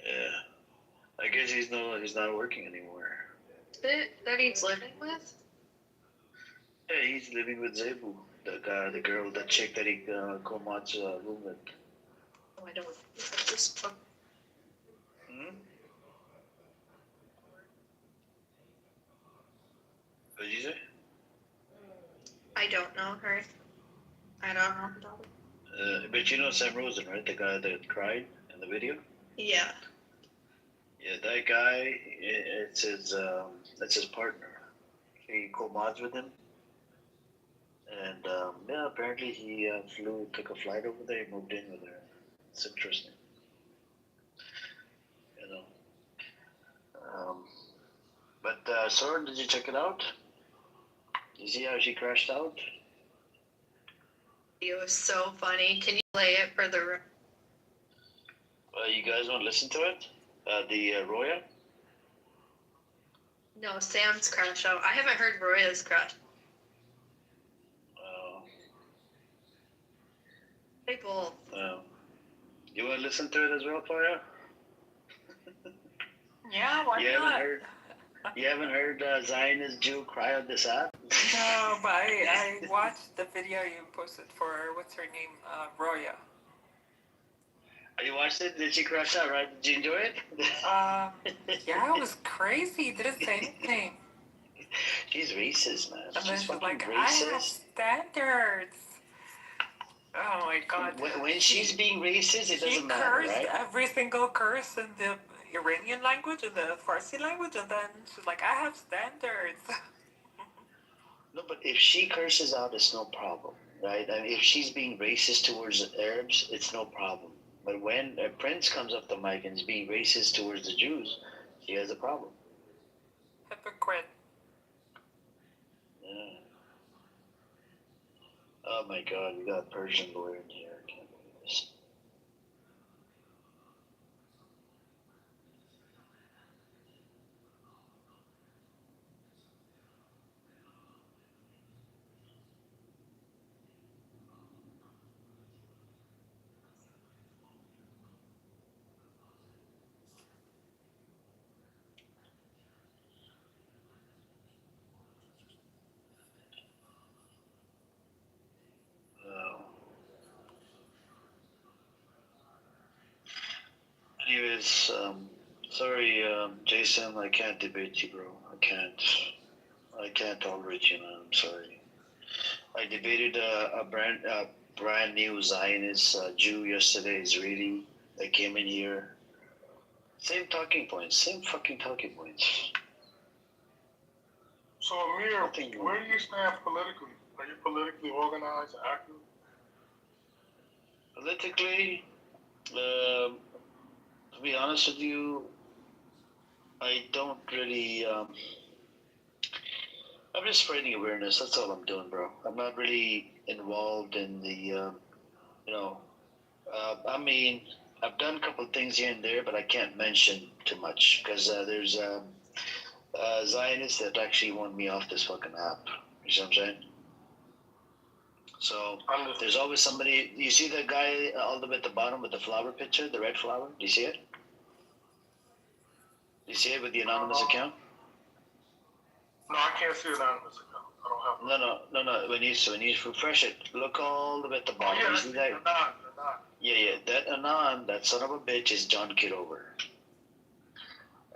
Yeah, I guess he's not working anymore. That he's living with? Yeah, he's living with Zebu, the girl, that chick that he co-mods room with. Oh, I don't. This book. What did you say? I don't know her. I don't know. But you know Sam Rosen, right? The guy that cried in the video. Yeah. Yeah, that guy. It's his partner. He co-mods with him, and yeah, apparently he took a flight over there, moved in with her. It's interesting, you know. But Soren, did you check it out? You see how she crashed out? It was so funny. Can you play it for the room? You guys want to listen to it? The Roya? No, Sam's crash out. I haven't heard Roya's crash. They both. You want to listen to it as well, Flora? Yeah, why You not? haven't heard Zionist Jew cry on this app? No, but I watched the video you posted for, what's her name, Roya. You watched it? Did she crash out, right? Did you enjoy it? Yeah, it was crazy. Didn't say anything. She's racist, man. And then She's she's fucking like, I have racist. standards. Oh my god. When she's being racist, it doesn't matter, right? She cursed every single curse in the Iranian language and the Farsi language, and then she's like, I have standards. No, but if she curses out, it's no problem, right? I mean, if she's being racist towards Arabs, it's no problem. But when a prince comes up the mic and is being racist towards the Jews, he has a problem. Hypocrite. Yeah. Oh my God, we got a Persian lawyer in here. I can't believe this. Anyways, sorry, Jason, I can't debate you, bro. I can't tolerate you, man. I'm sorry. I debated a brand new Zionist Jew yesterday, Israeli, that came in here. Same talking points, same fucking talking points. So, Amir, where do you stand politically? Are you politically organized, active? Politically, to be honest with you, I don't really. I'm just spreading awareness. That's all I'm doing, bro. I'm not really involved in the, I mean, I've done a couple of things here and there, but I can't mention too much because there's Zionists that actually want me off this fucking app. You see what I'm saying? So there's always somebody. You see that guy all the way at the bottom with the flower picture, the red flower? Do you see it? Do you see it with the anonymous account? No, I can't see an anonymous account. I don't have No. When you refresh it, look all the way at the bottom. Oh, yeah, You see that? Anon. Yeah. That Anon, that son of a bitch, is John Kitover.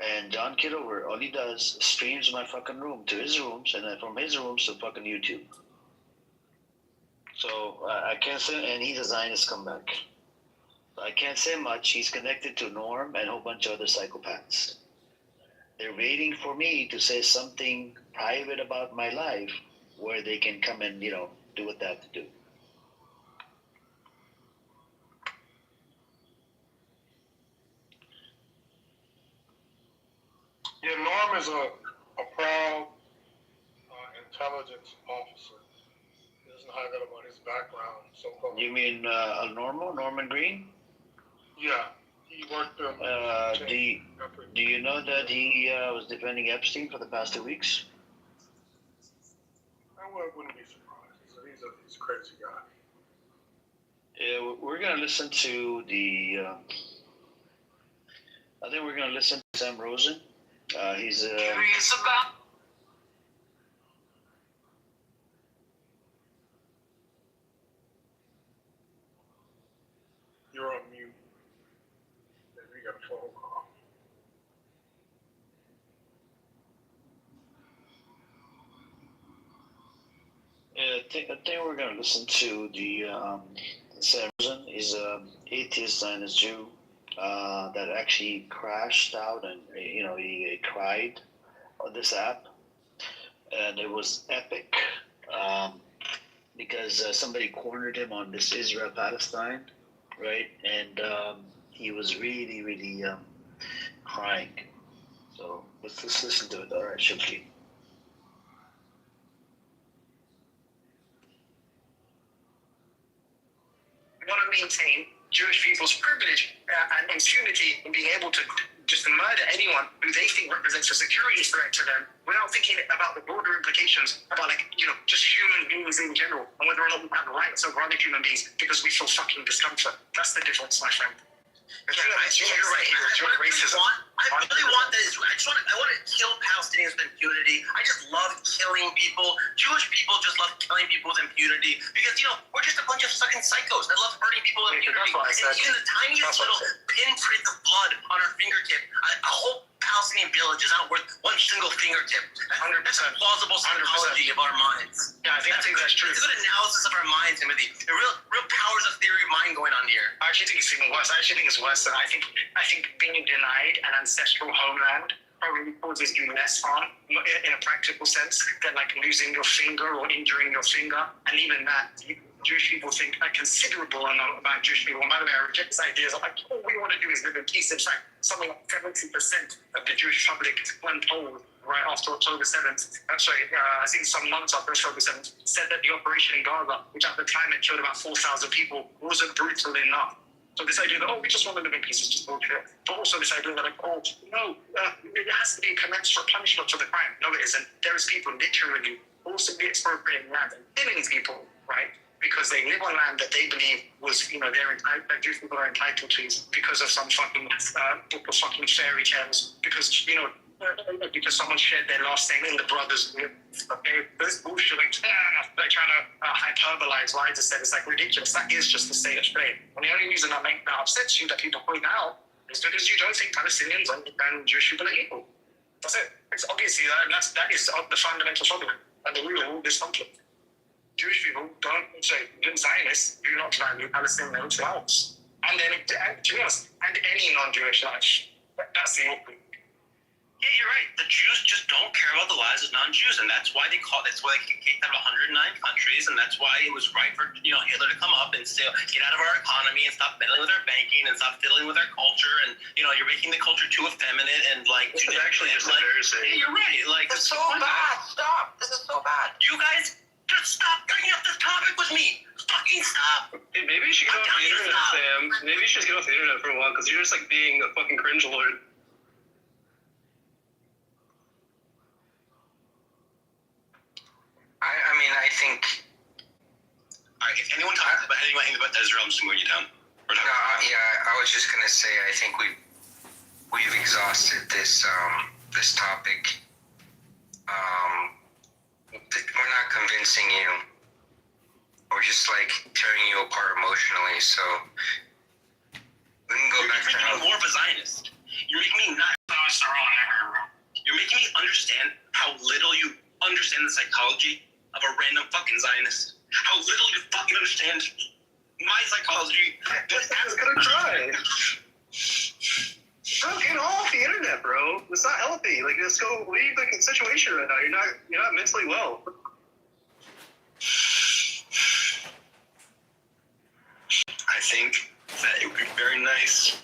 And John Kitover, all he does, streams my fucking room to his rooms, and then from his rooms to fucking YouTube. So I can't say, and he's a Zionist comeback. So I can't say much. He's connected to Norm and a whole bunch of other psychopaths. They're waiting for me to say something private about my life where they can come and, do what they have to do. Yeah, Norm is a proud intelligence officer. He doesn't hide that about his background, so-called. You mean Norman Green? Yeah, he worked do you know that he was defending Epstein for the past 2 weeks? I wouldn't be surprised. He's a crazy guy. Yeah, we're going to listen to I think we're going to listen to Sam Rosen. He's Curious about. You're on mute. Maybe you got a phone call. I think we're going to listen to the Sam Rosen. He's an atheist Zionist Jew that actually crashed out and he cried on this app, and it was epic because somebody cornered him on this Israel-Palestine, right? And he was really, really crying. So let's listen to it. All right, Shuki. Want to maintain Jewish people's privilege and impunity in being able to just murder anyone who they think represents a security threat to them without thinking about the broader implications about just human beings in general and whether or not we have rights over other human beings because we feel fucking discomfort. That's the difference, my friend. You're right here with racism. I really want this. I want to kill Palestinians with impunity. I just love killing people. Jewish people just love killing people with impunity because we're just a bunch of fucking psychos that love hurting people with impunity. And even the tiniest little pinprick of blood on our fingertip, a whole Palestinian village is not worth one single fingertip. That's a plausible psychology of our minds. Yeah, I think that's true. It's a good analysis of our minds, Timothy. The real powers of theory of mind going on here. I actually think it's even worse. I actually think it's worse than I think being denied an ancestral homeland probably causes you less harm in a practical sense than like losing your finger or injuring your finger. And even that, Jewish people think a considerable amount about Jewish people. And by the way, I reject this idea. Like, all we want to do is live in peace. In fact, something like 70% of the Jewish public, when polled right after October 7th, I think some months after October 7th, said that the operation in Gaza, which at the time had killed about 4,000 people, wasn't brutal enough. So this idea that, we just want to live in peace is just bullshit. But also this idea that, it has to be commensurate punishment for the crime. No, it isn't. There is people literally forcibly expropriating land and killing people, right? Because they live on land that they believe was, that Jewish people are entitled to because of some fucking book of fucking fairy tales. Because, because someone shared their last name in the brothers. Okay, this bullshit, they're trying to hyperbolize what I just said. It's like ridiculous. That is just the state of Spain. And the only reason that upsets you, that people point out, is because you don't think Palestinians and Jewish people are equal. That's it. It's obviously that is the fundamental problem and the root of all this conflict. Jewish people Zionists do not value Palestinians' lives. And then, to be honest, and any non-Jewish life. That's the open. Yeah, you're right. The Jews just don't care about the lives of non-Jews, and that's why they kicked out of 109 countries, and that's why it was right for Hitler to come up and say, get out of our economy and stop meddling with our banking and stop fiddling with our culture, and you're making the culture too effeminate and This is actually just embarrassing. Yeah, you're right. It's so bad. Stop. This is so bad. You guys just stop bringing up this topic with me. Fucking stop. Hey, maybe you should get off the internet, Sam. Maybe you should get off the internet for a while because you're just being a fucking cringe lord. I think. Alright, if anyone talks about anything about Ezra, I'm just moving you down. I was just gonna say I think we've exhausted this topic. We're not convincing you. We're just tearing you apart emotionally. So we can go back to how. You're making me more of a Zionist. You're making me not. You're making me understand how little you understand the psychology of a random fucking Zionist. How little you fucking understand my psychology. I was gonna try. Bro, get off the internet, bro. It's not healthy. Just go leave the situation right now. You're not mentally well. I think that it would be very nice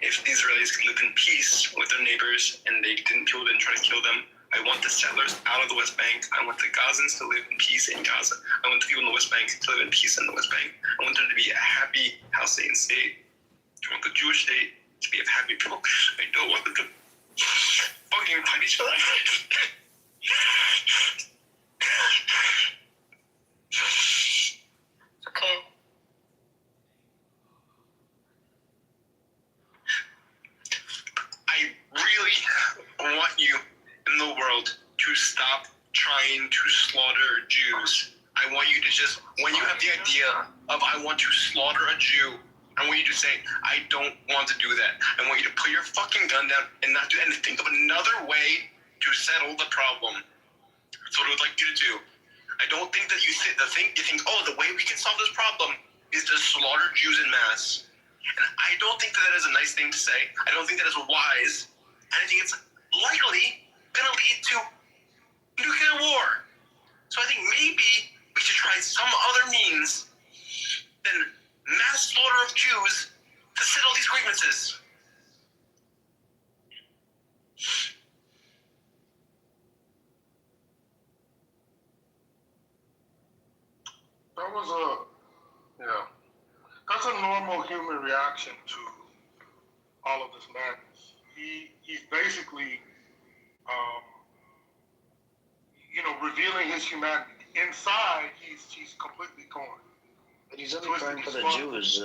if the Israelis could live in peace with their neighbors and they didn't try to kill them. I want the settlers out of the West Bank. I want the Gazans to live in peace in Gaza. I want the people in the West Bank to live in peace in the West Bank. I want there to be a happy Palestinian state. I want the Jewish state to be a happy people. I don't want them to fucking fight each other. Okay. I really want you in the world to stop trying to slaughter Jews. I want you to just, when you have the idea of I want to slaughter a Jew, I want you to say, I don't want to do that. I want you to put your fucking gun down and not do, and think of another way to settle the problem. That's what I would like you to do. I don't think that you think, the way we can solve this problem is to slaughter Jews in mass. And I don't think that is a nice thing to say. I don't think that is wise. And I think it's likely going to lead to nuclear war. So I think maybe we should try some other means than mass slaughter of Jews to settle these grievances. That's a normal human reaction to all of this madness. He's basically, revealing his humanity. Inside, he's completely torn. But he's only crying for the Jews.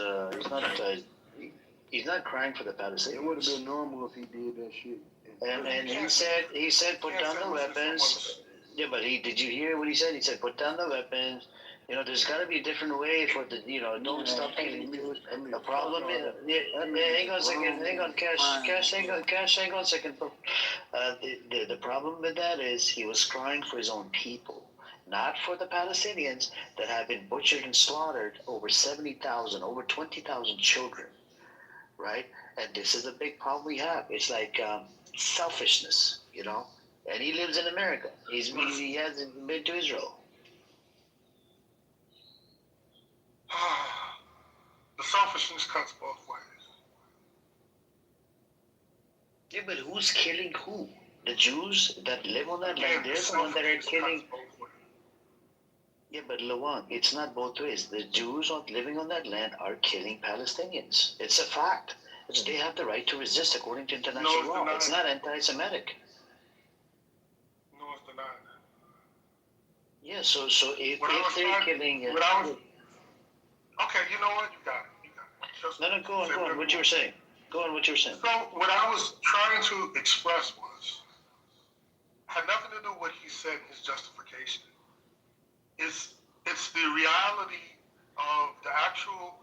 He's not crying for the Palestinians. It would have been normal if he did that shit. And he said put down the weapons. Yeah, but did you hear what he said? He said put down the weapons. There's got to be a different way for the, don't stop killing Jews. The problem is, hang on a second, Cash, hang on a second. The problem with that is he was crying for his own people, not for the Palestinians that have been butchered and slaughtered, over 70,000, over 20,000 children, right? And this is a big problem we have. It's like selfishness, and he lives in America. He hasn't been to Israel. The selfishness cuts both ways. Yeah, but who's killing who? The Jews that live on that land, they're the ones that are killing. Yeah, but Lawan, it's not both ways. The Jews living on that land are killing Palestinians. It's a fact. They have the right to resist according to international law. It's not anti-Semitic. No, it's denied. Yeah, so if they're killing... Okay, you know what? You got it. No, go on. What you were saying. Go on, what you were saying. So what I was trying to express had nothing to do with what he said in his justification. It's the reality of the actual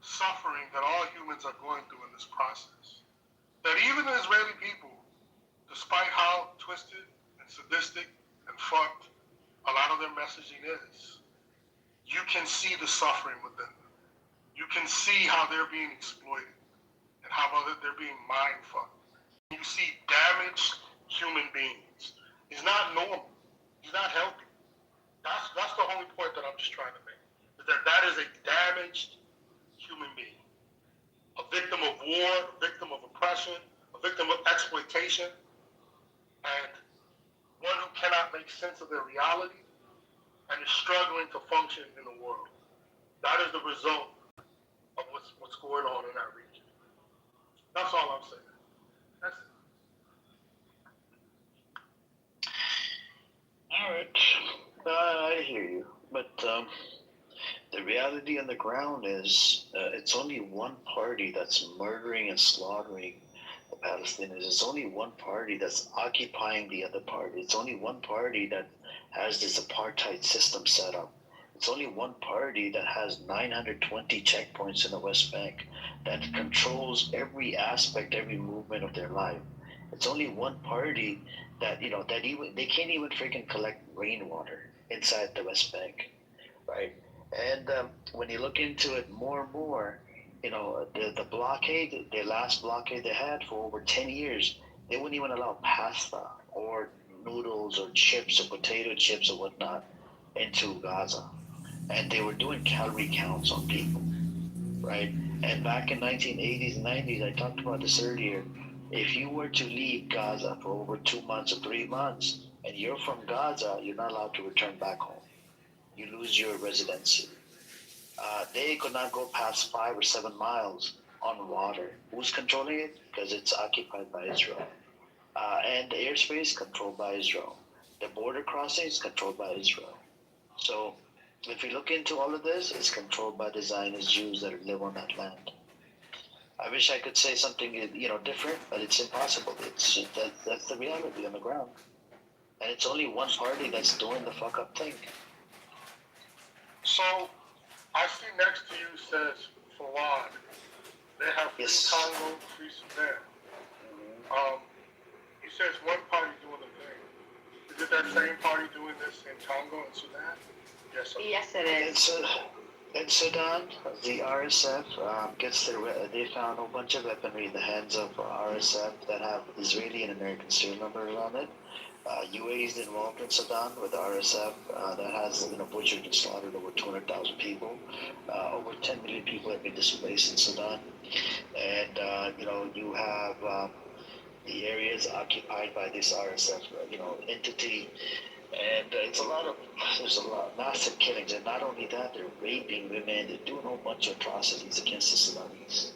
suffering that all humans are going through in this process. That even the Israeli people, despite how twisted and sadistic and fucked a lot of their messaging is, you can see the suffering within them. You can see how they're being exploited and how they're being mind fucked. You see damaged human beings. He's not normal. He's not healthy. That's the only point that I'm just trying to make. Is that is a damaged human being. A victim of war, a victim of oppression, a victim of exploitation, and one who cannot make sense of their reality and is struggling to function in the world. That is the result of what's going on in that region. That's all I'm saying. That's it. All right. I hear you. But the reality on the ground is it's only one party that's murdering and slaughtering the Palestinians. It's only one party that's occupying the other party. It's only one party that has this apartheid system set up. It's only one party that has 920 checkpoints in the West Bank that controls every aspect, every movement of their life. It's only one party that they can't even freaking collect rainwater inside the West Bank, right? And when you look into it more and more, the blockade, the last blockade they had for over 10 years, they wouldn't even allow pasta or noodles or chips or potato chips or whatnot into Gaza. And they were doing calorie counts on people, right? And back in 1980s and 90s, I talked about this earlier. If you were to leave Gaza for over 2 months or 3 months, and you're from Gaza, you're not allowed to return back home. You lose your residency. They could not go past 5 or 7 miles on water. Who's controlling it? Because it's occupied by Israel. And the airspace controlled by Israel. The border crossings controlled by Israel. So if you look into all of this, it's controlled by the Zionist Jews that live on that land. I wish I could say something, different, but it's impossible. That's the reality on the ground. And it's only one party that's doing the fuck up thing. So, I see next to you says Fawad. They have free Congo, free Sudan. He says one party doing the thing. Is it that same party doing this in Congo and Sudan? Yes, Yes, it is. In Sudan, the RSF they found a whole bunch of weaponry in the hands of RSF that have Israeli and American serial numbers on it. UAE is involved in Sudan with the RSF that has butchered and slaughtered over 200,000 people. Over 10 million people have been displaced in Sudan. And, you have the areas occupied by this RSF, entity. And there's a lot of massive killings, and not only that, they're raping women, they're doing a whole bunch of atrocities against the Sudanese,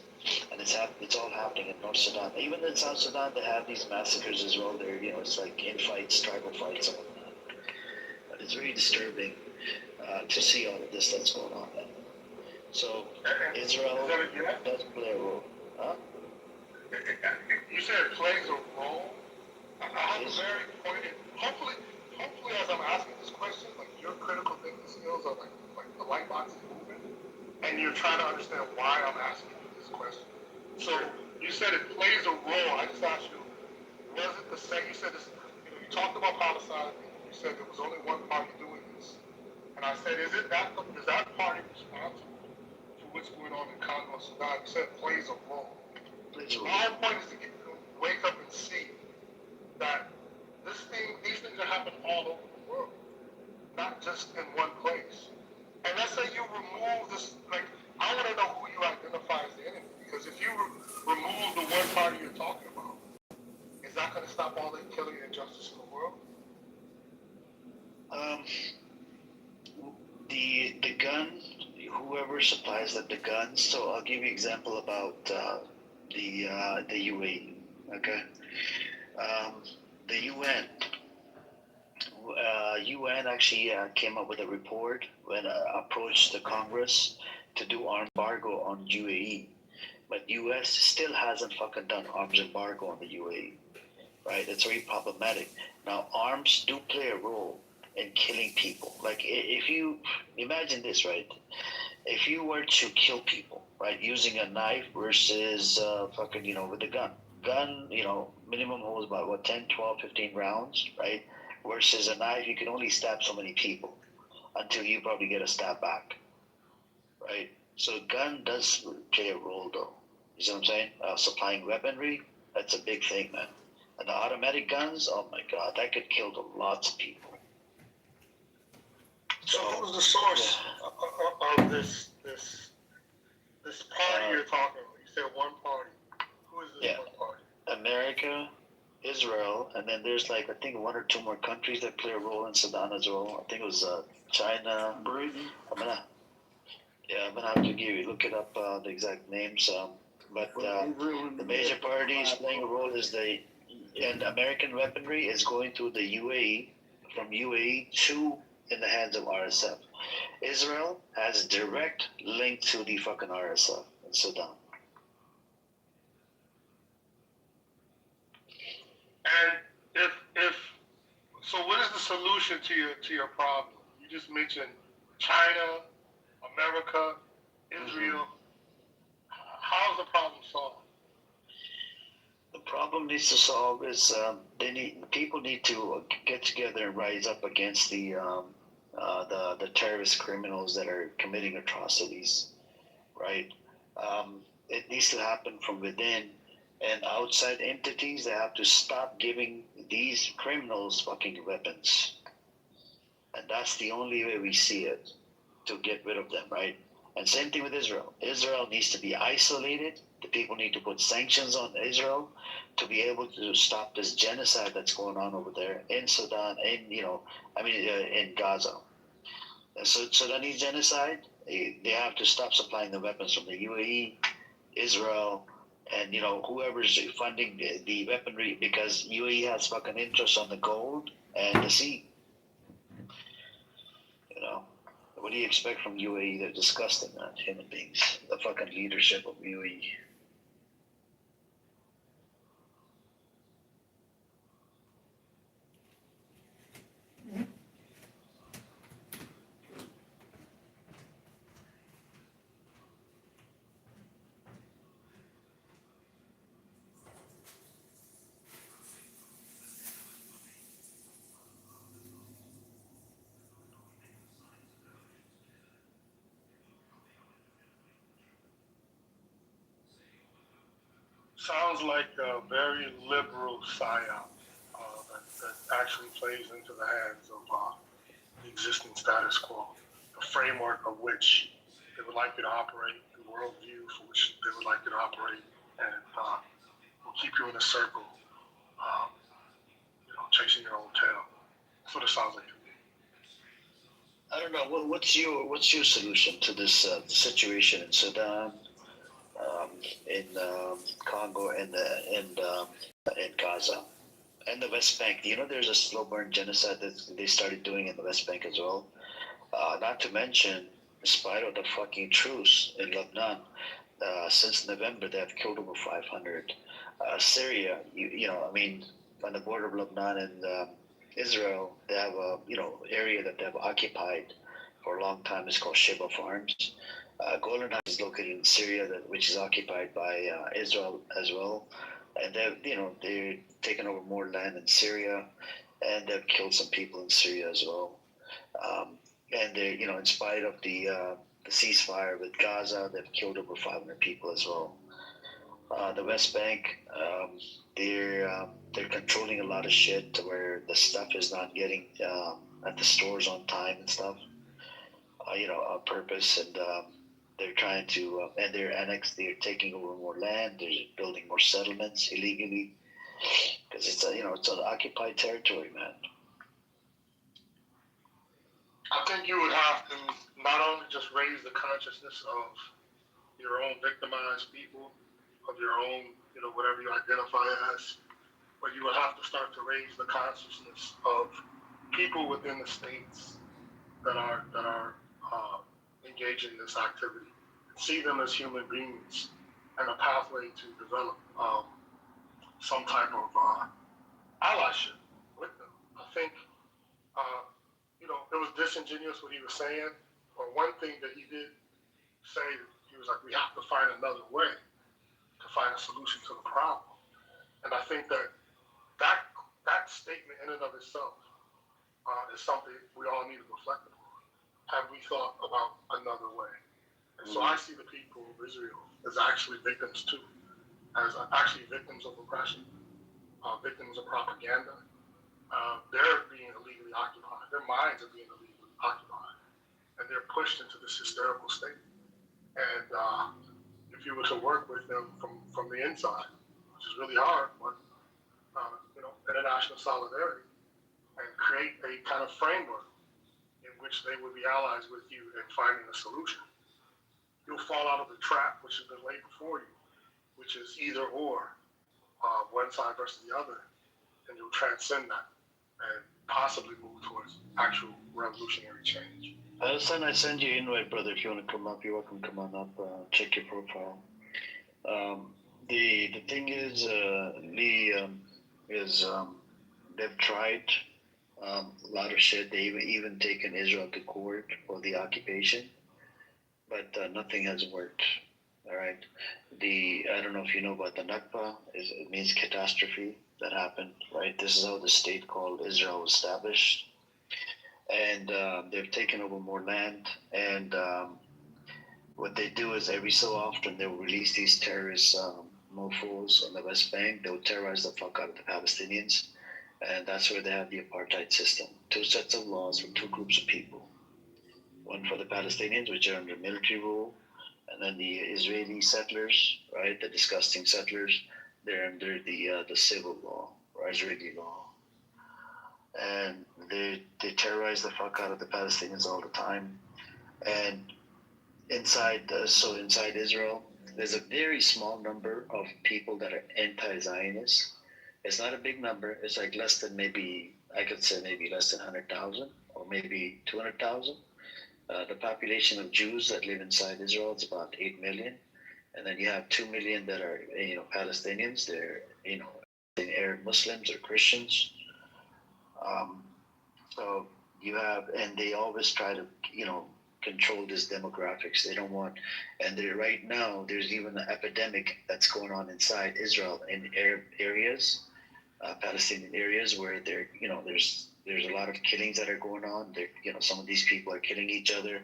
and it's all happening in North Sudan. Even in South Sudan, they have these massacres as well. There, it's like infights, tribal fights, and whatnot. But it's really disturbing to see all of this that's going on. So Israel does play a role, huh? You said it plays a role. I have a very pointed. Hopefully, as I'm asking this question, like your critical thinking skills are like the light box is moving, and you're trying to understand why I'm asking you this question. So you said it plays a role. I just asked you, was it the same? You said this. You talked about Palestine. You said there was only one party doing this, and I said, is that party responsible for what's going on in Congo and Sudan? You said it plays a role. My point is to wake up and see that these things are happening all over the world, not just in one place. And let's say you remove this, like, I want to know who you identify as the enemy. Because if you remove the one party you're talking about, is that going to stop all the killing and injustice in the world? The gun, whoever supplies them the guns. So I'll give you an example about the UAE. Okay, the UN actually came up with a report when approached the Congress to do arms embargo on UAE, but US still hasn't fucking done arms embargo on the UAE. Right? It's very problematic. Now, arms do play a role in killing people. Like, if you imagine this, right? If you were to kill people, right, using a knife versus fucking, with a gun. Gun, minimum holds about, 10, 12, 15 rounds, right? Versus a knife, you can only stab so many people until you probably get a stab back, right? So gun does play a role, though. You see what I'm saying? Supplying weaponry, that's a big thing, man. And the automatic guns, oh my god, that could kill lots of people. So who's the source of this party you're talking about? You said one party. Who is this one party? America, Israel, and then there's I think one or two more countries that play a role in Sudan as well. I think it was China. Britain. I'm gonna have to look it up, the exact names. But the major parties playing a role is and American weaponry is going through the UAE, from UAE to in the hands of RSF. Israel has a direct link to the fucking RSF in Sudan. And if so, what is the solution to your problem? You just mentioned China, America, Israel. How's the problem solved? The problem needs to solve is people need to get together and rise up against the terrorist criminals that are committing atrocities, right? It needs to happen from within, and outside entities they have to stop giving these criminals fucking weapons, and that's the only way we see it to get rid of them, right? And same thing with Israel. Israel needs to be isolated. The people need to put sanctions on Israel to be able to stop this genocide that's going on over there in Sudan, in Gaza. And so Sudanese genocide, they have to stop supplying the weapons from the UAE, Israel, and whoever's funding the weaponry, because UAE has fucking interest on the gold and the sea. What do you expect from UAE? They're disgusting, man. Human beings. The fucking leadership of UAE. Sounds like a very liberal psyop that actually plays into the hands of the existing status quo, the framework of which they would like you to operate, the worldview for which they would like you to operate, and will keep you in a circle, chasing your own tail. That's what it sounds like to me. I don't know. What's your solution to this situation in Sudan, in Congo, and in Gaza, and the West Bank? There's a slow burn genocide that they started doing in the West Bank as well. Not to mention, in spite of the fucking truce in Lebanon, since November they have killed over 500. Syria, on the border of Lebanon and Israel, they have a area that they have occupied for a long time. It's called Sheba Farms. Golan Heights is located in Syria, which is occupied by Israel as well, and they're taken over more land in Syria, and they've killed some people in Syria as well. And they, in spite of the ceasefire with Gaza, they've killed over 500 people as well. The West Bank, they're controlling a lot of shit to where the stuff is not getting at the stores on time and stuff. purpose, and they're trying to, and they're taking over more land. They're building more settlements illegally because it's it's an occupied territory, man. I think you would have to not only just raise the consciousness of your own victimized people, of your own, whatever you identify as, but you would have to start to raise the consciousness of people within the states that are engaging in this activity. See them as human beings and a pathway to develop some type of allyship with them. I think, it was disingenuous what he was saying, but one thing that he did say, he was like, we have to find another way to find a solution to the problem. And I think that statement in and of itself is something we all need to reflect upon. Have we thought about another way? And so I see the people of Israel as actually victims too, as actually victims of oppression, victims of propaganda. They're being illegally occupied. Their minds are being illegally occupied. And they're pushed into this hysterical state. And if you were to work with them from the inside, which is really hard, but international solidarity, and create a kind of framework in which they would be allies with you in finding a solution, you'll fall out of the trap which has been laid before you, which is either or, one side versus the other, and you'll transcend that and possibly move towards actual revolutionary change. I send you an invite, brother. If you want to come up, you're welcome to come on up. Check your profile. The thing is, Lee, they've tried a lot of shit. They've even taken Israel to court for the occupation, but nothing has worked. All right. I don't know if you know about the Nakba. It means catastrophe that happened. Right. This is how the state called Israel was established, and they've taken over more land. And what they do is every so often they'll release these terrorist mofos on the West Bank. They'll terrorize the fuck out of the Palestinians. And that's where they have the apartheid system. Two sets of laws for two groups of people. One for the Palestinians, which are under military rule, and then the Israeli settlers, right, the disgusting settlers, they're under the civil law, or Israeli law. And they terrorize the fuck out of the Palestinians all the time. And inside Israel, there's a very small number of people that are anti-Zionist. It's not a big number. It's like less than less than 100,000 or maybe 200,000. The population of Jews that live inside Israel is about 8 million. And then you have 2 million that are, Palestinians. They're, Arab Muslims or Christians. So you have, and they always try to, control these demographics. They don't want, and right now there's even an epidemic that's going on inside Israel in Arab areas, Palestinian areas, where there's a lot of killings that are going on. Some of these people are killing each other.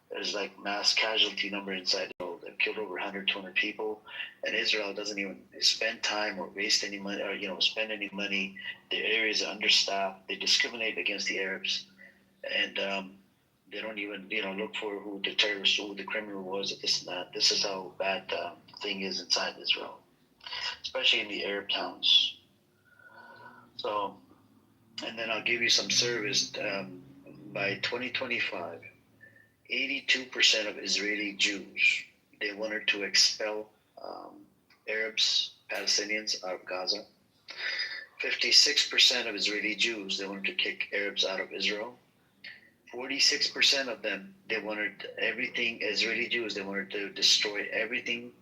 There's like mass casualty number inside. They've killed over 100, 200 people, and Israel doesn't even spend time or waste any money or spend any money. Their areas are understaffed. They discriminate against the Arabs, and they don't even look for who the terrorist, who the criminal was, or this and that. This is how bad the thing is inside Israel, especially in the Arab towns. So, and then I'll give you some service. By 2025, 82% of Israeli Jews, they wanted to expel Arabs, Palestinians out of Gaza. 56% of Israeli Jews, they wanted to kick Arabs out of Israel. 46% of them, they wanted everything, Israeli Jews, they wanted to destroy everything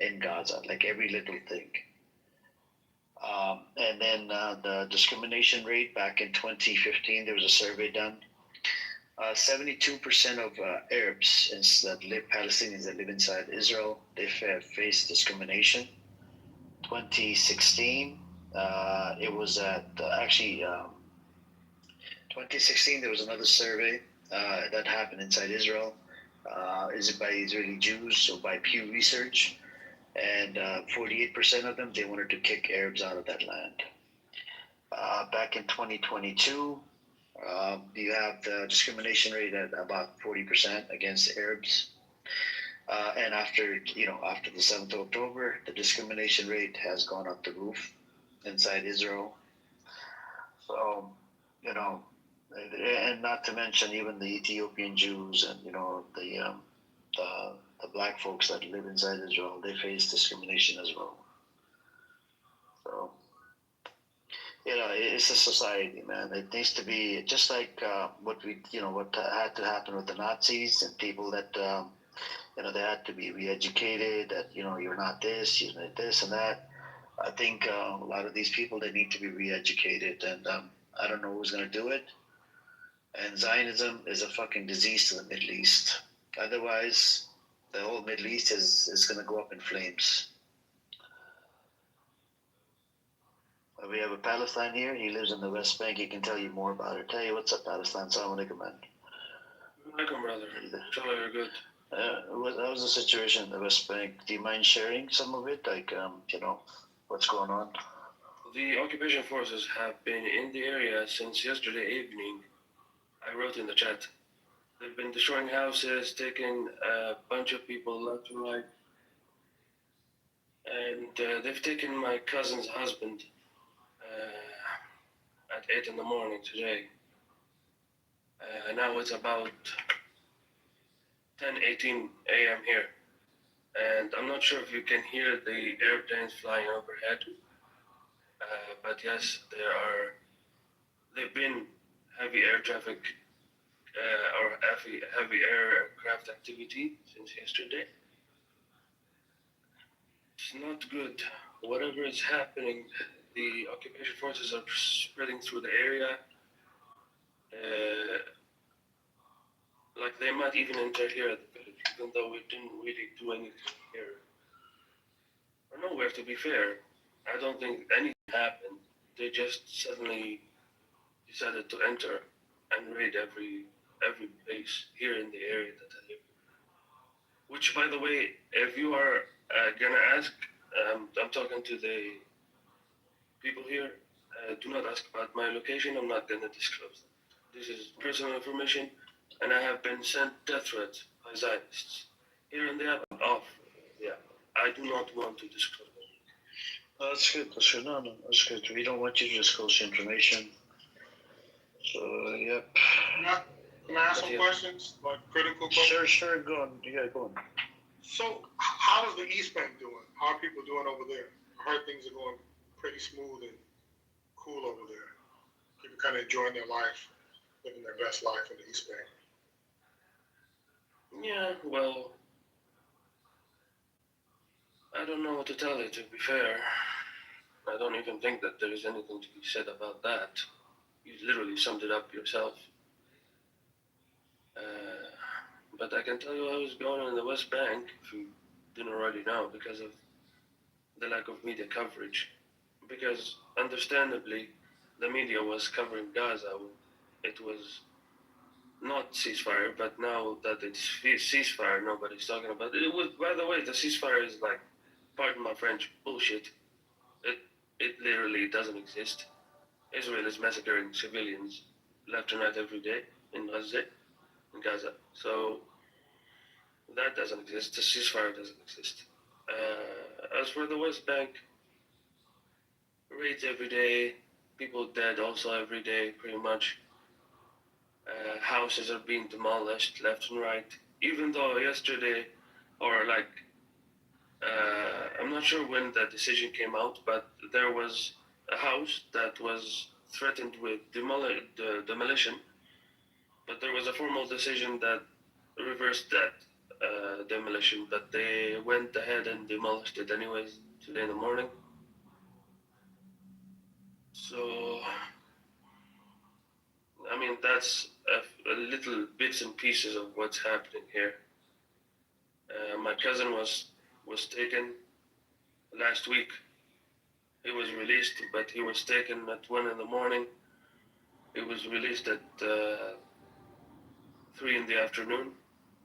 in Gaza, like every little thing. And then the discrimination rate back in 2015, there was a survey done. 72% of Arabs Palestinians that live inside Israel, they face discrimination. 2016, it was at 2016, there was another survey that happened inside Israel. Is it by Israeli Jews or by Pew Research? And 48% of them, they wanted to kick Arabs out of that land. Back in 2022, You have the discrimination rate at about 40% against Arabs. And after the 7th of October, the discrimination rate has gone up the roof inside Israel. So, and not to mention even the Ethiopian Jews and the black folks that live inside Israel, they face discrimination as well. So, it's a society, man. It needs to be just like what had to happen with the Nazis and people that they had to be re-educated. That you're not this, you're not this and that. I think a lot of these people, they need to be re-educated, and I don't know who's going to do it. And Zionism is a fucking disease to the Middle East. Otherwise, the whole Middle East is going to go up in flames. We have a Palestine here. He lives in the West Bank. He can tell you more about it. Hey, what's up, Palestine? Assalamu alaikum, man. Welcome, brother. Inshallah, you're good. How was the situation in the West Bank? Do you mind sharing some of it? Like, what's going on? The occupation forces have been in the area since yesterday evening. I wrote in the chat. They've been destroying houses, taking a bunch of people left and right. And they've taken my cousin's husband at 8 in the morning today. Now it's about 10:18 a.m. here. And I'm not sure if you can hear the airplanes flying overhead. But yes, they've been heavy air traffic or heavy aircraft activity since yesterday. It's not good. Whatever is happening, the occupation forces are spreading through the area. Like they might even enter here at the village, even though we didn't really do anything here. Or nowhere, to be fair. I don't think anything happened. They just suddenly decided to enter and raid every place here in the area that I live in. Which, by the way, if you are gonna ask, I'm talking to the people here. Do not ask about my location. I'm not gonna disclose that. This is personal information, and I have been sent death threats by Zionists. Here in the app, I'm off. Yeah, I do not want to disclose. That's good. That's good. No, that's good. We don't want you to disclose information. So, yep. Can I ask some questions, like critical questions? Sure. Go on. Yeah, go on. So, how is the East Bank doing? How are people doing over there? I heard things are going pretty smooth and cool over there. People kind of enjoying their life, living their best life in the East Bank. Yeah, well, I don't know what to tell you, to be fair. I don't even think that there is anything to be said about that. You literally summed it up yourself. But I can tell you how it's going in the West Bank, if you didn't already know, because of the lack of media coverage. Because, understandably, the media was covering Gaza. It was not ceasefire, but now that it's ceasefire, nobody's talking about it. It was, by the way, the ceasefire is like, pardon my French, bullshit. It literally doesn't exist. Israel is massacring civilians left and right every day in Gaza. So that doesn't exist. The ceasefire doesn't exist. As for the West Bank, raids every day, people dead also every day, pretty much. Houses are being demolished left and right. Even though yesterday, or like, I'm not sure when that decision came out, but there was a house that was threatened with demolition, but there was a formal decision that reversed that demolition, but they went ahead and demolished it anyways today in the morning. So, I mean, that's a little bits and pieces of what's happening here. My cousin was taken last week. He was released, but he was taken at 1 in the morning. He was released at 3 in the afternoon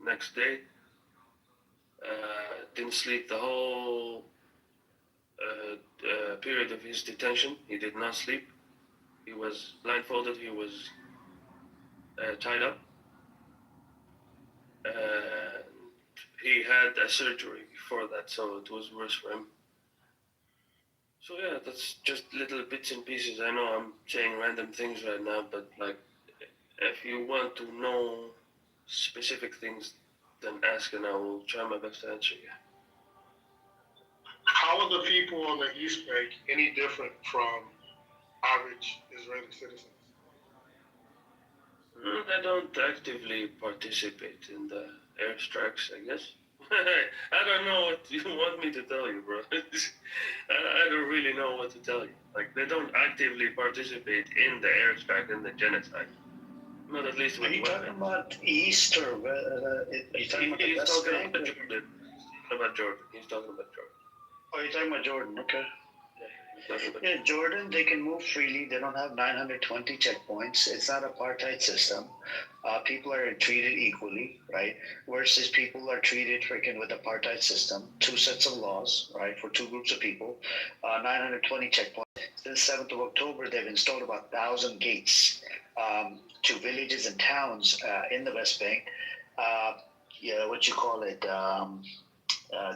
next day. Didn't sleep the whole period of his detention. He did not sleep. He was blindfolded. He was tied up, and he had a surgery before that, so it was worse for him. So yeah, that's just little bits and pieces. I know I'm saying random things right now, but like, if you want to know specific things, then ask, and I will try my best to answer you. How are the people on the East Bank any different from average Israeli citizens? They don't actively participate in the airstrikes, I guess. I don't know what you want me to tell you, bro. I don't really know what to tell you. Like, they don't actively participate in the airstrike and the genocide. Not at least with Are you weapons. talking about East or are you talking about the He's West talking Bank? about Jordan. He's talking about Jordan. He's talking about Jordan. Oh, you're talking about Jordan, okay. He's talking about Yeah, Jordan, they can move freely. They don't have 920 checkpoints. It's not an apartheid system. People are treated equally, right? Versus people are treated freaking with apartheid system. Two sets of laws, right, for two groups of people. 920 checkpoints. Since 7th of October, they've installed about 1,000 gates to villages and towns in the West Bank. Yeah, what you call it?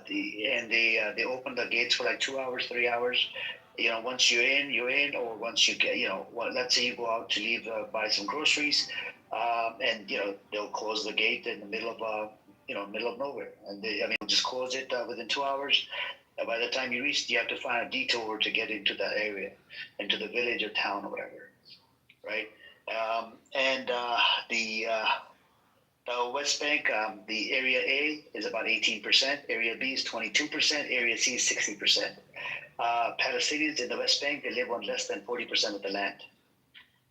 They open the gates for like 2 hours, 3 hours. You know, once you're in, or once you get, let's say you go out to leave, buy some groceries, and they'll close the gate in the middle of middle of nowhere, and just close it within 2 hours. By the time you reach, you have to find a detour to get into that area, into the village or town or whatever, right? The West Bank, the Area A is about 18%, Area B is 22%, Area C is 60%. Palestinians in the West Bank, they live on less than 40% of the land.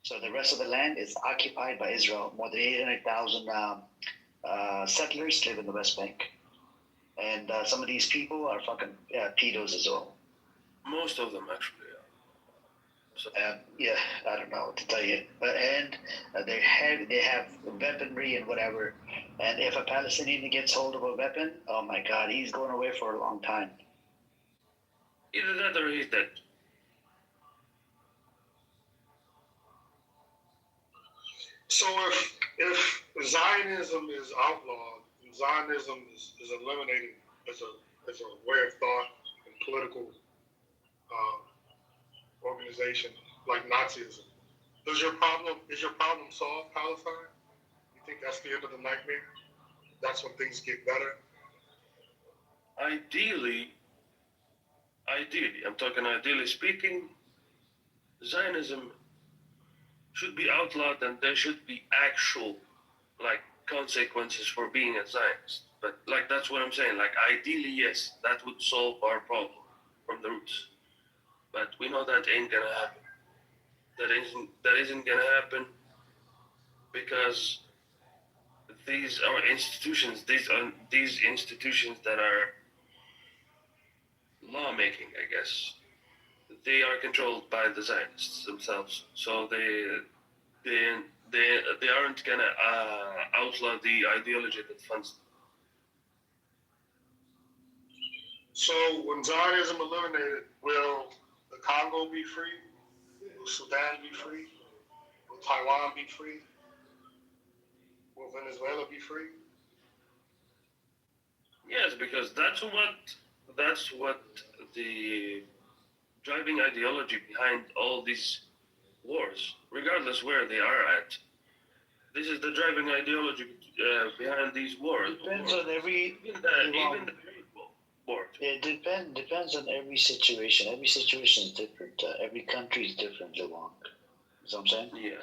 So the rest of the land is occupied by Israel. More than 800,000 settlers live in the West Bank. And some of these people are fucking pedos as well. most of them, actually. So, yeah, I don't know what to tell you. They have weaponry and whatever. And if a Palestinian gets hold of a weapon, oh my God, he's going away for a long time. either that or he's dead. So if Zionism is outlawed, and Zionism is eliminated as a way of thought and political organization like Nazism, is your problem solved, Palestine? You think that's the end of the nightmare? That's when things get better? Ideally, I'm talking ideally speaking, Zionism should be outlawed and there should be actual, like, consequences for being a Zionist. But, like, that's what I'm saying. Like, ideally, yes, that would solve our problem from the roots. But we know that ain't gonna happen. That isn't gonna happen because these are institutions. These institutions that are lawmaking, I guess. They are controlled by the Zionists themselves, so they aren't gonna outlaw the ideology that funds them. So when Zionism eliminated, will the Congo be free? Will Sudan be free? Will Taiwan be free? Will Venezuela be free? Yes, because that's what the driving ideology behind all these wars, regardless where they are at. This is the driving ideology behind these wars. Depends on every even the Great War. It depends on every situation. Every situation is different. Every country is different, Lewong. You know what I'm saying? Yeah.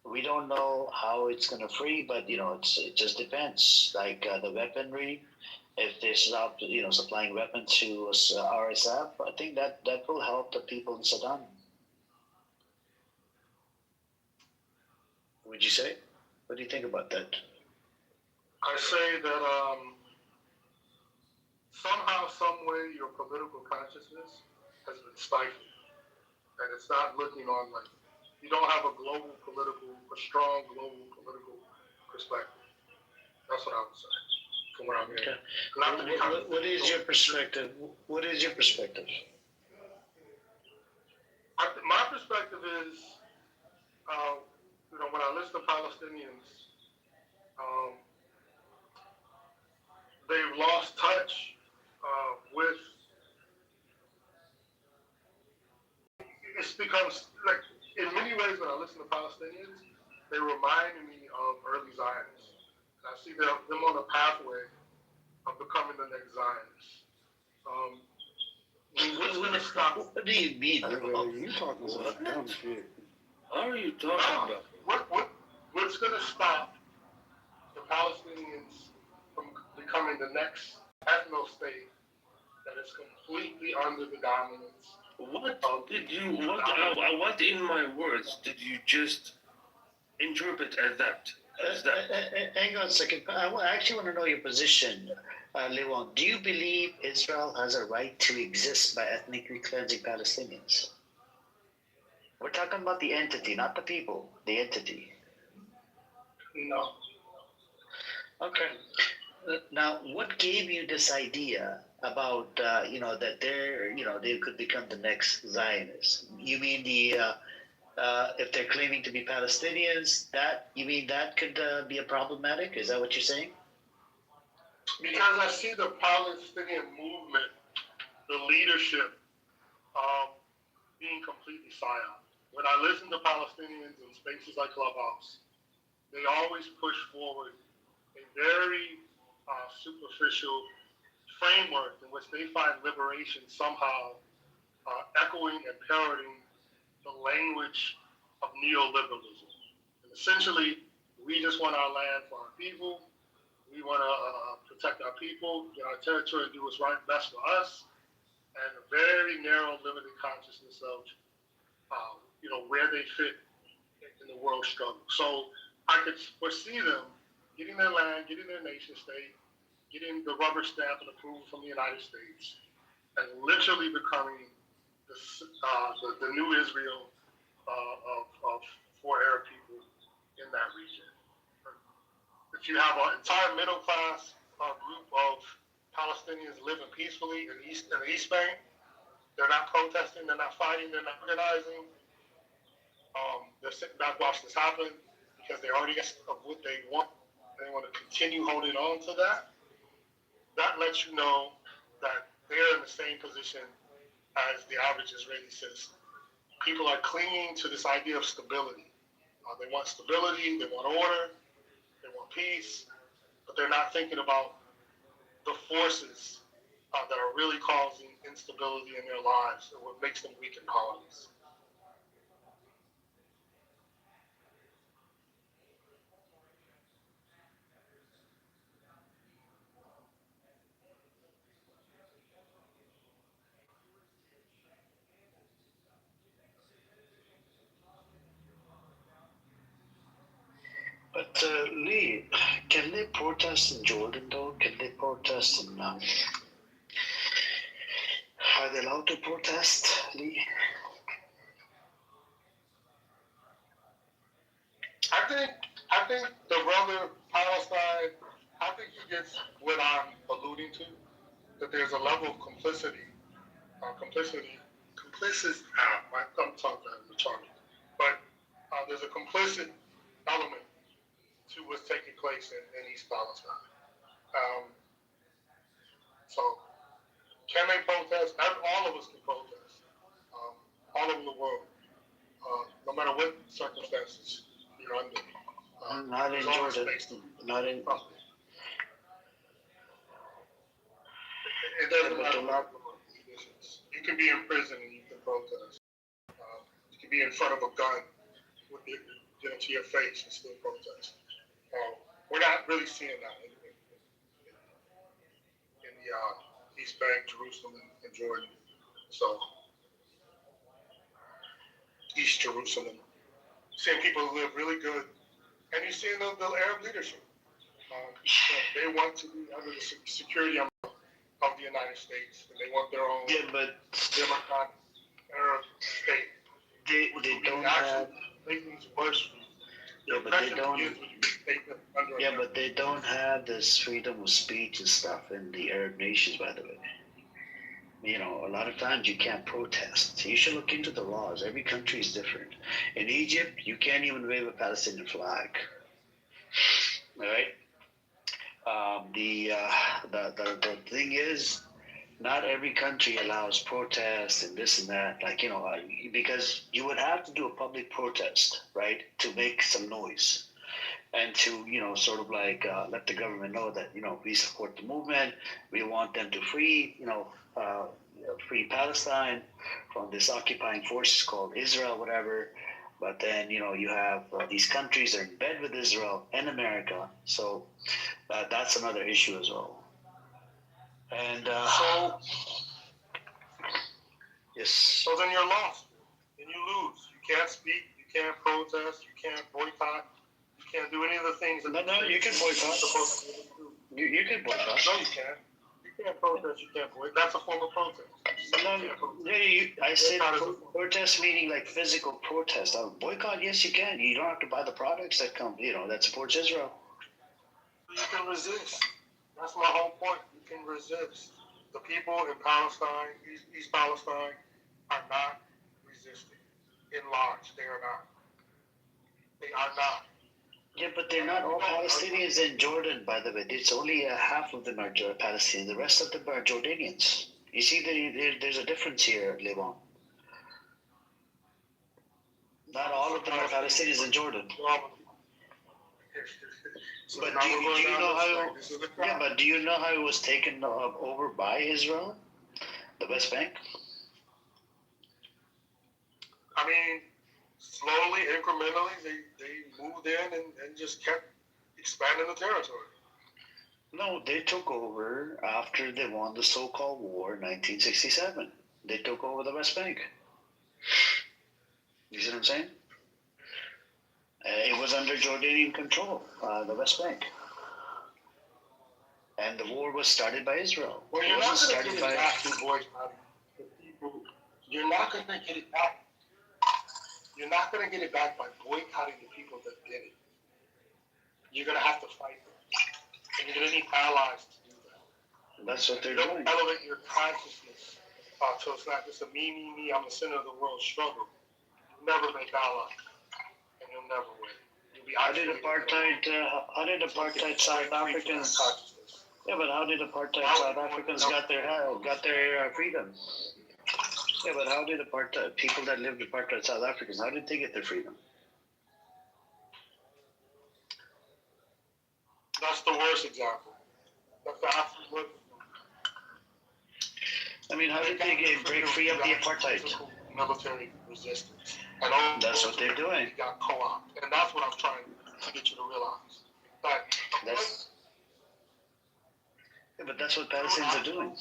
We don't know how it's gonna free, but it just depends. Like the weaponry, if they stop supplying weapons to RSF, I think that will help the people in Sudan. Would you say? What do you think about that? I say that somehow, some way, your political consciousness has been stifled, and it's not looking on like you don't have a strong global political perspective. That's what I would say from where I'm Okay. at. What is your perspective? What is your perspective? My perspective is, when I listen to Palestinians, they've lost touch with. It's becomes like in many ways when I listen to Palestinians, they remind me of early Zionists. And I see them on the pathway of becoming the next Zionists. What's going to stop? What do you mean? You talking some dumb shit. How are you talking about? What's going to stop the Palestinians from becoming the next ethno state that is completely under the dominance? What in my words did you just interpret as that? Hang on a second. I actually want to know your position, Lewon. Do you believe Israel has a right to exist by ethnically cleansing Palestinians? We're talking about the entity, not the people. The entity. No. Okay. Now, what gave you this idea about that they could become the next Zionists? You mean if they're claiming to be Palestinians, that could be a problematic? Is that what you're saying? Because I see the Palestinian movement, the leadership, being completely silent. When I listen to Palestinians in spaces like Clubhouse, they always push forward a very superficial framework in which they find liberation somehow echoing and parroting the language of neoliberalism. And essentially, we just want our land for our people. We want to protect our people, get our territory, and do what's right best for us. And a very narrow, limited consciousness of where they fit in the world struggle. So I could foresee them getting their land, getting their nation state, getting the rubber stamp and approval from the United States, and literally becoming the new Israel for Arab people in that region. If you have an entire middle class group of Palestinians living peacefully in the East Bank, they're not protesting, they're not fighting, they're not organizing. They're sitting back watching this happen because they already got of what they want. They want to continue holding on to that. That lets you know that they're in the same position as the average Israeli citizen. People are clinging to this idea of stability. They want stability, they want order, they want peace, but they're not thinking about the forces that are really causing instability in their lives and what makes them weak and powerless. But Lee, can they protest in Jordan though? Can they protest in? Are they allowed to protest, Lee? I think the brother Palestine, I think he gets what I'm alluding to, that there's a level of complicity. I'm talking retarded, but there's a complicit element to what's taking place in East Palestine. So, can they protest? All of us can protest, all over the world, no matter what circumstances you're under. Not in Jordan. Not in. It doesn't matter what conditions. You can be in prison and you can protest. You can be in front of a gun with it to your face and still protest. We're not really seeing that in the East Bank, Jerusalem, and Jordan. So, East Jerusalem. Seeing people who live really good. And you're seeing the Arab leadership. They want to be under the security of the United States. And they want their own democratic Arab state. They don't have. Make things worse. Yeah, but they don't. Yeah, but they don't have this freedom of speech and stuff in the Arab nations, by the way. A lot of times you can't protest. So you should look into the laws. Every country is different. In Egypt, you can't even wave a Palestinian flag. All right. The thing is, not every country allows protests and this and that. Because you would have to do a public protest, right, to make some noise and to sort of let the government know that we support the movement. We want them to free Palestine from this occupying forces called Israel, whatever. But then you have these countries that are in bed with Israel and America, so that's another issue as well. And So yes. So then you're lost. Then you lose. You can't speak. You can't protest. You can't boycott. You can't do any of the things that. No, you can boycott. Supposed to do. You can boycott. No, you can't. You can't protest. You can't boycott. That's a form of protest. I said protest meaning like physical protest. Boycott, yes, you can. You don't have to buy the products that come, that supports Israel. You can resist. That's my whole point. You can resist. The people in Palestine, East Palestine, are not resisting. In large, they are not. They are not. Yeah, but they're not all Palestinians in Jordan, by the way. It's only half of them are Palestinians. The rest of them are Jordanians. You see, there's a difference here, Levon. Not all of them are Palestinians in Jordan. But do you know how? Yeah, but do you know how it was taken over by Israel, the West Bank? I mean, slowly, incrementally, they moved in and just kept expanding the territory. No, they took over after they won the so-called war in 1967. They took over the West Bank. You see what I'm saying? It was under Jordanian control, the West Bank. And the war was started by Israel. Well, you're not going to get it back to boycotting the people. You're not going to get it back. You're not going to get it back by boycotting the people that did it. You're going to have to fight them. And you're going to need allies to do that. That's what they're doing. Don't elevate your consciousness so it's not just a me, I'm the center of the world struggle. You'll never make allies. And you'll never win. How did apartheid South Africans? Yeah, but how did apartheid South Africans got their freedom? Yeah, but how did people that lived in apartheid South Africans, how did they get their freedom? That's the worst example. That's the absolute worst example. I mean, how did they break free of the apartheid? Military resistance. And that's what they're doing. Got co-opted. And that's what I'm trying to get you to realize. But that's what Palestinians are doing.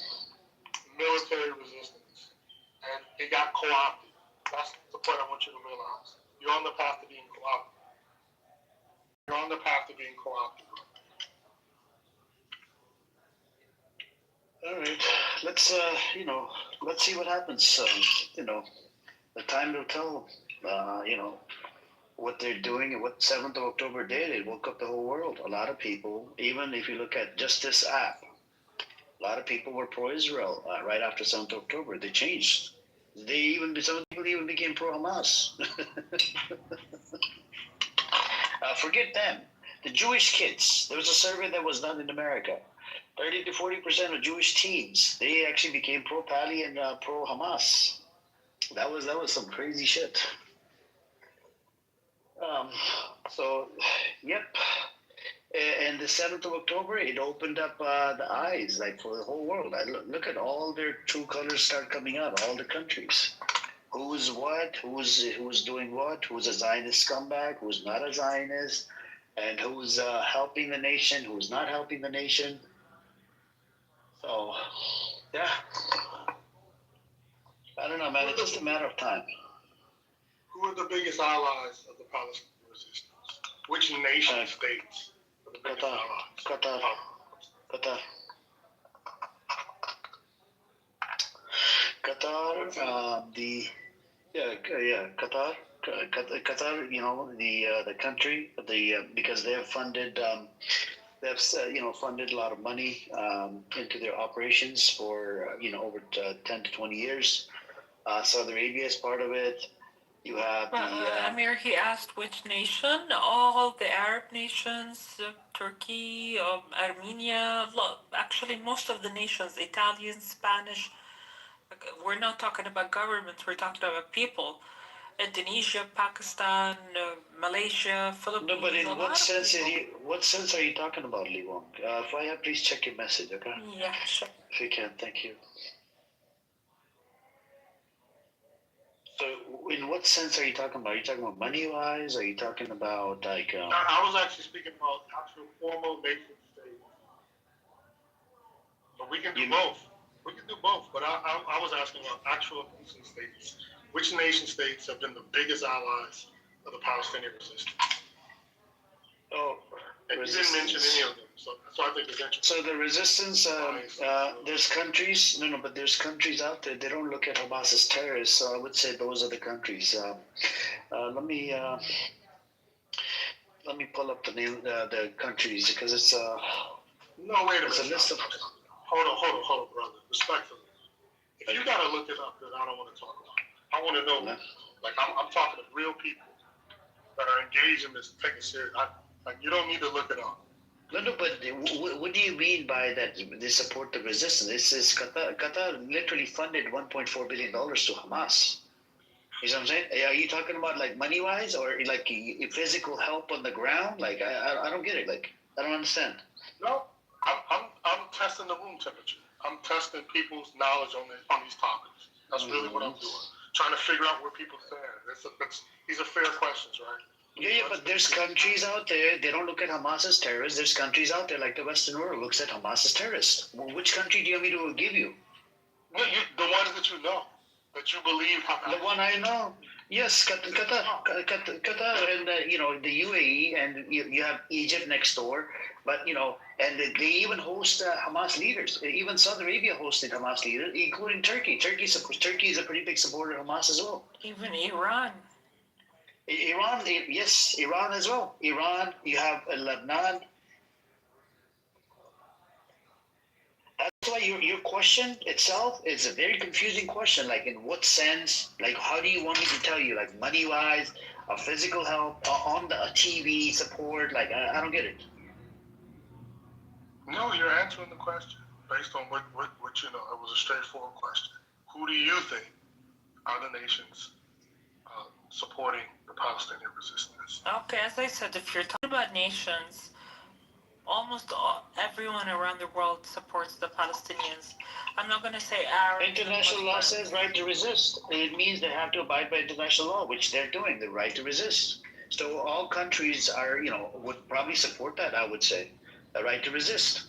Military resistance. And it got co-opted. That's the point I want you to realize. You're on the path to being co-opted. You're on the path to being co-opted. All right, let's let's see what happens. The time will tell. What they're doing and what 7th of October did. It woke up the whole world. A lot of people, even if you look at just this app, a lot of people were pro-Israel right after 7th of October. They changed. Some people even became pro-Hamas. Forget them. The Jewish kids. There was a survey that was done in America. 30 to 40% of Jewish teens, they actually became pro-Pali and pro-Hamas. That was some crazy shit. Yep. And the 7th of October, it opened up the eyes, for the whole world. Look at all their true colors start coming out, all the countries. Who's what, who's doing what, who's a Zionist scumbag, who's not a Zionist, and who's helping the nation, who's not helping the nation. So, yeah. I don't know, man. It's just a matter of time. Who are the biggest allies of the Palestinian resistance? Which nation states are the biggest allies? Qatar. Qatar. Qatar, the country, because they have funded They've funded a lot of money into their operations for over 10 to 20 years. Saudi Arabia is part of it. You have Amir, he asked which nation? All the Arab nations, Turkey, Armenia, actually most of the nations, Italian, Spanish. We're not talking about governments, we're talking about people. Indonesia, Pakistan, Malaysia, Philippines. No, but in what sense are you talking about, Lee Wong? If I have, please check your message, okay? Yeah, sure. If you can, thank you. So, in what sense are you talking about? Are you talking about money-wise? Are you talking about like? I was actually speaking about actual formal nation states. But we can do both. We can do both. But I was asking about actual nation states. Which nation states have been the biggest allies of the Palestinian resistance? Oh, and you didn't mention any of them. So I think it's interesting. So the resistance, there's countries. No, but there's countries out there. They don't look at Hamas as terrorists. So I would say those are the countries. Let me pull up the name, the countries because it's No, wait a minute. It's a list of. Hold on, brother. Respectfully, if you gotta look it up, then I don't want to talk about it. I want to know, like I'm talking to real people that are engaged in this, taking serious. You don't need to look it up. No, but what do you mean by that? They support the resistance. It says Qatar literally funded $1.4 billion to Hamas. You know what I'm saying? Are you talking about like money wise or like physical help on the ground? Like I don't get it. Like I don't understand. No, I'm testing the room temperature. I'm testing people's knowledge on these topics. That's really what I'm doing. Trying to figure out where people stand. These are fair questions, right? Yeah, but there's countries out there, they don't look at Hamas as terrorists. There's countries out there, like the Western world, looks at Hamas as terrorists. Well, which country do you want me to give you? Well, the ones that you know, that you believe have. The one I know. Yes, Qatar, and the UAE, and you have Egypt next door. But and they even host Hamas leaders. Even Saudi Arabia hosted Hamas leaders, including Turkey. Turkey is a pretty big supporter of Hamas as well. Even Iran. Iran, yes, Iran as well. Iran, you have Lebanon. That's why your question itself is a very confusing question. Like, in what sense? Like, how do you want me to tell you? Like, money-wise, physical help, on the TV support? Like, I don't get it. No, you're answering the question based on what you know. It was a straightforward question. Who do you think are the nations supporting the Palestinian resistance? Okay, as I said, if you're talking about nations, almost everyone around the world supports the Palestinians. I'm not going to say Arabs. International law says right to resist. It means they have to abide by international law, which they're doing, the right to resist. So all countries are, would probably support that, I would say, the right to resist.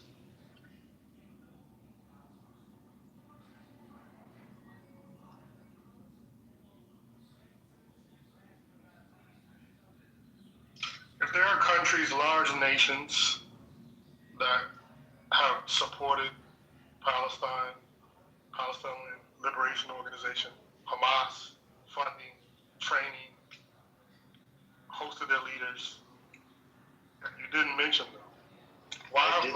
If there are countries, large nations, that have supported Palestinian Liberation Organization, Hamas, funding, training, hosted their leaders, and you didn't mention them. Why would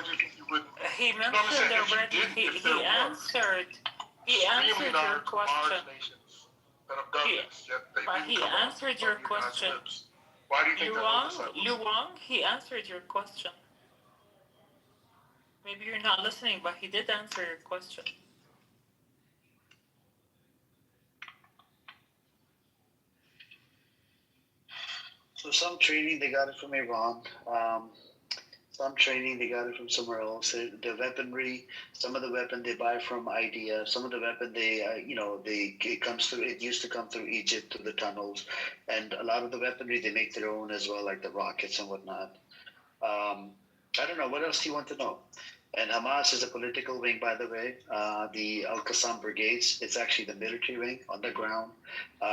you think you wouldn't? He mentioned already. He answered. He answered your question. He answered your question. Why do you think Liu Wang, he answered your question. Maybe you're not listening, but he did answer your question. So some training, they got it from Iran. Some training, they got it from somewhere else. The weaponry, some of the weapon they buy from IDEA. Some of the weapon it used to come through Egypt, through the tunnels. And a lot of the weaponry, they make their own as well, like the rockets and whatnot. I don't know. What else do you want to know? And Hamas is a political wing, by the way. The Al-Qassam Brigades, it's actually the military wing on the ground.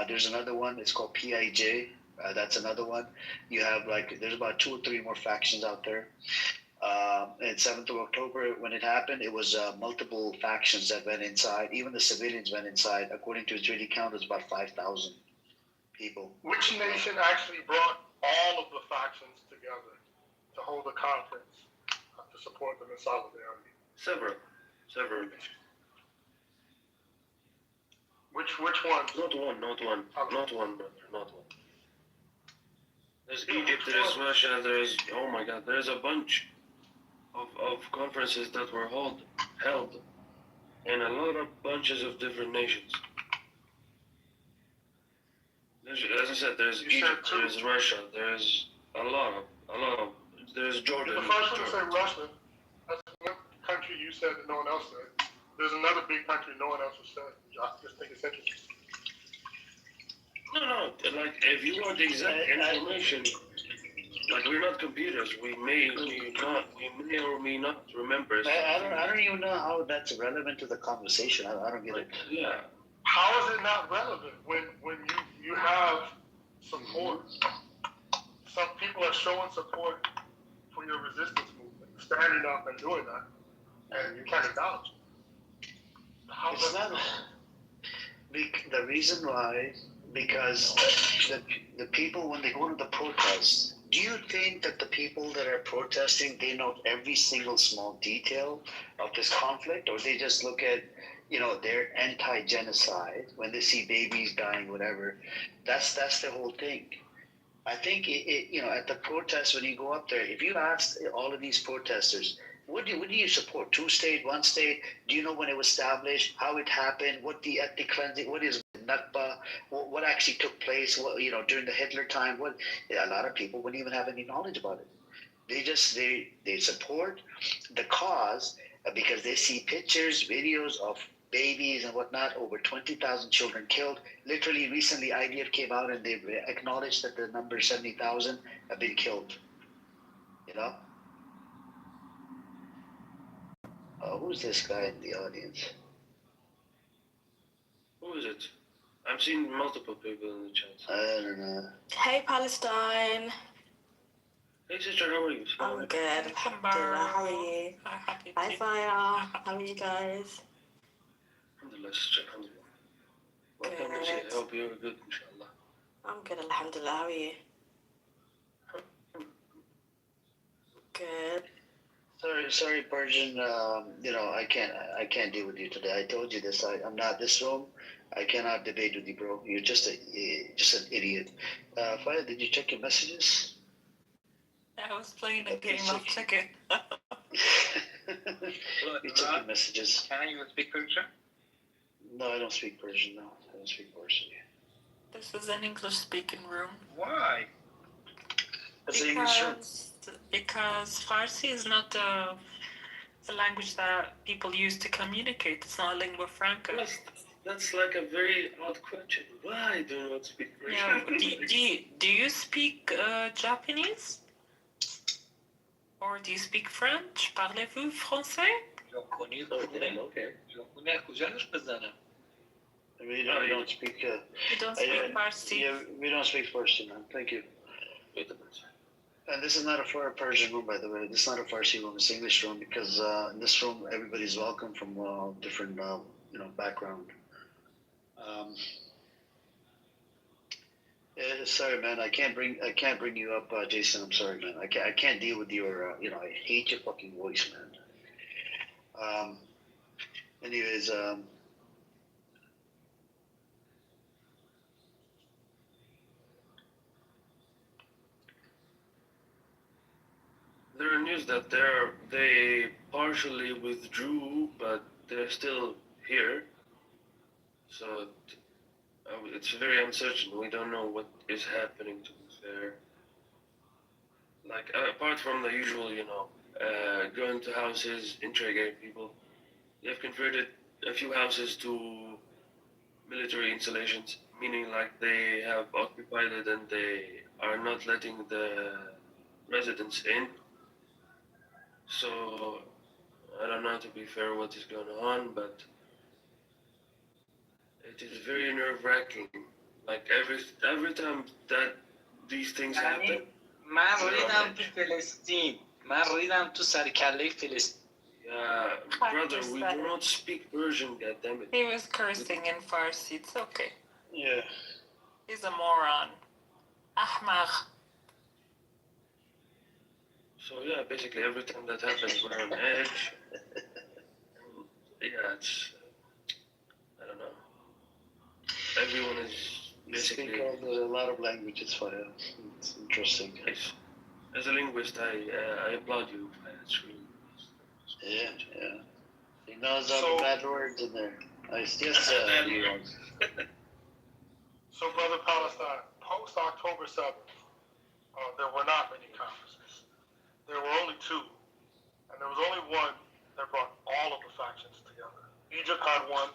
There's another one. It's called PIJ. That's another one. You have there's about 2 or 3 more factions out there. And 7th of October, when it happened, it was multiple factions that went inside. Even the civilians went inside. According to Israeli count, it was about 5,000 people. Which nation actually brought all of the factions together to hold a conference to support them in solidarity? Several. Which one? Not one, brother, not one. There's Egypt, there's Russia, oh my God, there's a bunch of conferences that were held in a lot of bunches of different nations. As I said, there's Egypt, there's Russia, there's a lot of, there's Jordan. You're the first one to say Russia. That's one country you said that no one else said. There's another big country no one else has said. I just think it's interesting. No, like if you want the exact information, like we're not computers, we may or may not remember. I don't even know how that's relevant to the conversation. I don't get it. Yeah. How is it not relevant when you have support? Some people are showing support for your resistance movement, standing up and doing that, and you can't acknowledge it. It's not the reason why, because the people, when they go to the protests, do you think that the people that are protesting, they know every single small detail of this conflict, or they just look at, they're anti-genocide when they see babies dying, whatever? That's the whole thing. I think at the protest, when you go up there, if you ask all of these protesters, what do you support? 2 state, 1 state? Do you know when it was established? How it happened? What the ethnic cleansing? What is Nakba? What actually took place? What, during the Hitler time? A lot of people wouldn't even have any knowledge about it. They support the cause because they see pictures, videos of babies and whatnot. Over 20,000 children killed. Literally, recently IDF came out and they acknowledged that the number 70,000 have been killed. Who's this guy in the audience? Who is it? I'm seeing multiple people in the chat. I don't know. Hey, Palestine. Hey, sister, how are you? I'm good. Alhamdulillah. How are you? Hi, Fire. How are you guys? Alhamdulillah, sister, alhamdulillah. Welcome to see. I hope you're good, inshallah. I'm good, alhamdulillah. How are you? Good. Sorry, Persian. I can't deal with you today. I told you this. I'm not this room. I cannot debate with you, bro. You're just an idiot. Faya, did you check your messages? I was playing a game. I'll check it. You check your messages. Can you speak Persian? No, I don't speak Persian. No, I don't speak Persian. This is an English-speaking room. Why? Because Farsi is not the language that people use to communicate. It's not a lingua franca. That's like a very odd question. Why do you not speak Persian? Yeah. Do you speak Japanese? Or do you speak French? Parlez-vous français? ژاپنی بخونه. ژاپنی از کجا روش بزنم؟ We don't speak. You don't speak Farsi. Yeah, we don't speak Farsi, man. Thank you. And this is not a Persian room, by the way. This is not a Farsi room. It's an English room because in this room everybody's welcome from different background. Sorry, man. I can't bring you up, Jason. I'm sorry, man. I can't deal with your. I hate your fucking voice, man. Anyways. There are news that they partially withdrew, but they're still here. So it's very uncertain. We don't know what is happening to be fair. Like apart from the usual, going to houses, interrogating people, they've converted a few houses to military installations, meaning like they have occupied it and they are not letting the residents in. So I don't know, to be fair, what is going on, but it is very nerve-wracking. Like every time that these things happen. من ریدم تو فلسطین. من ریدم تو سرکله فلسطین. Yeah, brother, we do not speak Persian, goddammit. He was cursing in Farsi. It's okay. Yeah. He's a moron. Ahmaq. So yeah, basically every time that happens, we're on edge. And yeah, it's I don't know. Everyone is You speak basically. a lot of languages, Fire. It's interesting. As a linguist, I applaud you. It's really. Yeah, yeah. He knows all So- the bad words in there. Yes, Leon. So, Brother Palestine, post October 7th, there were not many conferences. There were only two, and there was only one that brought all of the factions together. Egypt had one,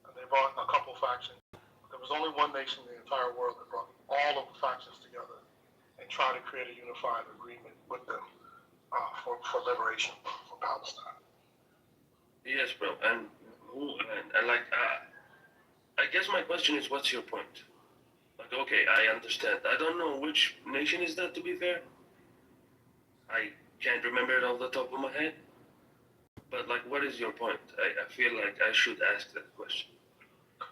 and they brought a couple factions. There was only one nation in the entire world that brought all of the factions together and tried to create a unified agreement with them for liberation for Palestine. Yes, bro. And who and like I guess my question is, what's your point? Like, okay, I understand. I don't know which nation is that, to be fair. I can't remember it off the top of my head. But like, what is your point? I feel like I should ask that question.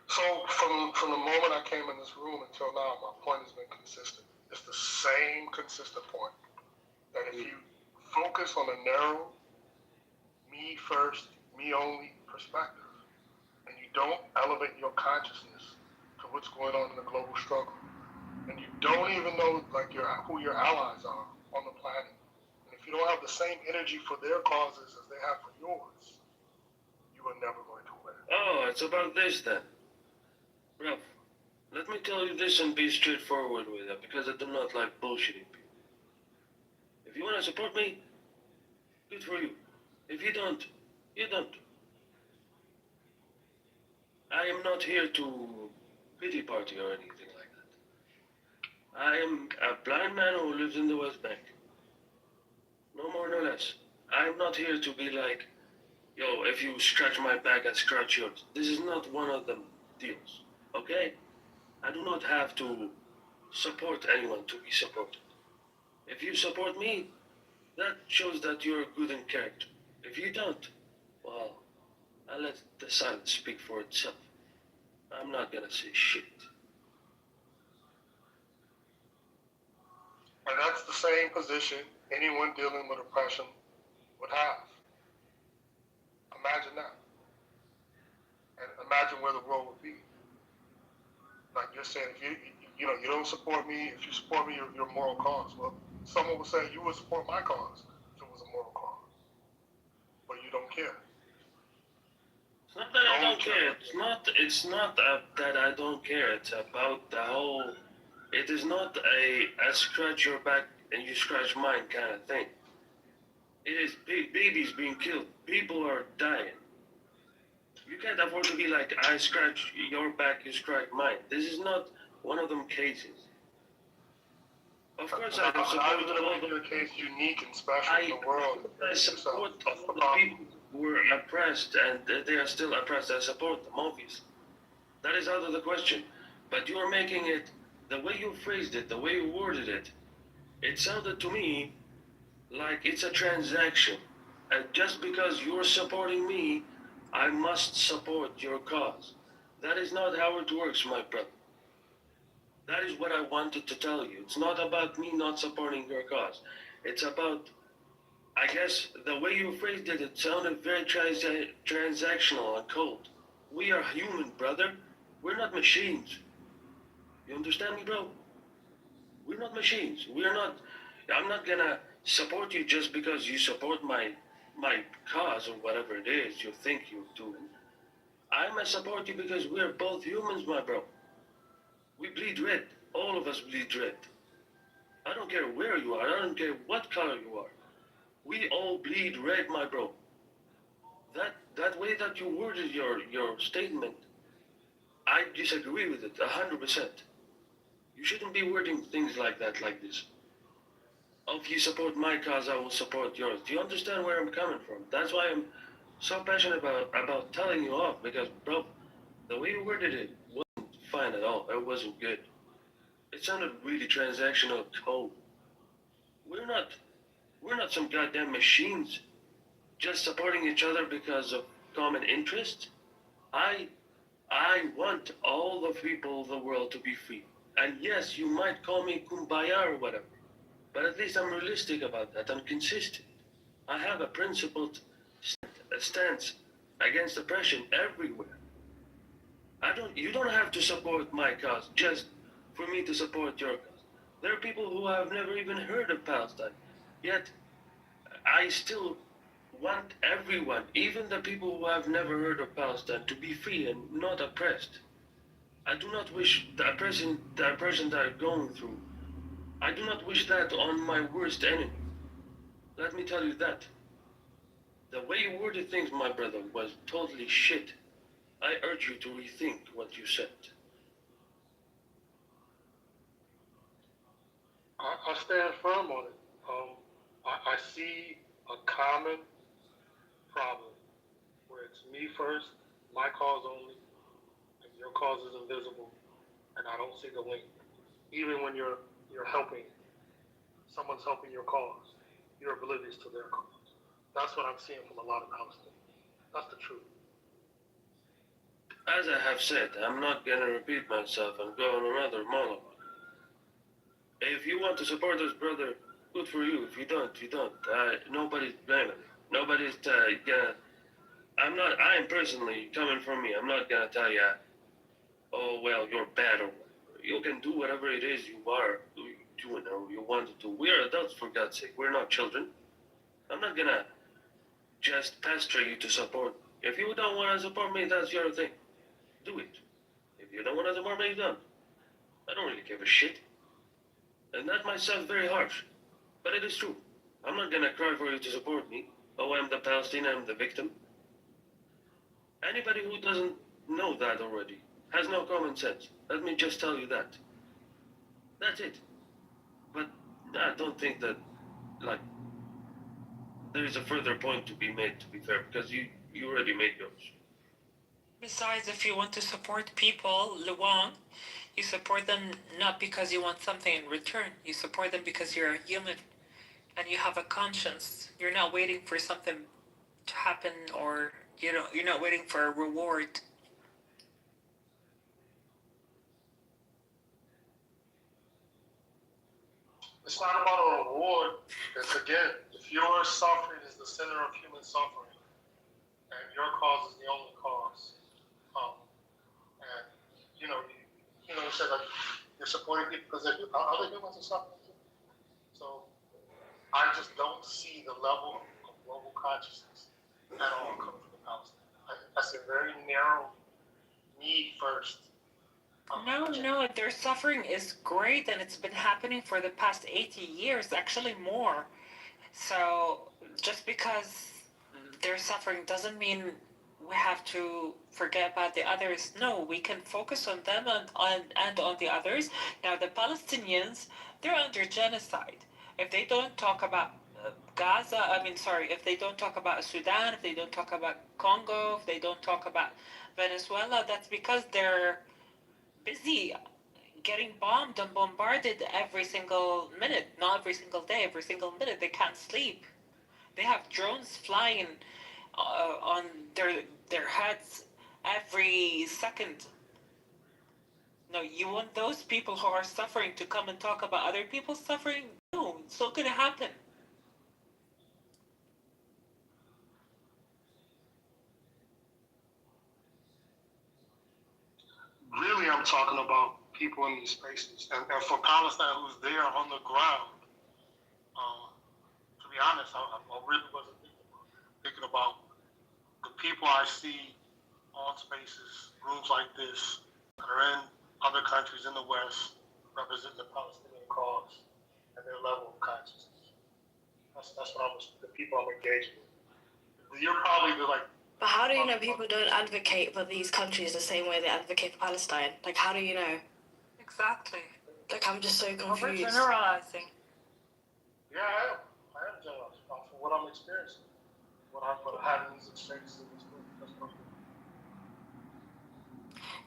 So from the moment I came in this room until now, my point has been consistent. It's the same consistent point that if you focus on a narrow, me first, me only perspective, and you don't elevate your consciousness to what's going on in the global struggle, and you don't even know like who your allies are on the planet, and if you don't have the same energy for their causes as they have for yours, you are never going to win. Oh, it's about this then. Ralph, let me tell you this and be straightforward with it, because I do not like bullshitting people. If you want to support me, good for you. If you don't, you don't. I am not here to pity party or anything like that. I am a blind man who lives in the West Bank. No more, no less. I'm not here to be like, yo, if you scratch my back, I scratch yours. This is not one of them deals, okay? I do not have to support anyone to be supported. If you support me, that shows that you're good in character. If you don't, well, I'll let the silence speak for itself. I'm not gonna say shit. And that's the same position anyone dealing with oppression would have. Imagine that. And imagine where the world would be. Like you're saying, if you don't support me, if you support me, your moral cause. Well, someone would say you would support my cause if it was a moral cause. But you don't care. It's not that I don't care. It's not that I don't care. It's about the whole. It is not a scratch your back and you scratch mine kind of thing. It is babies being killed. People are dying. You can't afford to be like, I scratch your back, you scratch mine. This is not one of them cases. Of course, I Not support even to make your case unique and special in the world. I support all the people who were oppressed and they are still oppressed. I support them, obviously. That is out of the question. But you are making it, the way you phrased it, the way you worded it, it sounded to me like it's a transaction. And just because you're supporting me, I must support your cause. That is not how it works, my brother. That is what I wanted to tell you. It's not about me not supporting your cause. It's about, I guess, the way you phrased it, it sounded very transactional and cold. We are human, brother. We're not machines. You understand me, bro? We're not machines. We're not, I'm not gonna support you just because you support my cause or whatever it is you think you're doing. I'm gonna support you because we're both humans, my bro. We bleed red. All of us bleed red. I don't care where you are. I don't care what color you are. We all bleed red, my bro. That way that you worded your statement, I disagree with it 100%. You shouldn't be wording things like that, like this. Oh, if you support my cause, I will support yours. Do you understand where I'm coming from? That's why I'm so passionate about telling you off, because, bro, the way you worded it wasn't fine at all. It wasn't good. It sounded really transactional, cold. We're not some goddamn machines just supporting each other because of common interest. I want all the people of the world to be free. And yes, you might call me kumbaya or whatever. But at least I'm realistic about that. I'm consistent. I have a principled stance against oppression everywhere. You don't have to support my cause just for me to support your cause. There are people who have never even heard of Palestine. Yet, I still want everyone, even the people who have never heard of Palestine, to be free and not oppressed. I do not wish the oppression that I'm going through. I do not wish that on my worst enemy. Let me tell you that. The way you worded things, my brother, was totally shit. I urge you to rethink what you said. I stand firm on it. I see a common problem where it's me first, my cause only, and your cause is invisible, and I don't see the link. Even when you're helping, someone's helping your cause, you're oblivious to their cause. That's what I'm seeing from a lot of Palestinians. That's the truth. As I have said, I'm not going to repeat myself and go on another monologue. If you want to support us, brother, good for you. If you don't, you don't. Nobody's blaming you. Nobody's gonna... I am personally coming from me. I'm not gonna tell you, oh, well, you're bad or whatever. You can do whatever it is you are doing or you want to do. We are adults, for God's sake. We're not children. I'm not gonna just pester you to support me. If you don't want to support me, that's your thing. Do it. If you don't want to support me, don't. I don't really give a shit. And that might sound very harsh, but it is true. I'm not gonna cry for you to support me. Oh, I'm the Palestinian, I'm the victim. Anybody who doesn't know that already has no common sense. Let me just tell you that. That's it. But I don't think that, there is a further point to be made, to be fair, because you already made yours. Besides, if you want to support people, Luan, you support them not because you want something in return. You support them because you're a human and you have a conscience. You're not waiting for something to happen, or you're not waiting for a reward. It's not about a reward. It's, again, if your suffering is the center of human suffering, and your cause is the only cause, and you said like you're supporting people because other humans are suffering too. So I just don't see the level of global consciousness at all coming from the Palestinians. I see a very narrow need first. No, their suffering is great, and it's been happening for the past 80 years, actually more. So just because they're suffering doesn't mean we have to forget about the others. No, we can focus on them and on the others. Now, the Palestinians, they're under genocide. If they don't talk about if they don't talk about Sudan, if they don't talk about Congo, if they don't talk about Venezuela, that's because they're busy getting bombed and bombarded every single minute. Not every single day, every single minute. They can't sleep. They have drones flying on their heads every second. No, you want those people who are suffering to come and talk about other people's suffering? No, it's not going to happen. Really, I'm talking about people in these spaces, and for Palestine who's there on the ground. To be honest, I really wasn't thinking about the people I see on spaces, rooms like this, that are in other countries in the West, representing the Palestinian cause and their level of consciousness. That's what the people I'm engaging with. You're probably But how do you know people don't advocate for these countries the same way they advocate for Palestine? Like, how do you know? Exactly. Like, I'm just so confused. We're generalizing. Yeah, I am generalizing from what I'm experiencing, what I'm having these exchanges in these groups. That's what I'm doing.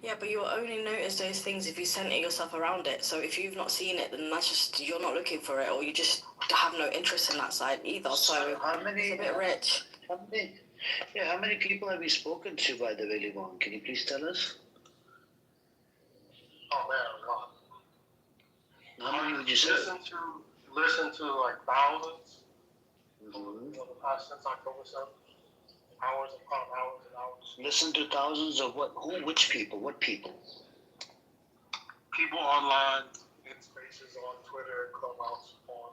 Yeah, but you'll only notice those things if you center yourself around it. So if you've not seen it, then that's just, you're not looking for it, or you just have no interest in that side either. So it's a bit rich. How many people have you spoken to, by the way, Livon? Can you please tell us? Oh man, a lot. How many would you say? Listen to listened to like thousands since October 7th. Hours upon hours and hours. Listen to thousands of what? Who? Which people? What people? People online, in spaces, on Twitter, Clubhouse, on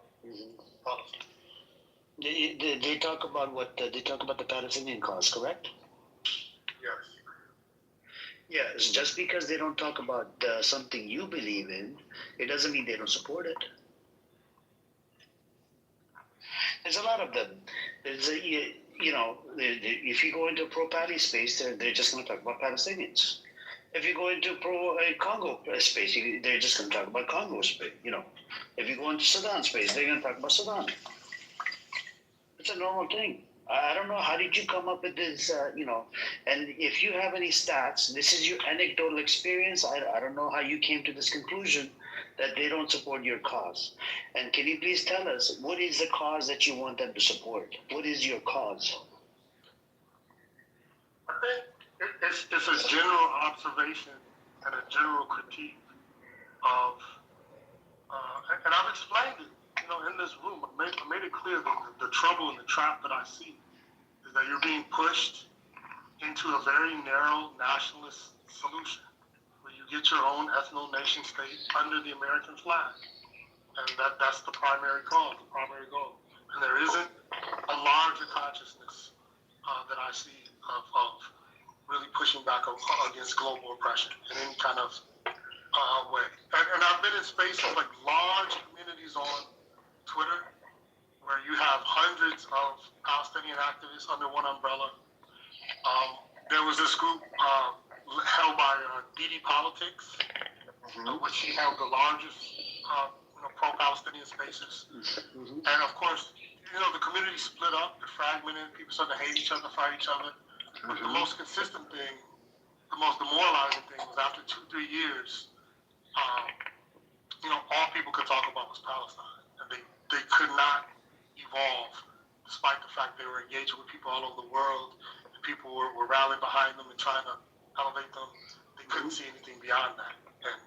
policy. They talk about what? They talk about the Palestinian cause, correct? Yes. Yes. Just because they don't talk about something you believe in, it doesn't mean they don't support it. There's a lot of them. There's if you go into a pro-Pali space, they're just going to talk about Palestinians. If you go into pro-Congo space, they're just going to talk about Congo space. If you go into Sudan space, they're going to talk about Sudan. It's a normal thing. I don't know, how did you come up with this, and if you have any stats, this is your anecdotal experience. I don't know how you came to this conclusion that they don't support your cause. And can you please tell us, what is the cause that you want them to support? What is your cause? I think it's a general observation and a general critique of, and I've explained it, in this room. I made it clear that the trouble and the trap that I see is that you're being pushed into a very narrow nationalist solution where you get your own ethno-nation state under the American flag. And that's the primary cause, the primary goal. And there isn't a larger consciousness that I see of really pushing back against global oppression in any kind of way. And I've been in spaces like large communities on Twitter where you have hundreds of Palestinian activists under one umbrella. There was this group held by Didi Politics, which she held the largest pro-Palestinian spaces. And of course, the community split up, they're fragmented, people started to hate each other, fight each other. But the most consistent thing, the most demoralizing thing was after 2-3 years, all people could talk about was Palestine. And they could not evolve, despite the fact they were engaging with people all over the world, and people were rallying behind them and trying to elevate them. They couldn't see anything beyond that. And,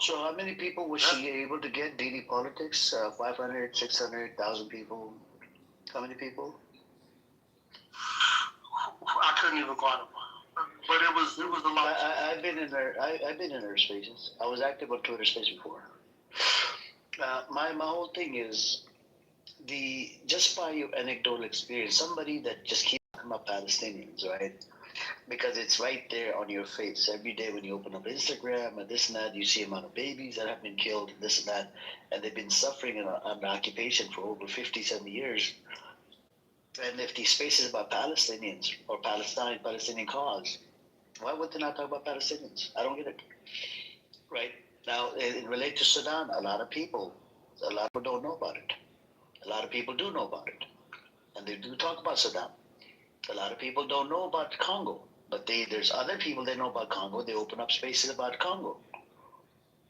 so how many people was she able to get, Didi Politics? 500, 600,000 people? How many people? I couldn't even quantify. But it was a lot. I've been in her spaces. I was active on Twitter space before. My whole thing is just by your anecdotal experience, somebody that just keeps talking about Palestinians, right? Because it's right there on your face every day when you open up Instagram and this and that. You see amount of babies that have been killed, this and that, and they've been suffering in an occupation for over 50, 70 years. And if these spaces about Palestinians or Palestinian cause, why would they not talk about Palestinians? I don't get it. Right? Now, in relate to Sudan, a lot of people don't know about it. A lot of people do know about it. And they do talk about Sudan. A lot of people don't know about Congo. But there's other people that know about Congo. They open up spaces about Congo.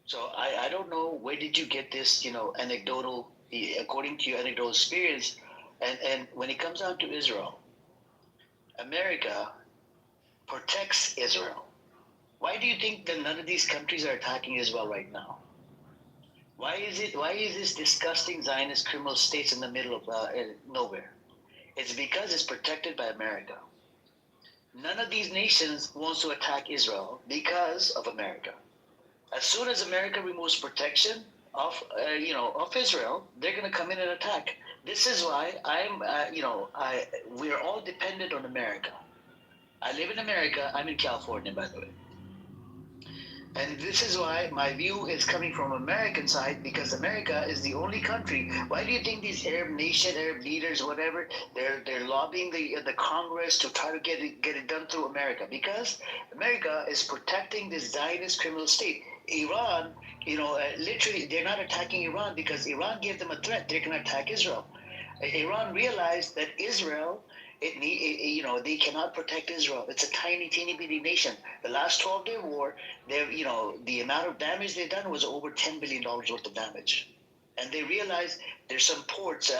So I don't know, where did you get this, anecdotal, according to your anecdotal experience. And when it comes down to Israel, America protects Israel. Why do you think that none of these countries are attacking Israel right now? Why is this disgusting Zionist criminal states in the middle of nowhere? It's because it's protected by America. None of these nations wants to attack Israel because of America. As soon as America removes protection of Israel, they're going to come in and attack. This is why we're all dependent on America. I live in America. I'm in California, by the way. And this is why my view is coming from American side, because America is the only country. Why do you think these Arab leaders, whatever, they're lobbying the Congress to try to get it done through America? Because America is protecting this Zionist criminal state. Iran, literally, they're not attacking Iran because Iran gave them a threat. They're going to attack Israel. Iran realized that Israel, they cannot protect Israel. It's a tiny, teeny bitty nation. The last 12-day war, the amount of damage they've done was over $10 billion worth of damage. And they realized there's some ports,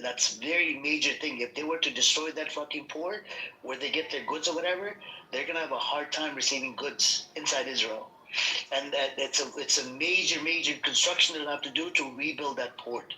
that's very major thing. If they were to destroy that fucking port where they get their goods or whatever, they're going to have a hard time receiving goods inside Israel. And it's a major construction they'll have to do to rebuild that port.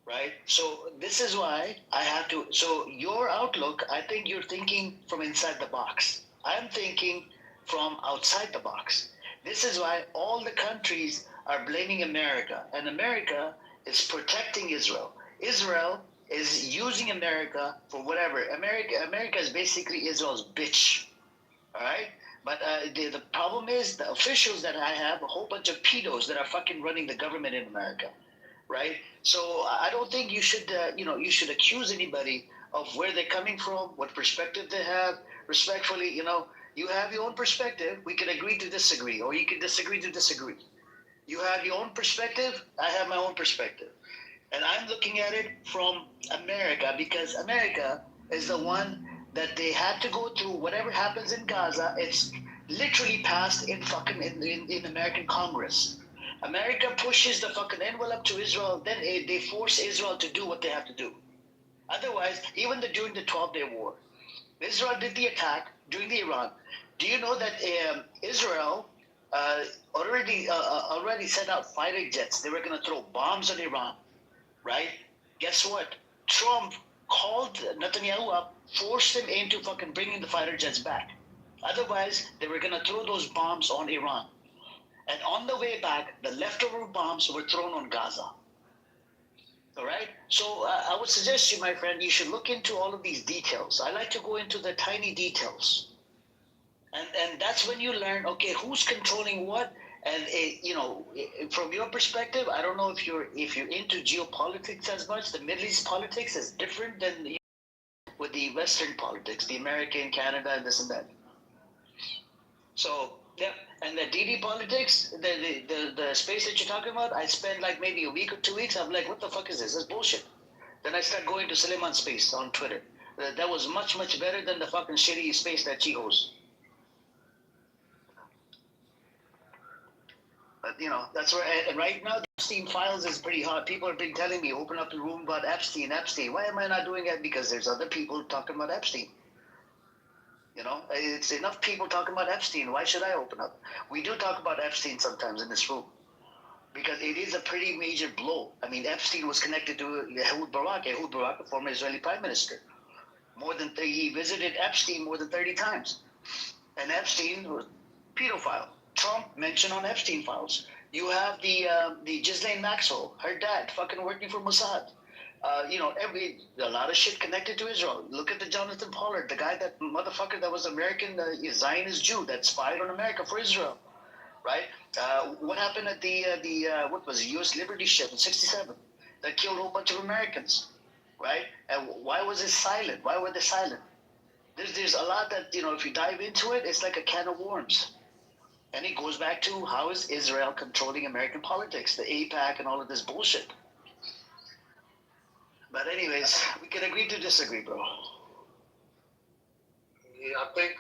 Right? So this is why I have to. So your outlook, I think you're thinking from inside the box. I'm thinking from outside the box. This is why all the countries are blaming America, and America is protecting Israel. Israel is using America for whatever. America is basically Israel's bitch. All right? But the problem is the officials that I have, a whole bunch of pedos that are fucking running the government in America. Right? So I don't think you should, you should accuse anybody of where they're coming from, what perspective they have. Respectfully, you have your own perspective. We can agree to disagree, or you can disagree to disagree. You have your own perspective. I have my own perspective. And I'm looking at it from America because America is the one that they had to go through whatever happens in Gaza. It's literally passed in American Congress. America pushes the fucking envelope to Israel, then they force Israel to do what they have to do. Otherwise, even during the 12-day war, Israel did the attack during the Iran. Do you know that Israel already sent out fighter jets? They were going to throw bombs on Iran, right? Guess what? Trump called Netanyahu up, forced him into fucking bringing the fighter jets back. Otherwise, they were going to throw those bombs on Iran. And on the way back, the leftover bombs were thrown on Gaza. All right? So I would suggest you, my friend, you should look into all of these details. I like to go into the tiny details. And that's when you learn, okay, who's controlling what? And, from your perspective, I don't know if you're into geopolitics as much. The Middle East politics is different than with the Western politics, the American, Canada, and this and that. So, yeah, and the DD politics, the space that you're talking about, I spend like maybe a week or 2 weeks. I'm like, what the fuck is this? This is bullshit. Then I start going to Suleiman space on Twitter. That was much better than the fucking shitty space that she hosts. But that's where. And right now, the Epstein files is pretty hot. People have been telling me, open up the room about Epstein. Why am I not doing it? Because there's other people talking about Epstein. It's enough people talking about Epstein. Why should I open up? We do talk about Epstein sometimes in this room because it is a pretty major blow. I mean, Epstein was connected to Ehud Barak. Ehud Barak, a former Israeli prime minister. He visited Epstein more than 30 times. And Epstein was a pedophile. Trump mentioned on Epstein files. You have the Ghislaine Maxwell, her dad, fucking working for Mossad. A lot of shit connected to Israel. Look at the Jonathan Pollard, the guy, that motherfucker that was American, Zionist Jew that spied on America for Israel, right? What happened at the U.S. Liberty ship in '67 that killed a whole bunch of Americans, right? And why was it silent? Why were they silent? There's a lot that, if you dive into it, it's like a can of worms. And it goes back to how is Israel controlling American politics, the AIPAC and all of this bullshit. But anyways, we can agree to disagree, bro. Yeah, I think,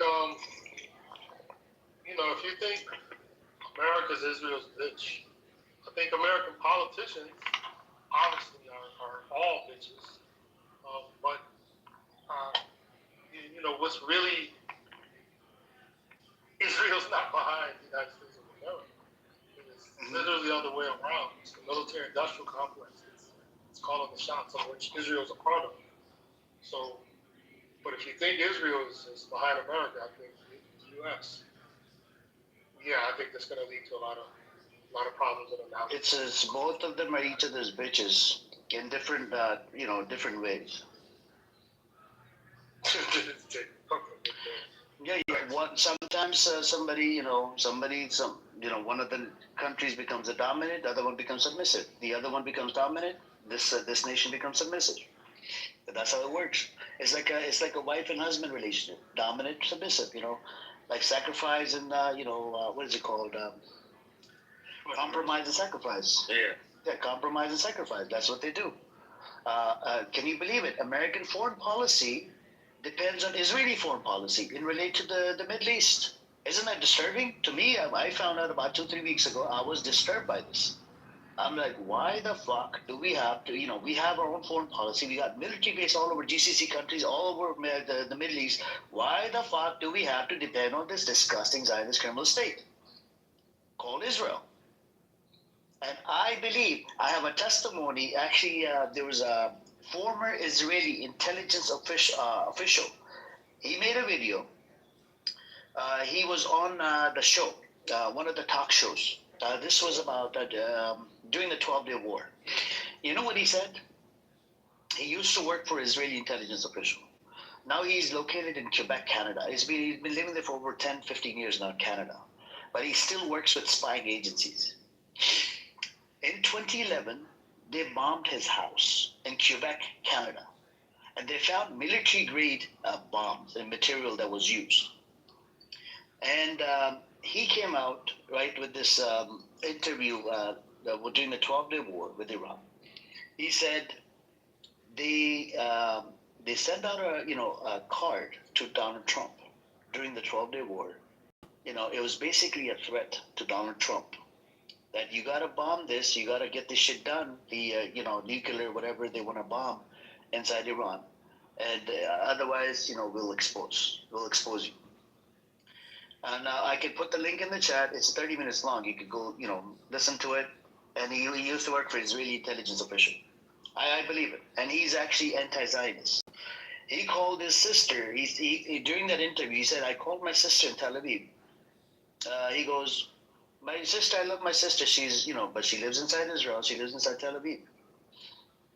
if you think America's Israel's bitch, I think American politicians obviously are all bitches. But what's really, Israel's not behind the United States of America. It's literally the other way around. It's the military-industrial complex. It's calling the shots of which Israel's a part of. So, but if you think Israel is behind America, I think the U.S. Yeah, I think that's going to lead to a lot of problems in America. It's both of them are each other's bitches in different different ways. Yeah. Sometimes one of the countries becomes a dominant, the other one becomes submissive. The other one becomes dominant. This nation becomes submissive. That's how it works. It's like a wife and husband relationship, dominant, submissive. Like sacrifice and what is it called? Compromise and sacrifice. Yeah, compromise and sacrifice. That's what they do. Can you believe it? American foreign policy depends on Israeli foreign policy in relation to the Middle East. Isn't that disturbing? To me, I found out about 2-3 weeks ago. I was disturbed by this. I'm like, why the fuck do we have to, we have our own foreign policy. We got military base all over GCC countries, all over the Middle East. Why the fuck do we have to depend on this disgusting Zionist criminal state? called Israel. And I believe, I have a testimony, actually, there was a former Israeli intelligence official. He made a video. He was on the show, one of the talk shows. This was about during the 12-day war. You know what he said? He used to work for Israeli intelligence official. Now he's located in Quebec, Canada. He's been living there for over 10, 15 years now in Canada. But he still works with spying agencies. In 2011, they bombed his house in Quebec, Canada. And they found military-grade bombs and material that was used. And he came out, right, with this interview during the 12-day war with Iran. He said they sent out a card to Donald Trump during the 12-day war. It was basically a threat to Donald Trump that you got to bomb this, you got to get this shit done, the nuclear, whatever they want to bomb inside Iran. And otherwise, we'll expose you. And I can put the link in the chat. It's 30 minutes long. You could go, listen to it. And he used to work for Israeli intelligence official. I believe it. And he's actually anti-Zionist. He called his sister. He during that interview, he said, I called my sister in Tel Aviv. He goes, my sister, I love my sister. She's, but she lives inside Israel. She lives inside Tel Aviv.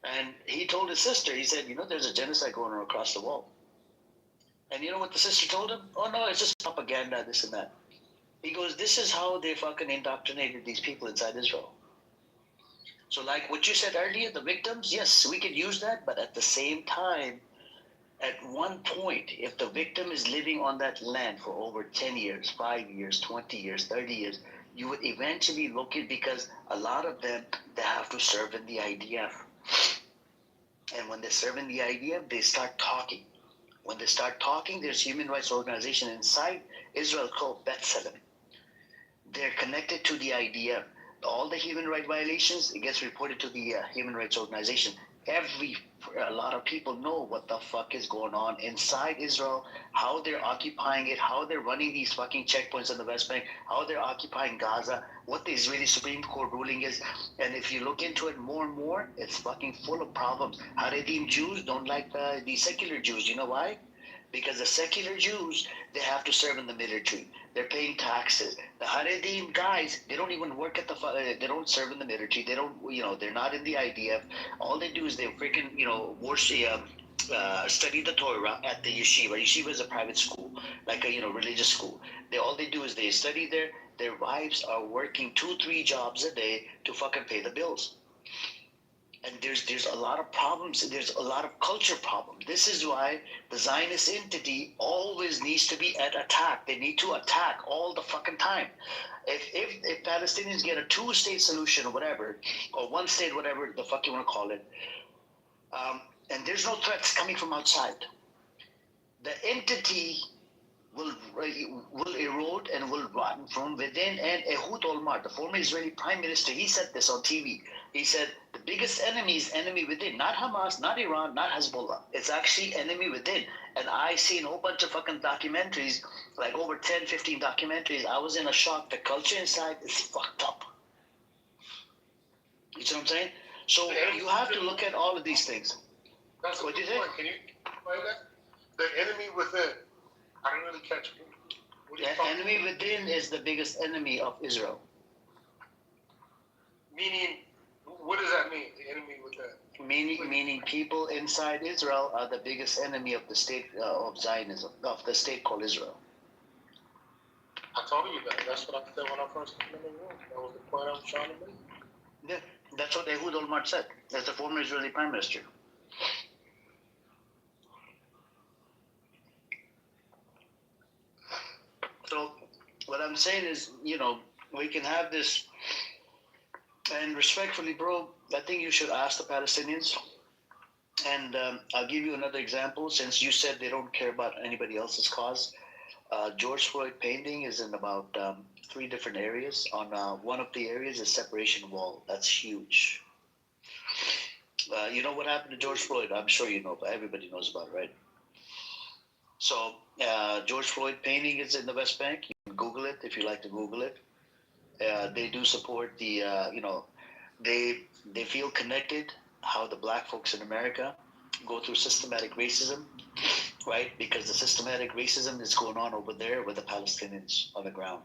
And he told his sister, he said, there's a genocide going on across the wall. And you know what the sister told him? Oh, no, it's just propaganda, this and that. He goes, this is how they fucking indoctrinated these people inside Israel. So like what you said earlier, the victims, yes, we could use that. But at the same time, at one point, if the victim is living on that land for over 10 years, 5 years, 20 years, 30 years, you would eventually look at, because a lot of them, they have to serve in the IDF. And when they serve in the IDF, they start talking. When they start talking, there's human rights organization inside Israel called B'Tselem. They're connected to the IDF. All the human rights violations, it gets reported to the human rights organization. A lot of people know what the fuck is going on inside Israel, how they're occupying it, how they're running these fucking checkpoints on the West Bank, how they're occupying Gaza, what the Israeli Supreme Court ruling is. And if you look into it more and more, it's fucking full of problems. Haredim Jews don't like the secular Jews. You know why? Because the secular Jews, they have to serve in the military. They're paying taxes. The Haredim guys, they don't even work at they don't serve in the military. They don't, they're not in the IDF. All they do is they freaking, worship, study the Torah at the yeshiva. Yeshiva is a private school, like a, religious school. All they do is they study there. Their wives are working 2-3 jobs a day to fucking pay the bills. And there's a lot of problems. There's a lot of culture problems. This is why the Zionist entity always needs to be at attack. They need to attack all the fucking time. If Palestinians get a 2-state solution or whatever, or 1 state, whatever the fuck you want to call it, and there's no threats coming from outside, the entity will erode and will rot from within. And Ehud Olmert, the former Israeli prime minister, he said this on TV. He said the biggest enemy is enemy within, not Hamas, not Iran, not Hezbollah. It's actually enemy within. And I seen a whole bunch of fucking documentaries, like over 10, 15 documentaries. I was in a shock. The culture inside is fucked up. You see what I'm saying? So you have to look at all of these things. That's a what do good you think? point. Can you explain that? The enemy within. I didn't really catch it. What are you The talking enemy about? within is the biggest enemy of Israel. Meaning, what does that mean? The enemy within. Meaning people inside Israel are the biggest enemy of the state of Zionism, of the state called Israel. I told you that. That's what I said when I first came in the room. That was the point I was trying to make. Yeah, that's what Ehud Olmert said. That's the former Israeli prime minister. So what I'm saying is, we can have this, and respectfully, bro, I think you should ask the Palestinians. And I'll give you another example. Since you said they don't care about anybody else's cause, George Floyd painting is in about 3 different areas. On one of the areas is separation wall. That's huge. You know what happened to George Floyd? I'm sure you know, but everybody knows about it, right? So George Floyd painting is in the West Bank. You can Google it if you like to Google it. They do support the, they feel connected. How the black folks in America go through systematic racism, right? Because the systematic racism is going on over there with the Palestinians on the ground.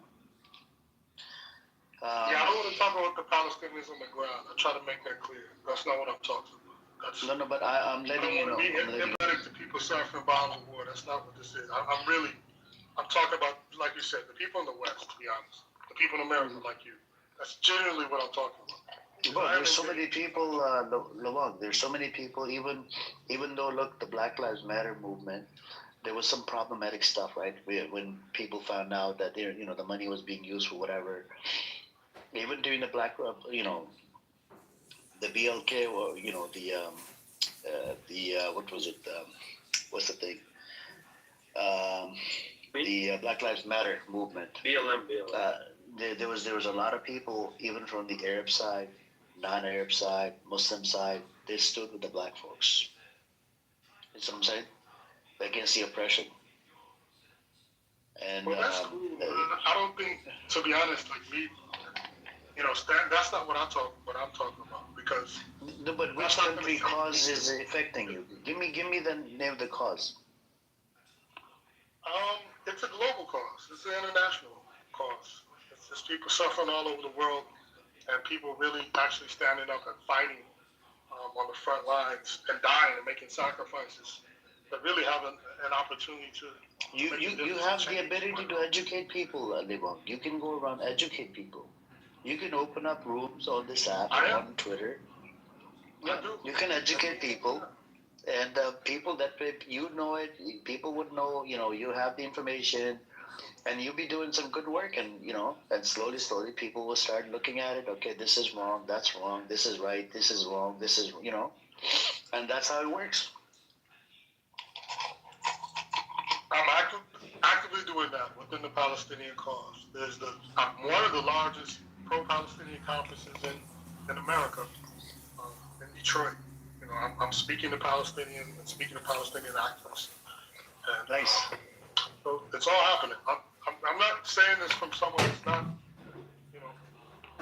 Yeah, I don't want to talk about the Palestinians on the ground. I try to make that clear. That's not what I'm talking about. No, but I'm letting you know. I don't want to be empathetic to people suffering bottom of war. That's not what this is. I'm talking about, like you said, the people in the West, to be honest. The people in America like you. That's generally what I'm talking about. Well, there's so many people, Lawang, there's so many people, even though, look, the Black Lives Matter movement, there was some problematic stuff, right? When people found out that the money was being used for whatever. Even during the the BLK, or what was it? What's the thing? The Black Lives Matter movement. BLM. There was a lot of people, even from the Arab side, non-Arab side, Muslim side. They stood with the black folks. You see what I'm saying? Against the oppression. And well, that's cool. I don't think, to be honest, like me, that's not what I'm talking about, because. No, but which country cause is affecting you? Give me the name of the cause. It's a global cause. It's an international cause. It's just people suffering all over the world, and people really actually standing up and fighting on the front lines and dying and making sacrifices that really have an opportunity to. You have the ability to educate people, Levon. You can go around educate people. You can open up rooms on this app or on Twitter. Yeah, you can educate people, and people that you know it, people would know. You have the information, and you'll be doing some good work, and and slowly, people will start looking at it. Okay, this is wrong. That's wrong. This is right. This is wrong. This is and that's how it works. I'm actively doing that within the Palestinian cause. I'm one of the largest pro-Palestinian conferences in America, in Detroit. I'm speaking to Palestinians and speaking to Palestinian activists. And, nice. So it's all happening. I'm not saying this from someone that's not,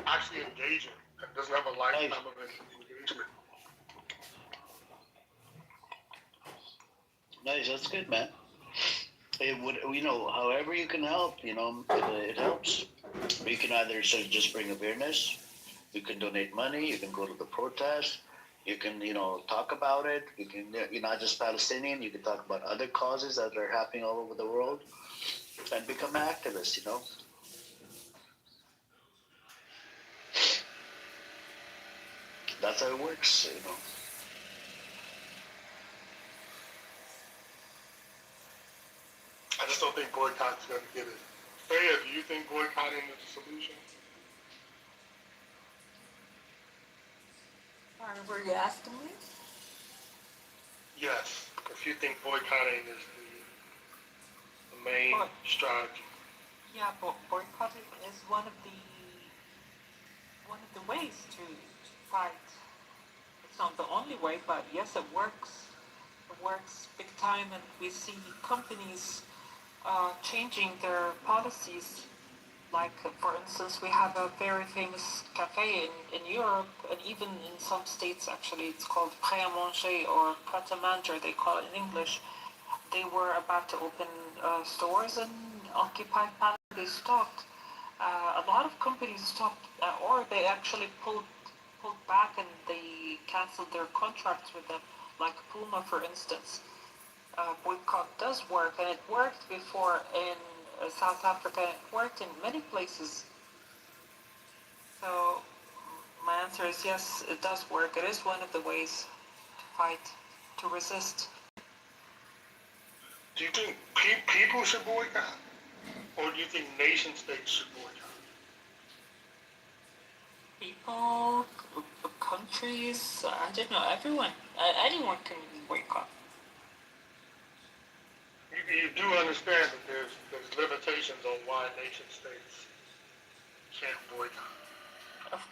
actually engaging and doesn't have a lifetime of engagement. Nice, that's good, man. It would, however you can help, it helps. You can either sort of just bring awareness, you can donate money, you can go to the protest, you can, talk about it. You can, you're not just Palestinian, you can talk about other causes that are happening all over the world and become an activist, That's how it works, I just don't think boycott's going to get it. Freya, do you think boycotting is the solution? Were you asking me? Yes. If you think boycotting is the main strategy. Yeah, boycotting is one of the ways to fight. It's not the only way, but yes, it works. It works big time, and we see companies changing their policies. Like, for instance, we have a very famous cafe in Europe, and even in some states, actually, it's called Prêt à Manger, or Pret à Manger, they call it in English. They were about to open stores in occupied Palestine. They stopped. A lot of companies stopped, or they actually pulled back, and they canceled their contracts with them, like Puma, for instance. Boycott does work, and it worked before in South Africa, and it worked in many places. So my answer is yes, it does work. It is one of the ways to fight, to resist. Do you think people should boycott? Or do you think nation states should boycott? People, countries, I don't know, everyone, anyone can boycott. You do understand that there's limitations on why nation states can't boycott. Of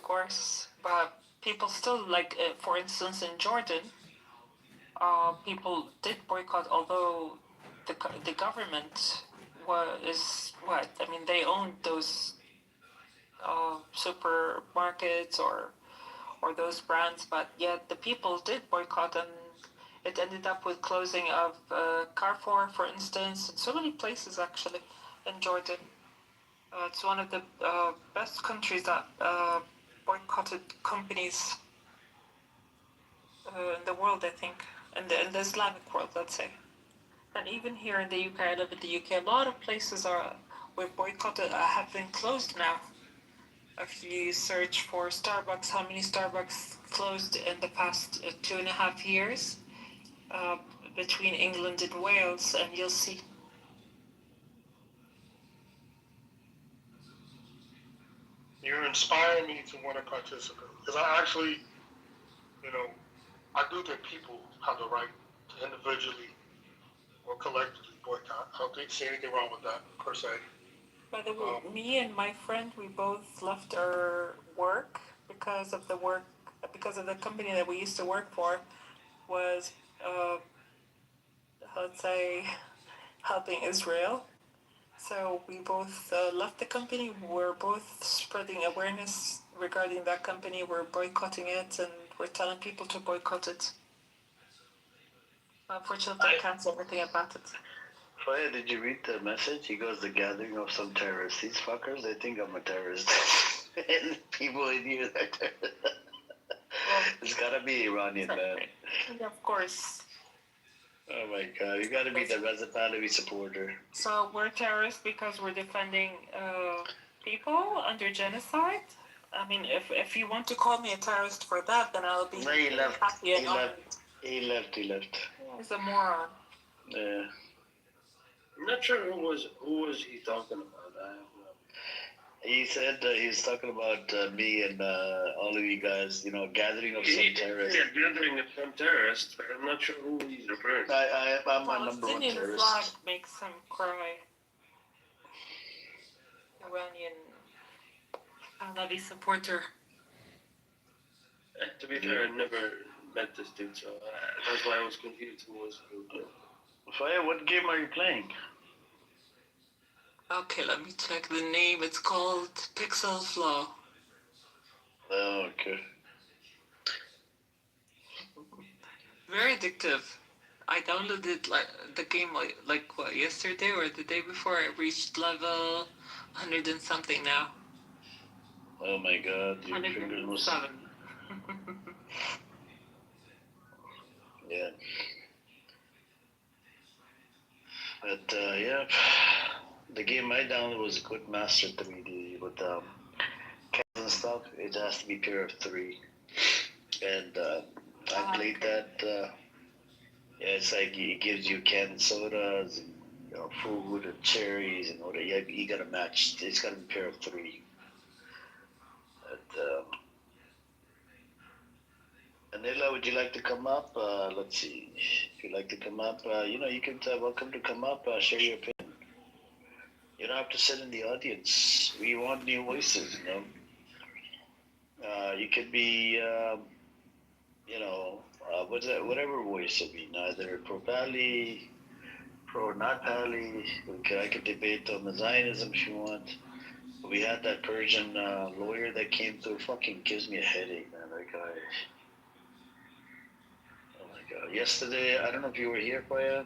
course, but people still, like, for instance, in Jordan, people did boycott, although the government is what? I mean, they owned those supermarkets or those brands, but yet the people did boycott, and it ended up with closing of Carrefour, for instance, and so many places actually in Jordan. It's one of the best countries that boycotted companies in the world, I think, in the Islamic world, let's say. And even here in the UK, I live in the UK, a lot of places we've boycotted, have been closed now. If you search for Starbucks, how many Starbucks closed in the past 2.5 years between England and Wales, and you'll see. You're inspiring me to want to participate. Because I actually, I do think people have the right to individually or collectively boycott. I don't see anything wrong with that, per se. By the way, me and my friend, we both left our work because of the company that we used to work for was, let's say, helping Israel. So we both left the company. We're both spreading awareness regarding that company. We're boycotting it, and we're telling people to boycott it. Unfortunately, I can't say anything about it. Faya, did you read the message? He goes, the gathering of some terrorists. These fuckers, they think I'm a terrorist. And people in here, they're terrorists. It's gotta be Iranian, man. Of course. Oh my god, you gotta be the Reza Pahlavi supporter. So we're terrorists because we're defending people under genocide? I mean, if you want to call me a terrorist for that, then I'll be happy and honored. He left. He's a moron. Yeah. I'm not sure who was he talking about. He said he's talking about me and all of you guys, gathering of some terrorists. Yeah, gathering of some terrorists, but I'm not sure who he's referring to. I'm my number one terrorist. Palestinian flag makes him cry. Iranian Pahlavi supporter. To be fair, I never met this dude, so that's why I was confused who was who. Faya, what game are you playing? Okay, let me check the name. It's called Pixel Flow. Oh, okay. Very addictive. I downloaded the game yesterday or the day before. I reached level 100 and something now. Oh my god, your fingers must... 7. Yeah. But yeah, the game I downloaded was Good Master 3D with cats and stuff. It has to be pair of 3. And I played that. Yeah, it's like it gives you canned sodas, and, food and cherries and all that. You gotta match. It's gotta be pair of 3. Anila, would you like to come up? Let's see. If you'd like to come up, you can welcome to come up, share your opinion. You don't have to sit in the audience. We want new voices, you could be, whatever voice it be, either pro-Pali, pro-not Pali. I could debate on the Zionism if you want. We had that Persian lawyer that came through, fucking gives me a headache, man, that guy. Yesterday, I don't know if you were here, Faya.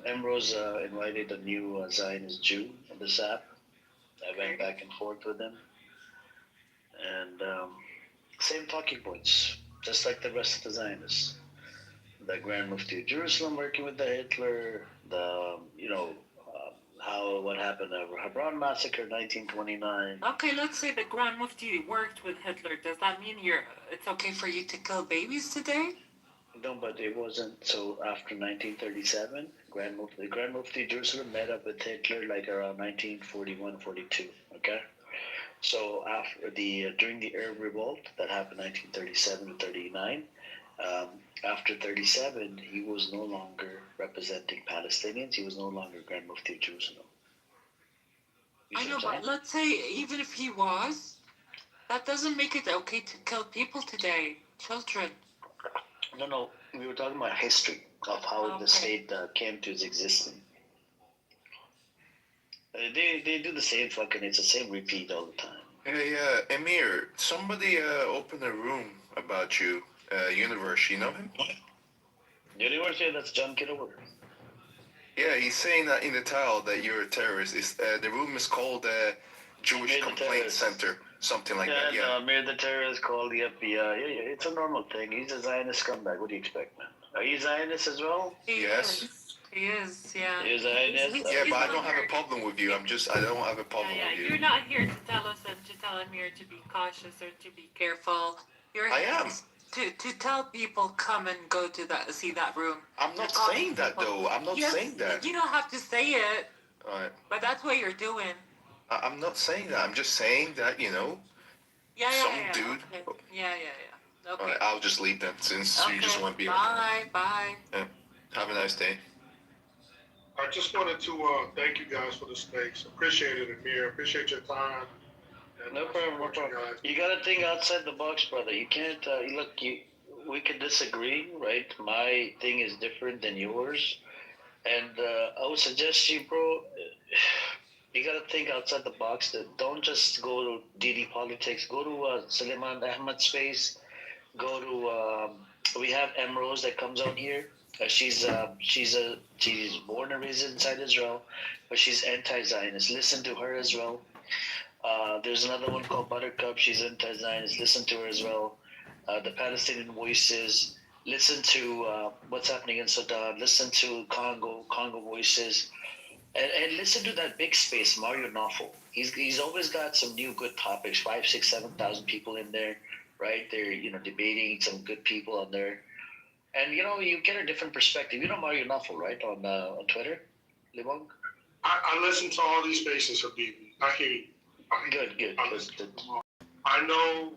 Emrose invited a new Zionist Jew on this app. I went back and forth with him. And same talking points, just like the rest of the Zionists. The Grand Mufti of Jerusalem working with the Hitler, what happened at Hebron Massacre, 1929. Okay, let's say the Grand Mufti worked with Hitler. Does that mean it's okay for you to kill babies today? No, but it wasn't. So after 1937, the Grand Mufti Jerusalem met up with Hitler around 1941-42. Okay, so during the Arab Revolt that happened 1937 to 39, after 37, he was no longer representing Palestinians. He was no longer Grand Mufti of Jerusalem. I know, but let's say even if he was, that doesn't make it okay to kill people today, children. No, we were talking about history of how the state came to its existence. They do the same fucking. It's the same repeat all the time. Hey, Emir, somebody opened a room about you, Universe. You know him? Universe, yeah, that's John Kitover. Yeah, he's saying that in the title that you're a terrorist. The room is called Jewish Complaint Center, something like that. Yeah. Amir the terrorist called the FBI. Yeah, it's a normal thing. He's a Zionist scumbag. What do you expect, man? Are you Zionist as well? Yes. He is, yeah. You're Zionist? Yeah, but I don't have a problem with you. I don't have a problem with you. You're not here to tell us and to tell Amir to be cautious or to be careful. You're here I am. To tell people come and go to see that room. I'm not saying that though. I'm not saying that. You don't have to say it. Alright. But that's what you're doing. I'm not saying that. I'm just saying that, you know, some dude. Okay. Yeah. Okay. Alright, I'll just leave then since you just want to be. Bye. Yeah. Have a nice day. I just wanted to thank you guys for the space. Appreciate it, Amir. Appreciate your time. No problem. You gotta think outside the box, brother. You can't we can disagree, right? My thing is different than yours. And I would suggest you, bro, you gotta think outside the box. That don't just go to DD Politics. Go to Suleiman Ahmed's space. Go to we have Emrose that comes out here. She's born and raised inside Israel, but she's anti-Zionist. Listen to her as well. There's another one called Buttercup. She's anti-Zionist. Listen to her as well. The Palestinian Voices. Listen to what's happening in Sudan. Listen to Congo Voices. And listen to that big space, Mario Knopfel. He's always got some new good topics. 5, 6, 7,000 people in there, right? They're debating, some good people on there. And you get a different perspective. You know Mario Knopfel, right? On Twitter, Libong? I listen to all these spaces, Habibi. I hear you. Good. I know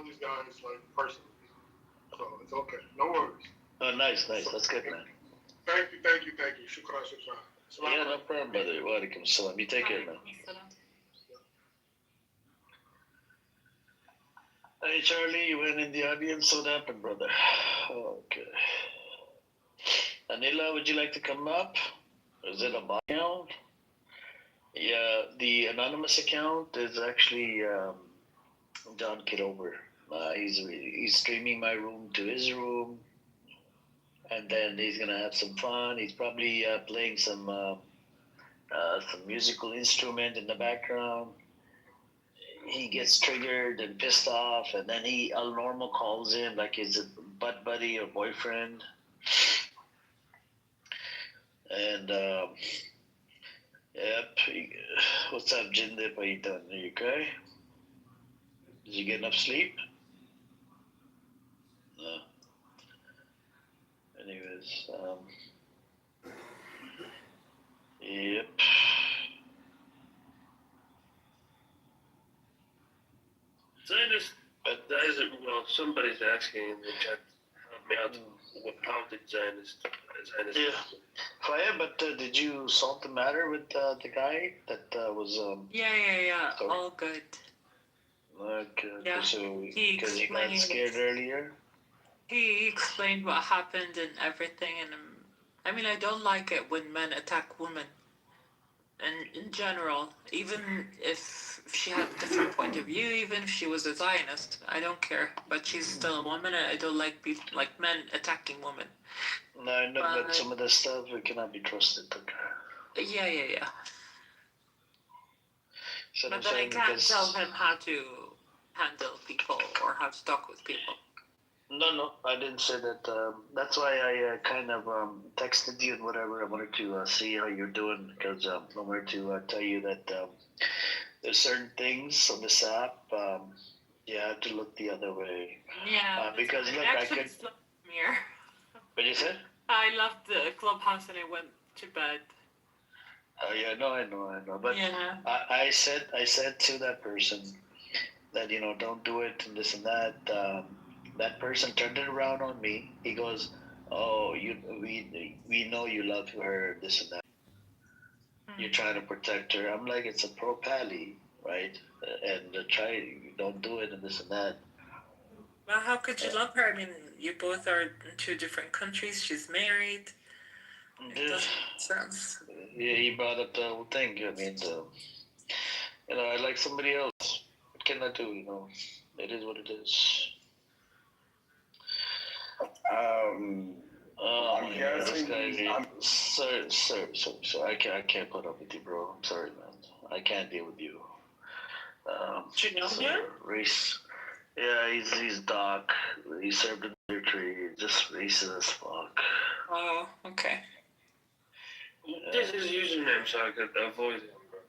these guys like personally, so it's okay. No worries. Oh, nice. That's good, man. Thank you. Shukran. Yeah, no problem, brother. Walaikum salam. You take care, man. Hey, Charlie, you went in the audience. What happened, brother? Okay. Anila, would you like to come up? Is it a bot account? Yeah, the anonymous account is actually John Kitover. He's streaming my room to his room, and then he's gonna have some fun. He's probably playing some musical instrument in the background. He gets triggered and pissed off, and then a normal calls him like his butt buddy or boyfriend. And yep. What's up, Jindip? How you doing? Are you okay? Did you get enough sleep? No. Anyways, yep. Zionist, that isn't, somebody's asking in the chat, help me out. How did Zionist? Yeah. Fire, but did you solve the matter with the guy that was? Yeah. All good. Okay. Yeah. So He because you got scared earlier. He explained what happened and everything, and I don't like it when men attack women. And in general, even if she had a different point of view, even if she was a Zionist, I don't care. But she's still a woman, and I don't like men attacking women. No, I know, but some of the stuff we cannot be trusted. Okay. Yeah. So but then I can't tell him how to handle people or how to talk with people. No, I didn't say that. That's why I kind of texted you and whatever. I wanted to see how you're doing because I wanted to tell you that there's certain things on this app you have to look the other way. Yeah. Because look, I could. Mirror. What you said? I left the clubhouse and I went to bed. Oh yeah, no, I know. But yeah. I said to that person that don't do it and this and that. That person turned it around on me. He goes, "Oh, we know you love her, this and that. You're trying to protect her." I'm like, it's a pro pally, right? And don't do it and this and that. Well, how could you love her? You both are in 2 different countries. She's married. It doesn't make sense. he brought up the whole thing. I mean, I like somebody else. What can I do? It is what it is. Oh my God, this guy. Sir. I can't put up with you, bro. I'm sorry, man. I can't deal with you. Do you know him? Race. Yeah, he's dark. He served in the military. Just racist as fuck. Oh, okay. This is username so I could avoid him, bro.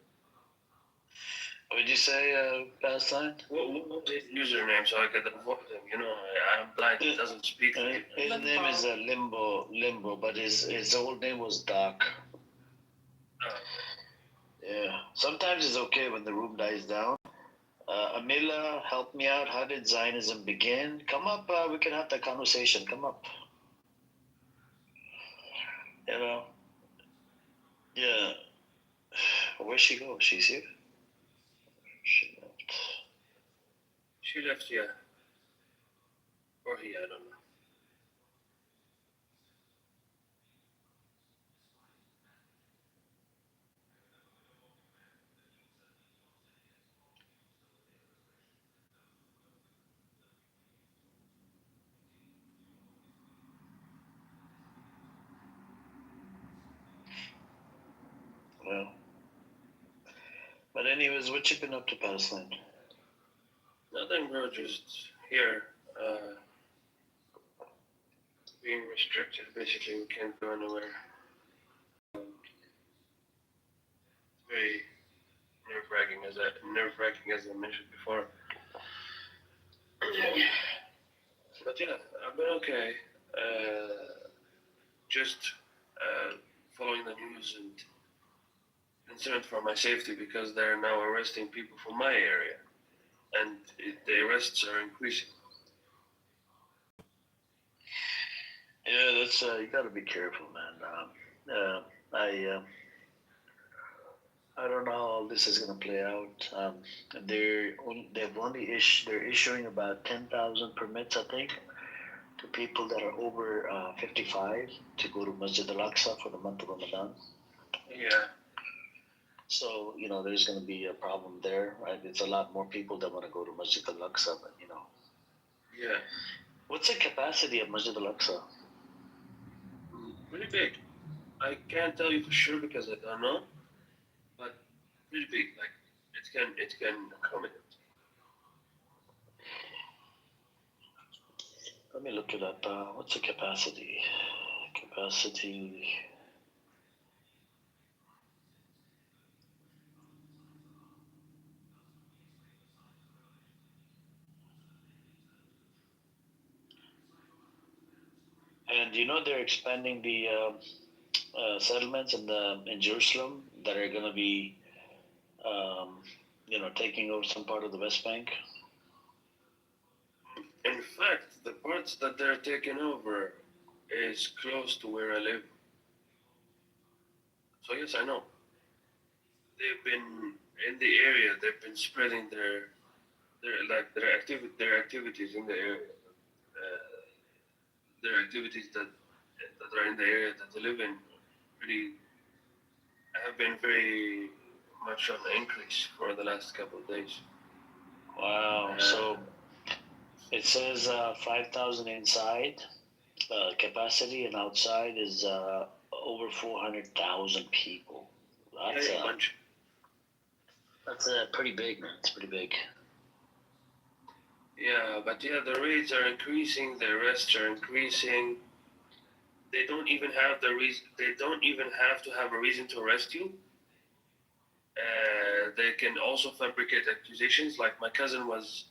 What did you say, Palestine? What is username so I could avoid him? I'm blind. He doesn't speak. His name is Limbo, but his old name was Doc. Yeah. Sometimes it's okay when the room dies down. Amila, help me out. How did Zionism begin? Come up. We can have that conversation. Come up. Yeah. Where'd she go? She's here? She left, yeah. Or he, I don't know. Well. But anyways, what you been up to, Palestine? Nothing, bro. Just here. Being restricted. Basically, we can't go anywhere. Very nerve-wracking, as I mentioned before. But yeah, I've been okay. Just following the news and concerned for my safety because they're now arresting people from my area, and the arrests are increasing. Yeah, that's you gotta be careful, man. I don't know how all this is gonna play out. They're issuing about 10,000 permits, I think, to people that are over 55 to go to Masjid Al-Aqsa for the month of Ramadan. Yeah. So there's gonna be a problem there, right? It's a lot more people that want to go to Masjid Al-Aqsa, but Yeah. What's the capacity of Masjid Al-Aqsa? Pretty big. I can't tell you for sure because I don't know, but pretty big. Like it can accommodate. Let me look it up. What's the capacity? Capacity. And they're expanding the settlements in Jerusalem that are going to be, taking over some part of the West Bank. In fact, the parts that they're taking over is close to where I live. So yes, I know. They've been in the area. They've been spreading their activities in the area. Their activities that are in the area that they live in have been very much on the increase for the last couple of days. Wow. So it says 5,000 inside capacity, and outside is over 400,000 people. That's a bunch. That's pretty big, man. It's pretty big. Yeah, but the rates are increasing. The arrests are increasing. They don't even have They don't even have to have a reason to arrest you. They can also fabricate accusations. Like my cousin was,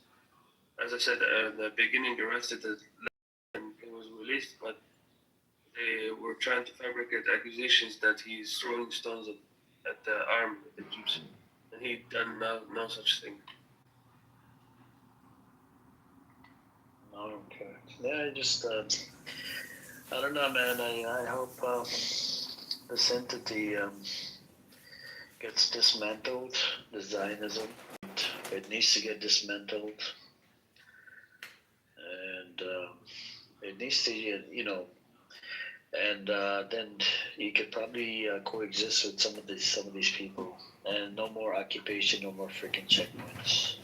as I said in the beginning, arrested and he was released, but they were trying to fabricate accusations that he's throwing stones at the armed Jews, and he done no such thing. Okay. Yeah, I don't know, man. I hope this entity gets dismantled, the Zionism. It needs to get dismantled. And it needs to, and then you could probably coexist with some of these people, and no more occupation, no more freaking checkpoints,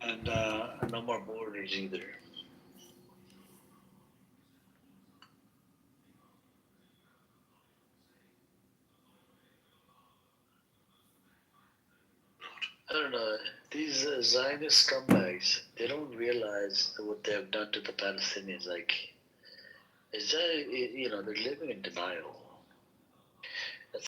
and no more borders either. I don't know. These Zionist scumbags, they don't realize what they have done to the Palestinians. Like, it's they're living in denial.